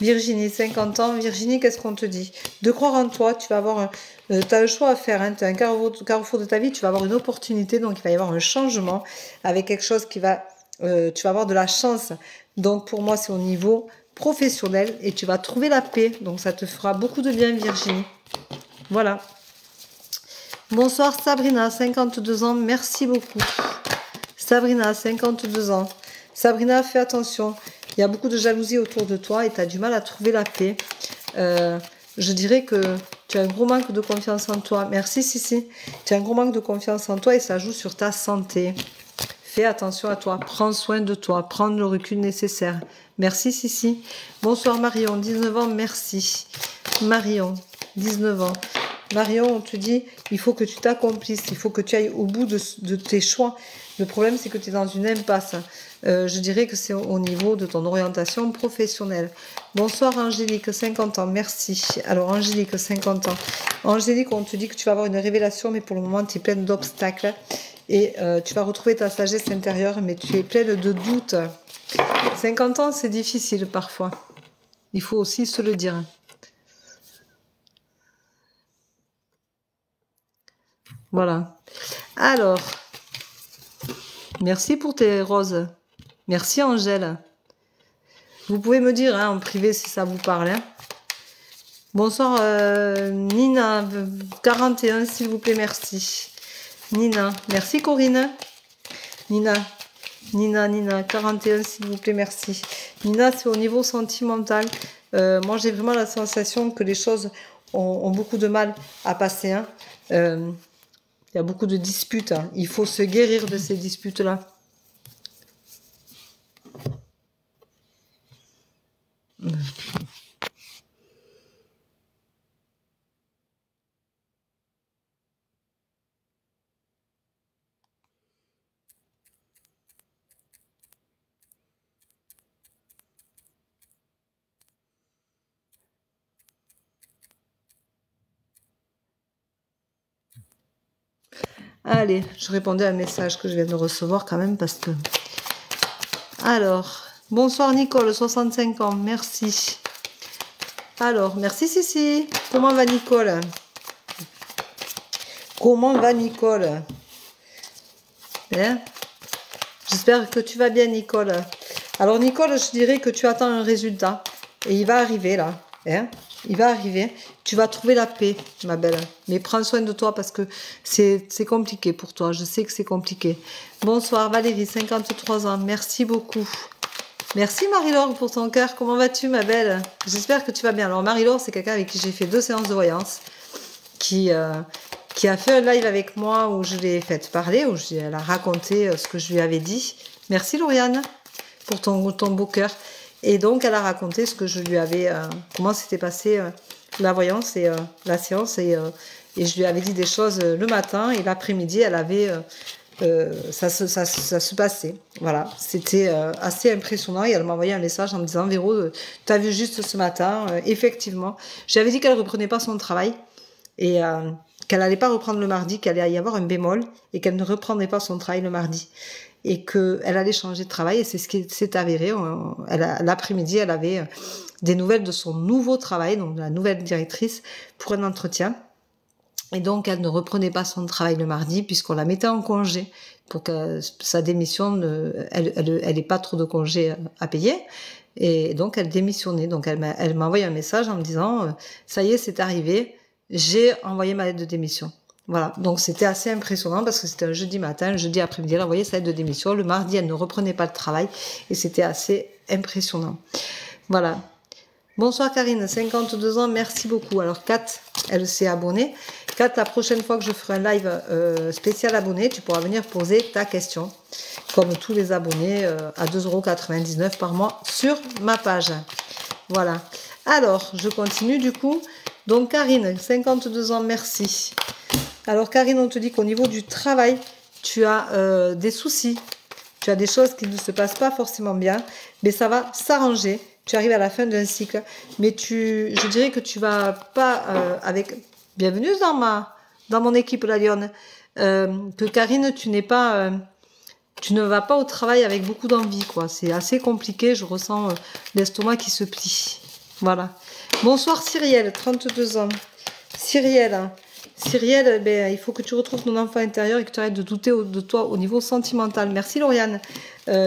50 ans. Virginie, qu'est-ce qu'on te dit? De croire en toi, tu vas avoir tu as le choix à faire, hein, tu as un carrefour de ta vie, tu vas avoir une opportunité, donc il va y avoir un changement avec quelque chose qui va... tu vas avoir de la chance. Donc pour moi, c'est au niveau professionnel et tu vas trouver la paix. Donc ça te fera beaucoup de bien, Virginie. Voilà. Bonsoir Sabrina, 52 ans. Merci beaucoup. Sabrina, 52 ans. Sabrina, fais attention. Il y a beaucoup de jalousie autour de toi et tu as du mal à trouver la paix. Je dirais que tu as un gros manque de confiance en toi. Merci Sissi. Tu as un gros manque de confiance en toi et ça joue sur ta santé. Fais attention à toi, prends soin de toi, prends le recul nécessaire. Merci Sissi. Bonsoir Marion, 19 ans, merci. Marion, 19 ans. Marion, on te dit, il faut que tu t'accomplisses, il faut que tu ailles au bout de tes choix. Le problème, c'est que tu es dans une impasse. Je dirais que c'est au niveau de ton orientation professionnelle. Bonsoir Angélique, 50 ans, merci. Alors Angélique, 50 ans. Angélique, on te dit que tu vas avoir une révélation, mais pour le moment, tu es pleine d'obstacles. Et tu vas retrouver ta sagesse intérieure, mais tu es pleine de doutes. 50 ans, c'est difficile parfois. Il faut aussi se le dire. Voilà. Alors, merci pour tes roses. Merci Angèle. Vous pouvez me dire en privé si ça vous parle. Hein. Bonsoir Nina, 41 s'il vous plaît, merci. Nina, merci Corinne. Nina, 41 s'il vous plaît, merci. Nina, c'est au niveau sentimental. Moi, j'ai vraiment la sensation que les choses ont beaucoup de mal à passer. Hein. Il y a beaucoup de disputes. Hein. Il faut se guérir de ces disputes-là. Allez, je répondais à un message que je viens de recevoir quand même parce que... Alors, bonsoir Nicole, 65 ans, merci. Alors, merci Sissi. Comment va Nicole? Comment va Nicole? Hein? J'espère que tu vas bien Nicole. Alors Nicole, je dirais que tu attends un résultat. Et il va arriver là. Hein, il va arriver. Tu vas trouver la paix, ma belle. Mais prends soin de toi parce que c'est compliqué pour toi. Je sais que c'est compliqué. Bonsoir Valérie, 53 ans. Merci beaucoup. Merci Marie-Laure pour ton cœur. Comment vas-tu, ma belle? J'espère que tu vas bien. Alors Marie-Laure, c'est quelqu'un avec qui j'ai fait 2 séances de voyance, qui a fait un live avec moi où je l'ai fait parler, où elle a raconté ce que je lui avais dit. Merci Lauriane pour ton beau cœur. Et donc elle a raconté ce que je lui avais, comment s'était passé la voyance et la séance. Et je lui avais dit des choses le matin et l'après-midi, elle avait... ça se passait. Voilà, c'était assez impressionnant. Et elle m'a envoyé un message en me disant: Véro, tu as vu juste ce matin, effectivement. J'avais dit qu'elle ne reprenait pas son travail et qu'elle n'allait pas reprendre le mardi, qu'il allait y avoir un bémol et qu'elle ne reprendrait pas son travail le mardi. Et qu'elle allait changer de travail. Et c'est ce qui s'est avéré. L'après-midi, elle avait des nouvelles de son nouveau travail, donc de la nouvelle directrice, pour un entretien. Et donc, elle ne reprenait pas son travail le mardi puisqu'on la mettait en congé pour que sa démission, elle n'ait pas trop de congés à payer. Et donc, elle démissionnait. Donc, elle m'a envoyé un message en me disant ça y est, c'est arrivé, j'ai envoyé ma lettre de démission. Voilà. Donc, c'était assez impressionnant parce que c'était un jeudi matin, le jeudi après-midi, elle a envoyé sa lettre de démission. Le mardi, elle ne reprenait pas le travail et c'était assez impressionnant. Voilà. Bonsoir Karine, 52 ans, merci beaucoup. Alors Kat, elle s'est abonnée. Kat, la prochaine fois que je ferai un live spécial abonné, tu pourras venir poser ta question, comme tous les abonnés, à 2,99 € par mois sur ma page. Voilà. Alors, je continue du coup. Donc Karine, 52 ans, merci. Alors Karine, on te dit qu'au niveau du travail, tu as des soucis. Tu as des choses qui ne se passent pas forcément bien, mais ça va s'arranger. Tu arrives à la fin d'un cycle, mais je dirais que tu vas pas avec... Bienvenue dans mon équipe, la Lionne. Que Karine, tu ne vas pas au travail avec beaucoup d'envie, quoi. C'est assez compliqué, je ressens l'estomac qui se plie. Voilà. Bonsoir Cyrielle, 32 ans. Cyrielle, ben, il faut que tu retrouves ton enfant intérieur et que tu arrêtes de douter de toi au niveau sentimental. Merci Lauriane.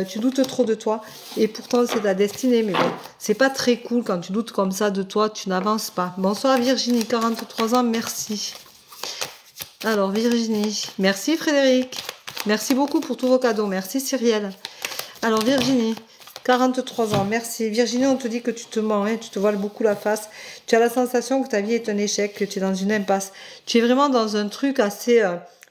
Tu doutes trop de toi et pourtant c'est ta destinée. Mais bon, c'est pas très cool quand tu doutes comme ça de toi, tu n'avances pas. Bonsoir Virginie, 43 ans, merci. Alors Virginie, merci Frédéric. Merci beaucoup pour tous vos cadeaux. Merci Cyrielle. Alors Virginie, 43 ans, merci. Virginie, on te dit que tu te mens, hein, tu te voiles beaucoup la face. Tu as la sensation que ta vie est un échec, que tu es dans une impasse. Tu es vraiment dans un truc assez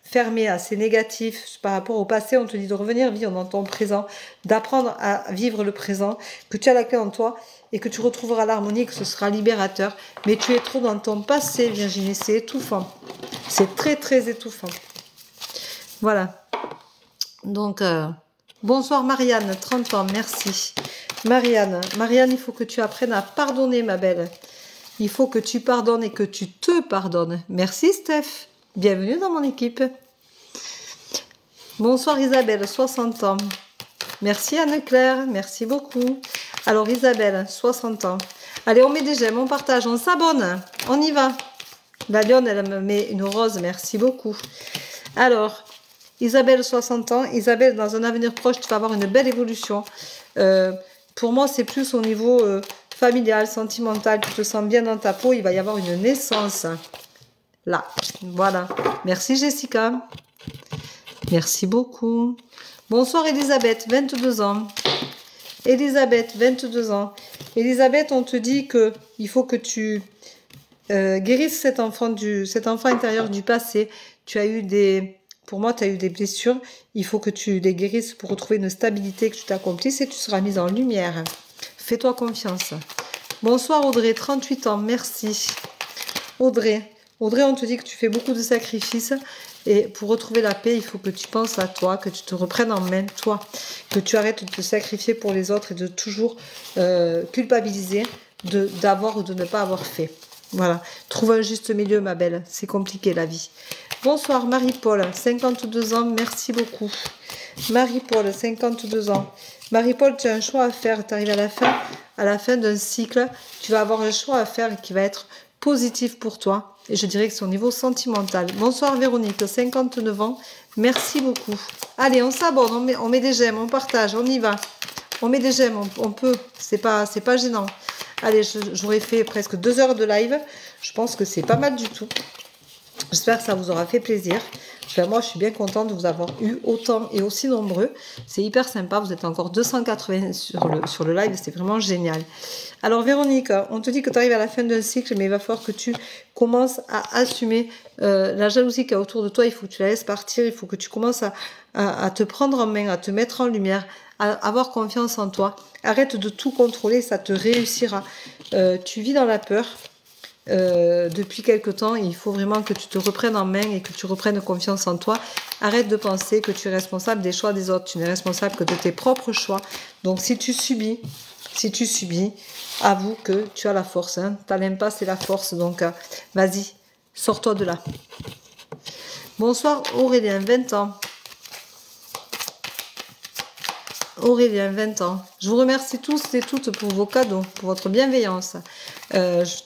fermé, assez négatif par rapport au passé. On te dit de revenir vivre dans ton présent, d'apprendre à vivre le présent, que tu as la clé en toi et que tu retrouveras l'harmonie, que ce sera libérateur. Mais tu es trop dans ton passé, Virginie, c'est étouffant. C'est très, très étouffant. Voilà. Donc... bonsoir Marianne, 30 ans, merci. Marianne, il faut que tu apprennes à pardonner, ma belle. Il faut que tu pardonnes et que tu te pardonnes. Merci Steph, bienvenue dans mon équipe. Bonsoir Isabelle, 60 ans. Merci Anne-Claire, merci beaucoup. Alors Isabelle, 60 ans. Allez, on met des j'aime, on partage, on s'abonne. On y va. La Lionne, elle me met une rose, merci beaucoup. Alors... Isabelle, 60 ans. Isabelle, dans un avenir proche, tu vas avoir une belle évolution. Pour moi, c'est plus au niveau familial, sentimental. Tu te sens bien dans ta peau. Il va y avoir une naissance. Là. Voilà. Merci Jessica. Merci beaucoup. Bonsoir Elisabeth, 22 ans. Elisabeth, 22 ans. Elisabeth, on te dit que il faut que tu guérisses cet enfant intérieur du passé. Tu as eu des... Pour moi, tu as eu des blessures. Il faut que tu les guérisses pour retrouver une stabilité, que tu t'accomplisses et tu seras mise en lumière. Fais-toi confiance. Bonsoir Audrey, 38 ans, merci. Audrey, on te dit que tu fais beaucoup de sacrifices. Et pour retrouver la paix, il faut que tu penses à toi, que tu te reprennes en main, toi. Que tu arrêtes de te sacrifier pour les autres et de toujours culpabiliser d'avoir ou de ne pas avoir fait. Voilà. Trouve un juste milieu, ma belle. C'est compliqué, la vie. Bonsoir Marie-Paul, 52 ans, merci beaucoup. Marie-Paul, 52 ans. Marie-Paul, tu as un choix à faire, tu arrives à la fin d'un cycle, tu vas avoir un choix à faire qui va être positif pour toi. Et je dirais que c'est au niveau sentimental. Bonsoir Véronique, 59 ans, merci beaucoup. Allez, on s'abonne, on met des j'aime, on partage, on y va. On met des j'aime, on peut, c'est pas gênant. Allez, j'aurais fait presque 2 heures de live. Je pense que c'est pas mal du tout. J'espère que ça vous aura fait plaisir. Enfin, moi, je suis bien contente de vous avoir eu autant et aussi nombreux. C'est hyper sympa. Vous êtes encore 280 sur le live. C'est vraiment génial. Alors, Véronique, on te dit que tu arrives à la fin d'un cycle, mais il va falloir que tu commences à assumer la jalousie qu'il y a autour de toi. Il faut que tu la laisses partir. Il faut que tu commences à te prendre en main, à te mettre en lumière, à avoir confiance en toi. Arrête de tout contrôler. Ça te réussira. Tu vis dans la peur. Depuis quelque temps, il faut vraiment que tu te reprennes en main et que tu reprennes confiance en toi. Arrête de penser que tu es responsable des choix des autres. Tu n'es responsable que de tes propres choix. Donc si tu subis, avoue que tu as la force. Hein. Ta l'impasse, c'est la force. Donc vas-y, sors-toi de là. Bonsoir Aurélien, 20 ans. Aurélien, 20 ans. Je vous remercie tous et toutes pour vos cadeaux, pour votre bienveillance.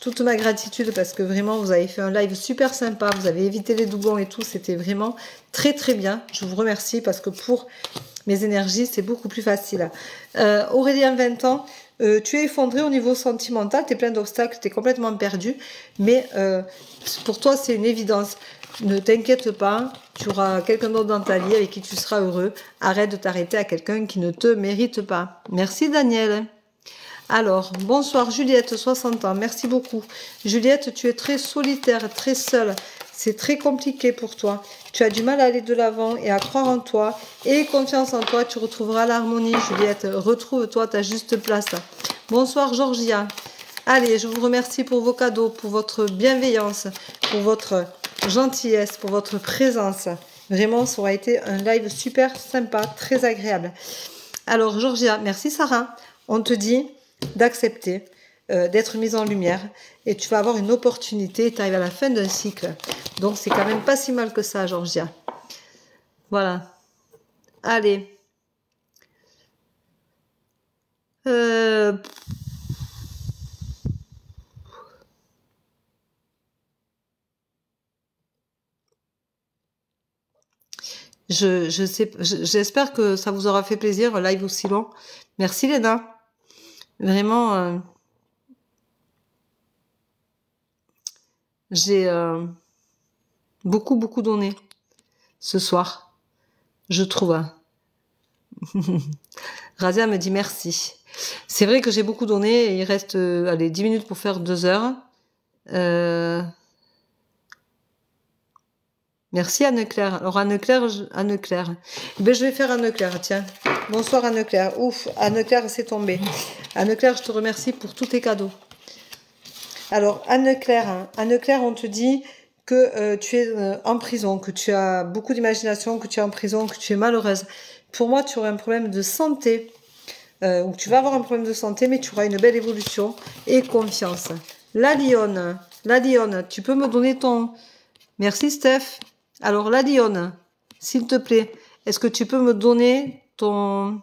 Toute ma gratitude parce que vraiment, vous avez fait un live super sympa. Vous avez évité les doublons et tout. C'était vraiment très, très bien. Je vous remercie parce que pour mes énergies, c'est beaucoup plus facile. Aurélien, 20 ans. Tu es effondré au niveau sentimental. Tu es plein d'obstacles. Tu es complètement perdu. Mais pour toi, c'est une évidence. Ne t'inquiète pas, tu auras quelqu'un d'autre dans ta vie avec qui tu seras heureux. Arrête de t'arrêter à quelqu'un qui ne te mérite pas. Merci Daniel. Alors, bonsoir Juliette, 60 ans, merci beaucoup. Juliette, tu es très solitaire, très seule. C'est très compliqué pour toi. Tu as du mal à aller de l'avant et à croire en toi. Et confiance en toi, tu retrouveras l'harmonie, Juliette. Retrouve-toi ta juste place. Bonsoir Georgia. Allez, je vous remercie pour vos cadeaux, pour votre bienveillance, pour votre gentillesse, pour votre présence. Vraiment, ça aura été un live super sympa, très agréable. Alors, Georgia, merci Sarah. On te dit d'accepter, d'être mise en lumière et tu vas avoir une opportunité. Tu arrives à la fin d'un cycle. Donc, c'est quand même pas si mal que ça, Georgia. Voilà. Allez. J'espère que ça vous aura fait plaisir, un live aussi long. Merci Léna. Vraiment, j'ai beaucoup donné ce soir, je trouve. Razia me dit merci. C'est vrai que j'ai beaucoup donné et il reste allez, 10 minutes pour faire 2 heures. Merci Anne-Claire. Alors Anne-Claire, ben, je vais faire Anne-Claire, tiens. Bonsoir Anne-Claire. Ouf, Anne-Claire, c'est tombé. Anne-Claire, je te remercie pour tous tes cadeaux. Alors Anne-Claire, on te dit que tu es en prison, que tu as beaucoup d'imagination, que tu es en prison, que tu es malheureuse. Pour moi, tu aurais un problème de santé, ou tu vas avoir un problème de santé, mais tu auras une belle évolution et confiance. La Lionne, tu peux me donner ton... Merci Steph. Alors la Lionne, s'il te plaît, est-ce que tu peux me donner ton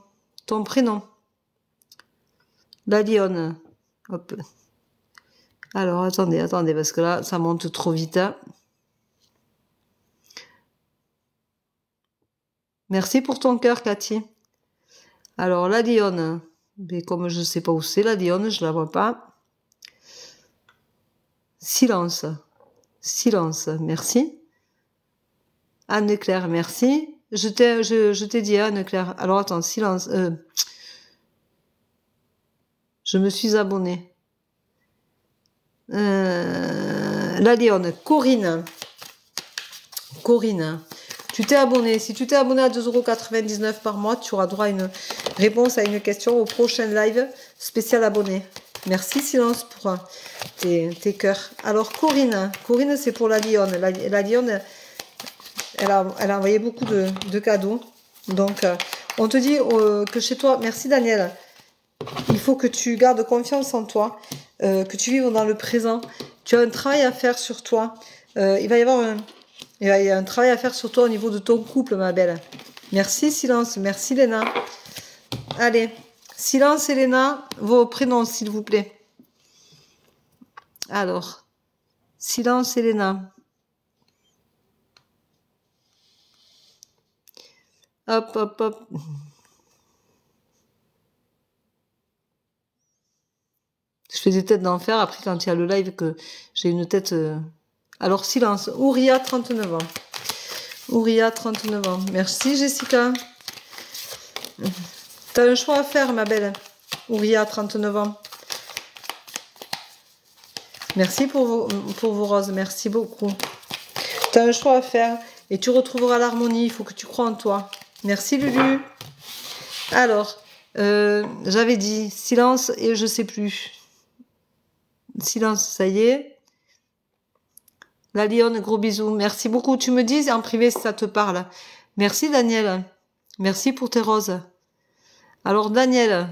prénom? La Lionne. Hop. Alors attendez, parce que là, ça monte trop vite. Hein. Merci pour ton cœur, Cathy. Alors la Lionne, mais comme je ne sais pas où c'est la Lionne, je la vois pas. Silence, merci. Anne-Claire, merci. Je t'ai dit, Anne-Claire. Alors attends, silence. Je me suis abonnée. La Lionne, Corinne, tu t'es abonné. Si tu t'es abonné à 2,99 € par mois, tu auras droit à une réponse à une question au prochain live spécial abonné. Merci Silence pour tes cœurs. Alors Corinne, c'est pour la Lionne. La Lionne, elle a envoyé beaucoup de cadeaux. Donc, on te dit que chez toi, merci Daniel, il faut que tu gardes confiance en toi, que tu vives dans le présent. Tu as un travail à faire sur toi. Il va y avoir un travail à faire sur toi au niveau de ton couple, ma belle. Merci Silence, merci Léna. Allez, Silence et Léna, vos prénoms s'il vous plaît. Alors, Silence et Léna. Hop. Je fais des têtes d'enfer. Après, quand il y a le live, que j'ai une tête... Alors, silence. Ouria, 39 ans. Ouria, 39 ans. Merci, Jessica. T'as un choix à faire, ma belle. Ouria, 39 ans. Merci pour vos roses. Merci beaucoup. T'as un choix à faire. Et tu retrouveras l'harmonie. Il faut que tu crois en toi. Merci, Lulu. Alors, j'avais dit silence et je sais plus. Silence, ça y est. La lionne, gros bisous. Merci beaucoup. Tu me dis en privé si ça te parle. Merci, Daniel. Merci pour tes roses. Alors, Daniel.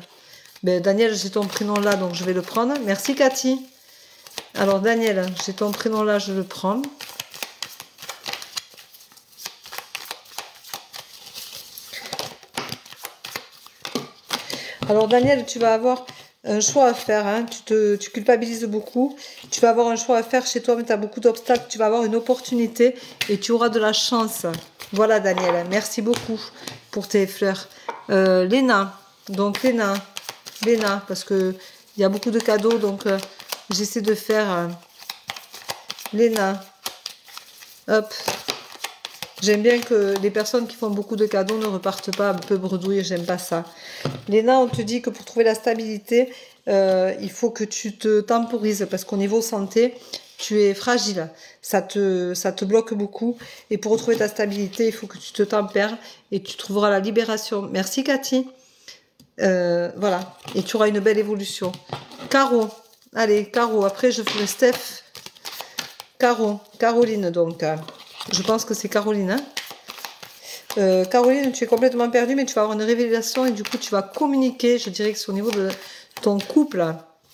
Ben, Daniel, j'ai ton prénom là, donc je vais le prendre. Merci, Cathy. Alors, Daniel, j'ai ton prénom là, je le prends. Alors, Daniel, tu vas avoir un choix à faire. Hein. Tu culpabilises beaucoup. Tu vas avoir un choix à faire chez toi, mais tu as beaucoup d'obstacles. Tu vas avoir une opportunité et tu auras de la chance. Voilà, Daniel. Merci beaucoup pour tes fleurs. Léna. Donc, Léna, parce que il y a beaucoup de cadeaux, donc j'essaie de faire Léna. Hop. J'aime bien que les personnes qui font beaucoup de cadeaux ne repartent pas un peu bredouilles, j'aime pas ça. Léna, on te dit que pour trouver la stabilité, il faut que tu te temporises, parce qu'au niveau santé, tu es fragile. Ça te bloque beaucoup. Et pour retrouver ta stabilité, il faut que tu te tempères et tu trouveras la libération. Merci, Cathy. Voilà. Et tu auras une belle évolution. Caro. Allez, Caro. Après, je ferai Steph. Caro. Caroline, donc. Je pense que c'est Caroline. Hein. Caroline, tu es complètement perdue, mais tu vas avoir une révélation et du coup, tu vas communiquer. Je dirais que c'est au niveau de ton couple,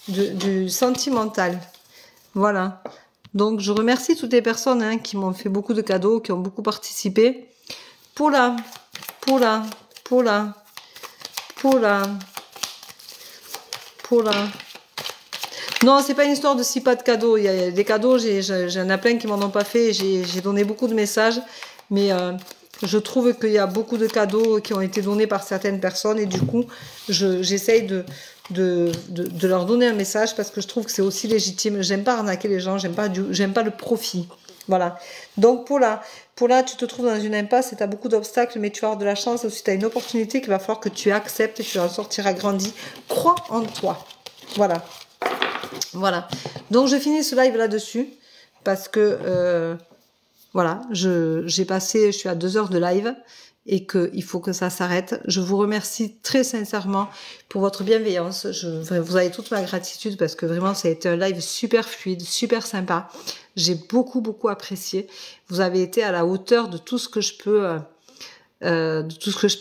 du sentimental. Voilà. Donc, je remercie toutes les personnes hein, qui m'ont fait beaucoup de cadeaux, qui ont beaucoup participé. Paula. Non, c'est pas une histoire de si pas de cadeaux. Il y a des cadeaux, j'en ai plein qui m'en ont pas fait. J'ai donné beaucoup de messages, mais je trouve qu'il y a beaucoup de cadeaux qui ont été donnés par certaines personnes et du coup, j'essaye de leur donner un message parce que je trouve que c'est aussi légitime. J'aime pas arnaquer les gens, j'aime pas le profit. Voilà. Donc Paula, tu te trouves dans une impasse et tu as beaucoup d'obstacles, mais tu vas avoir de la chance aussi. Tu as une opportunité qu'il va falloir que tu acceptes et tu vas en sortir grandi. Crois en toi. Voilà. Voilà. Donc je finis ce live là-dessus parce que voilà, je suis à 2 heures de live et qu'il faut que ça s'arrête. Je vous remercie très sincèrement pour votre bienveillance. Vous avez toute ma gratitude parce que vraiment ça a été un live super fluide, super sympa. J'ai beaucoup apprécié. Vous avez été à la hauteur de tout ce que je peux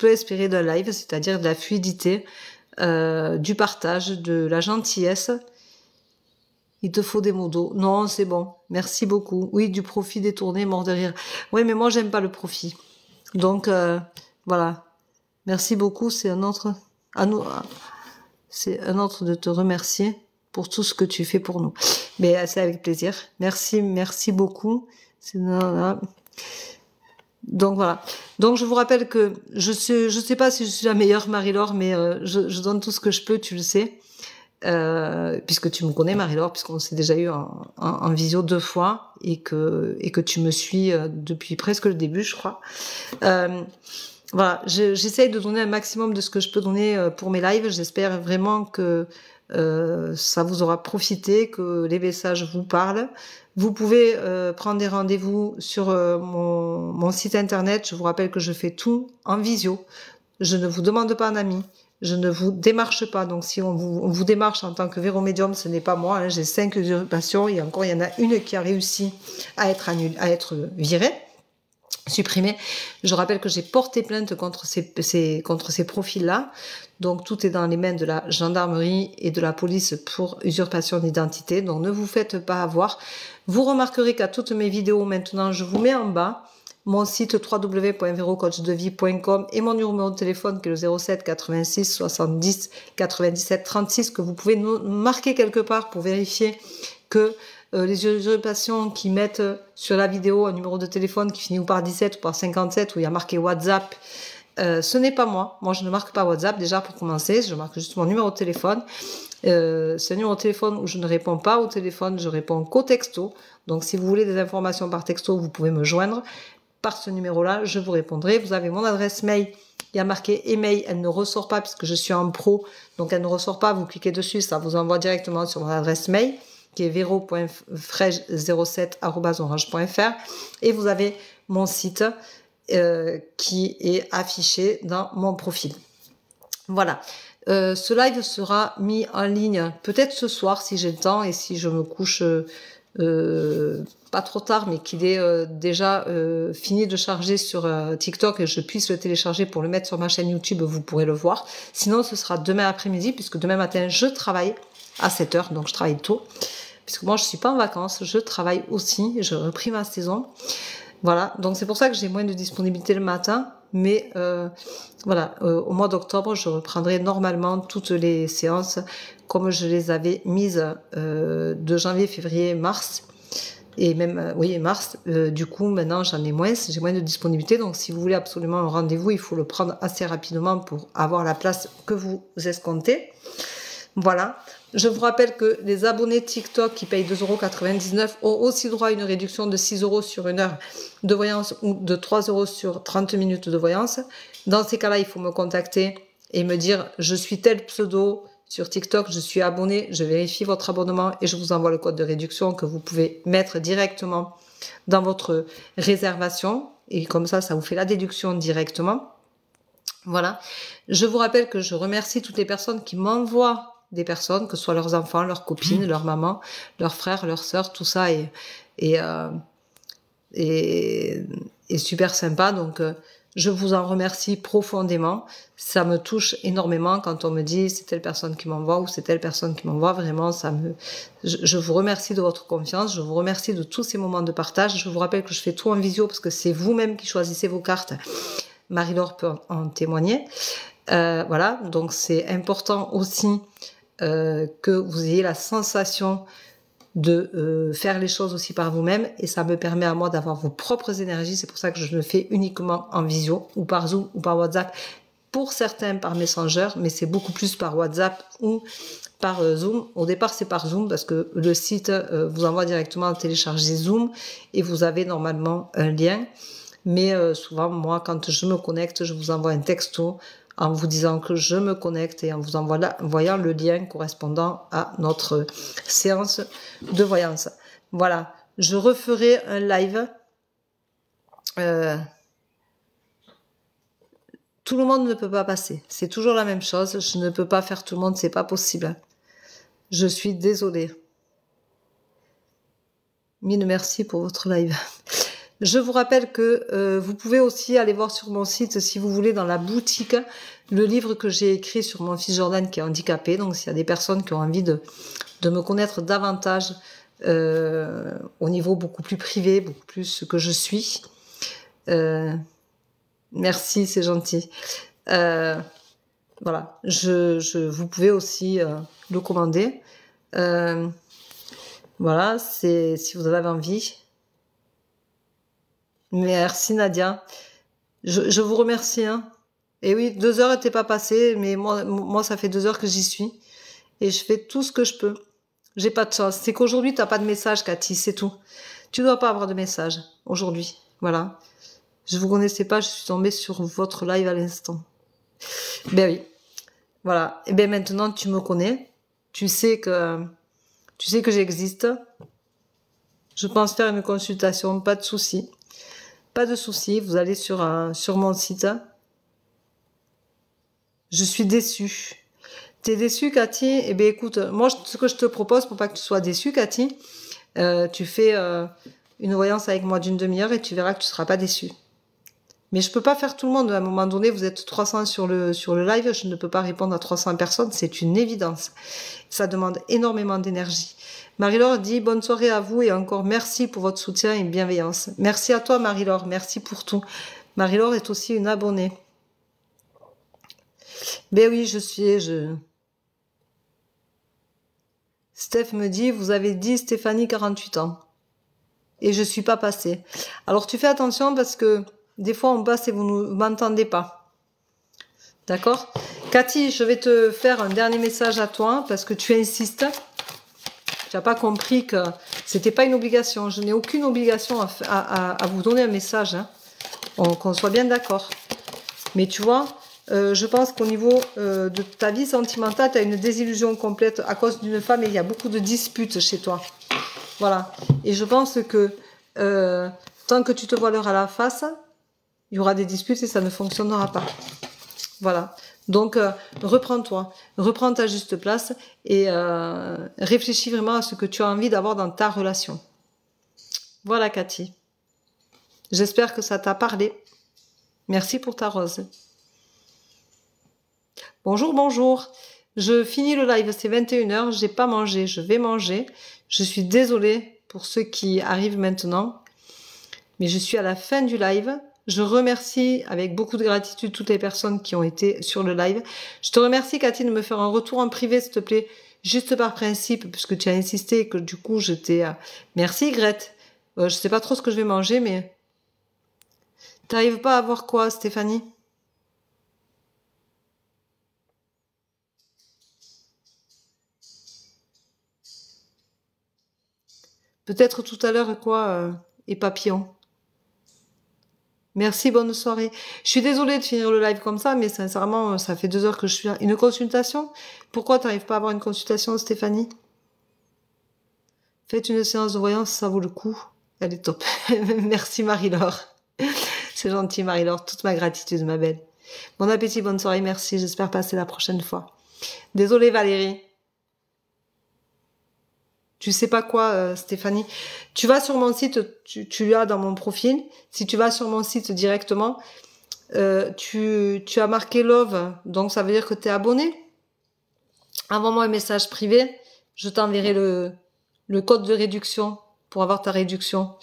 espérer d'un live, c'est-à-dire de la fluidité, du partage, de la gentillesse. Il te faut des mots d'eau. Non, c'est bon. Merci beaucoup. Oui, du profit détourné, mort de rire. Oui, mais moi, j'aime pas le profit. Donc, voilà. Merci beaucoup. C'est un autre de te remercier pour tout ce que tu fais pour nous. Mais c'est avec plaisir. Merci beaucoup. Donc voilà. Donc je vous rappelle que je sais pas si je suis la meilleure Marie-Laure, mais je donne tout ce que je peux, tu le sais. Puisque tu me connais Marie-Laure, puisqu'on s'est déjà eu en visio 2 fois et que tu me suis depuis presque le début, je crois. Voilà, j'essaye de donner un maximum de ce que je peux donner pour mes lives. J'espère vraiment que ça vous aura profité, que les messages vous parlent. Vous pouvez prendre des rendez-vous sur mon site internet. Je vous rappelle que je fais tout en visio. Je ne vous demande pas un ami. Je ne vous démarche pas. Donc, si on vous démarche en tant que véromédium, ce n'est pas moi. Hein. J'ai 5 usurpations et encore, il y en a une qui a réussi à être virée, supprimée. Je rappelle que j'ai porté plainte contre ces profils-là. Donc, tout est dans les mains de la gendarmerie et de la police pour usurpation d'identité. Donc, ne vous faites pas avoir. Vous remarquerez qu'à toutes mes vidéos, maintenant, je vous mets en bas mon site www.verocoachdevie.com et mon numéro de téléphone qui est le 07 86 70 97 36 que vous pouvez marquer quelque part pour vérifier que les usurpations qui mettent sur la vidéo un numéro de téléphone qui finit ou par 17 ou par 57 où il y a marqué WhatsApp, ce n'est pas moi. Moi, je ne marque pas WhatsApp déjà pour commencer. Je marque juste mon numéro de téléphone. C'est un numéro de téléphone où je ne réponds pas au téléphone, je réponds qu'au texto. Donc si vous voulez des informations par texto, vous pouvez me joindre par ce numéro-là, je vous répondrai. Vous avez mon adresse mail, il y a marqué email, elle ne ressort pas puisque je suis en pro, donc elle ne ressort pas, vous cliquez dessus, ça vous envoie directement sur mon adresse mail qui est vero.frege07@orange.fr, et vous avez mon site qui est affiché dans mon profil. Voilà. Ce live sera mis en ligne peut-être ce soir si j'ai le temps et si je me couche pas trop tard, mais qu'il est déjà fini de charger sur TikTok et je puisse le télécharger pour le mettre sur ma chaîne YouTube, vous pourrez le voir. Sinon, ce sera demain après-midi, puisque demain matin, je travaille à 7 h, donc je travaille tôt. Puisque moi, je suis pas en vacances, je travaille aussi, je repris ma saison. Voilà, donc c'est pour ça que j'ai moins de disponibilité le matin. Mais voilà, au mois d'octobre, je reprendrai normalement toutes les séances comme je les avais mises de janvier, février, mars. Et même, oui, mars. Du coup, maintenant, j'en ai moins, j'ai moins de disponibilité. Donc, si vous voulez absolument un rendez-vous, il faut le prendre assez rapidement pour avoir la place que vous escomptez. Voilà. Je vous rappelle que les abonnés TikTok qui payent 2,99 € ont aussi droit à une réduction de 6 € sur une heure de voyance ou de 3 € sur 30 minutes de voyance. Dans ces cas-là, il faut me contacter et me dire « Je suis tel pseudo sur TikTok, je suis abonné, je vérifie votre abonnement et je vous envoie le code de réduction que vous pouvez mettre directement dans votre réservation. Et comme ça, ça vous fait la déduction directement. » Voilà. Je vous rappelle que je remercie toutes les personnes qui m'envoient des personnes, que ce soit leurs enfants, leurs copines, leurs mamans, leurs frères, leurs sœurs, tout ça est super sympa. Donc, je vous en remercie profondément. Ça me touche énormément quand on me dit c'est telle personne qui m'envoie ou c'est telle personne qui m'envoie. Vraiment, je vous remercie de votre confiance. Je vous remercie de tous ces moments de partage. Je vous rappelle que je fais tout en visio parce que c'est vous-même qui choisissez vos cartes. Marie-Laure peut en témoigner. Voilà, donc c'est important aussi que vous ayez la sensation de faire les choses aussi par vous-même, et ça me permet à moi d'avoir vos propres énergies. C'est pour ça que je le fais uniquement en visio ou par Zoom ou par WhatsApp, pour certains par Messenger, mais c'est beaucoup plus par WhatsApp ou par Zoom. Au départ, c'est par Zoom parce que le site vous envoie directement à télécharger Zoom et vous avez normalement un lien. Mais souvent, moi, quand je me connecte, je vous envoie un texto en vous disant que je me connecte et en vous envoyant le lien correspondant à notre séance de voyance. Voilà, je referai un live. Tout le monde ne peut pas passer. C'est toujours la même chose. Je ne peux pas faire tout le monde, c'est pas possible. Je suis désolée. Mille merci pour votre live. Je vous rappelle que vous pouvez aussi aller voir sur mon site, si vous voulez, dans la boutique, le livre que j'ai écrit sur mon fils Jordan qui est handicapé. Donc, s'il y a des personnes qui ont envie de me connaître davantage au niveau beaucoup plus privé, beaucoup plus ce que je suis. Merci, c'est gentil. Voilà, vous pouvez aussi le commander. Voilà, c'est si vous avez envie. Merci Nadia. Je vous remercie. Hein. Et oui, 2 heures n'étaient pas passées, mais moi, ça fait 2 heures que j'y suis. Et je fais tout ce que je peux. J'ai pas de chance. C'est qu'aujourd'hui, tu n'as pas de message, Cathy, c'est tout. Tu dois pas avoir de message aujourd'hui. Voilà. Je vous connaissais pas, je suis tombée sur votre live à l'instant. Ben oui. Voilà. Et bien maintenant, tu me connais. Tu sais que j'existe. Je pense faire une consultation, pas de souci. Pas de souci, vous allez sur mon site. Je suis déçue. T'es déçue, Cathy? Eh bien, écoute, moi, ce que je te propose, pour pas que tu sois déçue, Cathy, tu fais une voyance avec moi d'une demi-heure et tu verras que tu seras pas déçue. Mais je peux pas faire tout le monde. À un moment donné, vous êtes 300 sur le live, je ne peux pas répondre à 300 personnes, c'est une évidence. Ça demande énormément d'énergie. Marie-Laure dit bonne soirée à vous et encore merci pour votre soutien et bienveillance. Merci à toi, Marie-Laure, merci pour tout. Marie-Laure est aussi une abonnée. Ben oui, Steph me dit, vous avez dit Stéphanie 48 ans. Et je suis pas passée. Alors tu fais attention parce que des fois on passe et vous ne m'entendez pas. D'accord? Cathy, je vais te faire un dernier message à toi parce que tu insistes. Tu n'as pas compris que c'était pas une obligation. Je n'ai aucune obligation à vous donner un message. Hein. Qu'on soit bien d'accord. Mais tu vois, je pense qu'au niveau de ta vie sentimentale, tu as une désillusion complète à cause d'une femme et il y a beaucoup de disputes chez toi. Voilà. Et je pense que tant que tu te voileras la face, il y aura des disputes et ça ne fonctionnera pas. Voilà. Donc, reprends-toi, reprends ta juste place et réfléchis vraiment à ce que tu as envie d'avoir dans ta relation. Voilà, Cathy. J'espère que ça t'a parlé. Merci pour ta rose. Bonjour, bonjour. Je finis le live, c'est 21 h. J'ai pas mangé, je vais manger. Je suis désolée pour ceux qui arrivent maintenant. Mais je suis à la fin du live. Je remercie avec beaucoup de gratitude toutes les personnes qui ont été sur le live. Je te remercie, Cathy, de me faire un retour en privé, s'il te plaît, juste par principe, puisque tu as insisté et que du coup, je t'ai... Merci, Grete. Je sais pas trop ce que je vais manger, mais... T'arrives pas à voir quoi, Stéphanie? Peut-être tout à l'heure, quoi, et papillon. Merci, bonne soirée. Je suis désolée de finir le live comme ça, mais sincèrement, ça fait 2 heures que je suis là. Une consultation? Pourquoi t'arrives pas à avoir une consultation, Stéphanie? Faites une séance de voyance, ça vaut le coup. Elle est top. Merci, Marie-Laure. C'est gentil, Marie-Laure. Toute ma gratitude, ma belle. Bon appétit, bonne soirée, merci. J'espère passer la prochaine fois. Désolée, Valérie. Tu sais pas quoi, Stéphanie. Tu vas sur mon site, tu as dans mon profil. Si tu vas sur mon site directement, tu as marqué Love, donc ça veut dire que tu es abonné. Envoie-moi un message privé, je t'enverrai le code de réduction pour avoir ta réduction.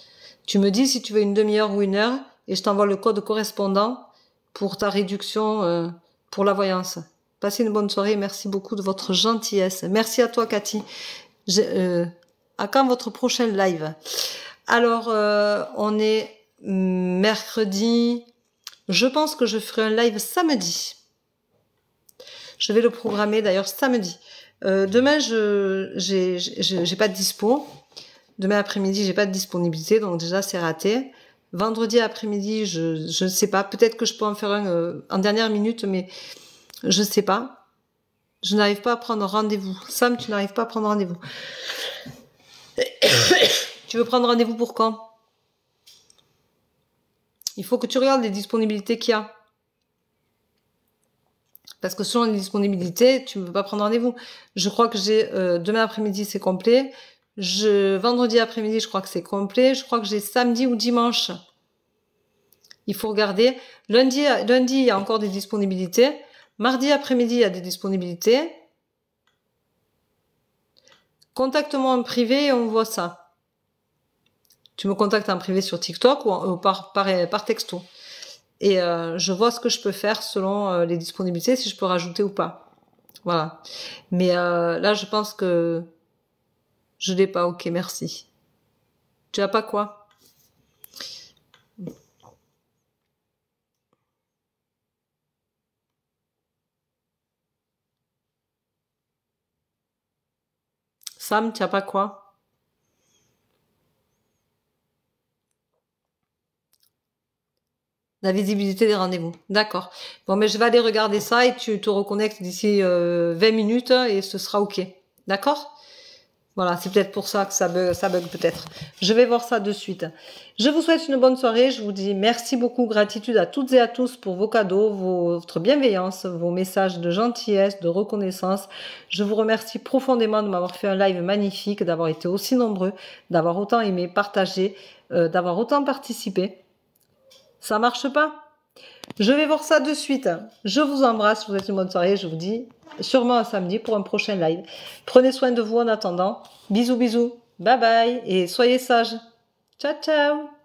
Tu me dis si tu veux une demi-heure ou 1 heure et je t'envoie le code correspondant pour ta réduction pour la voyance. Passez une bonne soirée, merci beaucoup de votre gentillesse. Merci à toi, Cathy. À quand votre prochain live? Alors, on est mercredi. Je pense que je ferai un live samedi. Je vais le programmer d'ailleurs samedi. Demain, j'ai pas de dispo. Demain après-midi, j'ai pas de disponibilité, donc déjà c'est raté. Vendredi après-midi, je ne sais pas. Peut-être que je peux en faire un en dernière minute, mais je ne sais pas. Je n'arrive pas à prendre rendez-vous. Sam, tu n'arrives pas à prendre rendez-vous. Tu veux prendre rendez-vous pour quand? Il faut que tu regardes les disponibilités qu'il y a. Parce que selon les disponibilités, tu ne peux pas prendre rendez-vous. Je crois que j'ai demain après-midi, c'est complet. Vendredi après-midi, je crois que c'est complet. Je crois que j'ai samedi ou dimanche. Il faut regarder. Lundi, il y a encore des disponibilités. Mardi après-midi, il y a des disponibilités. Contacte-moi en privé et on voit ça. Tu me contactes en privé sur TikTok ou par texto. Et je vois ce que je peux faire selon les disponibilités, si je peux rajouter ou pas. Voilà. Mais là, je pense que je l'ai pas. Ok, merci. Tu as pas quoi? Sam, tu as pas quoi? La visibilité des rendez-vous. D'accord. Bon, mais je vais aller regarder ça et tu te reconnectes d'ici 20 minutes et ce sera ok. D'accord? Voilà, c'est peut-être pour ça que ça bug peut-être. Je vais voir ça de suite. Je vous souhaite une bonne soirée. Je vous dis merci beaucoup, gratitude à toutes et à tous pour vos cadeaux, votre bienveillance, vos messages de gentillesse, de reconnaissance. Je vous remercie profondément de m'avoir fait un live magnifique, d'avoir été aussi nombreux, d'avoir autant aimé, partagé, d'avoir autant participé. Ça marche pas? Je vais voir ça de suite. Je vous embrasse, je vous souhaite une bonne soirée. Je vous dis sûrement un samedi pour un prochain live. Prenez soin de vous en attendant. Bisous, bisous. Bye bye et soyez sages. Ciao, ciao.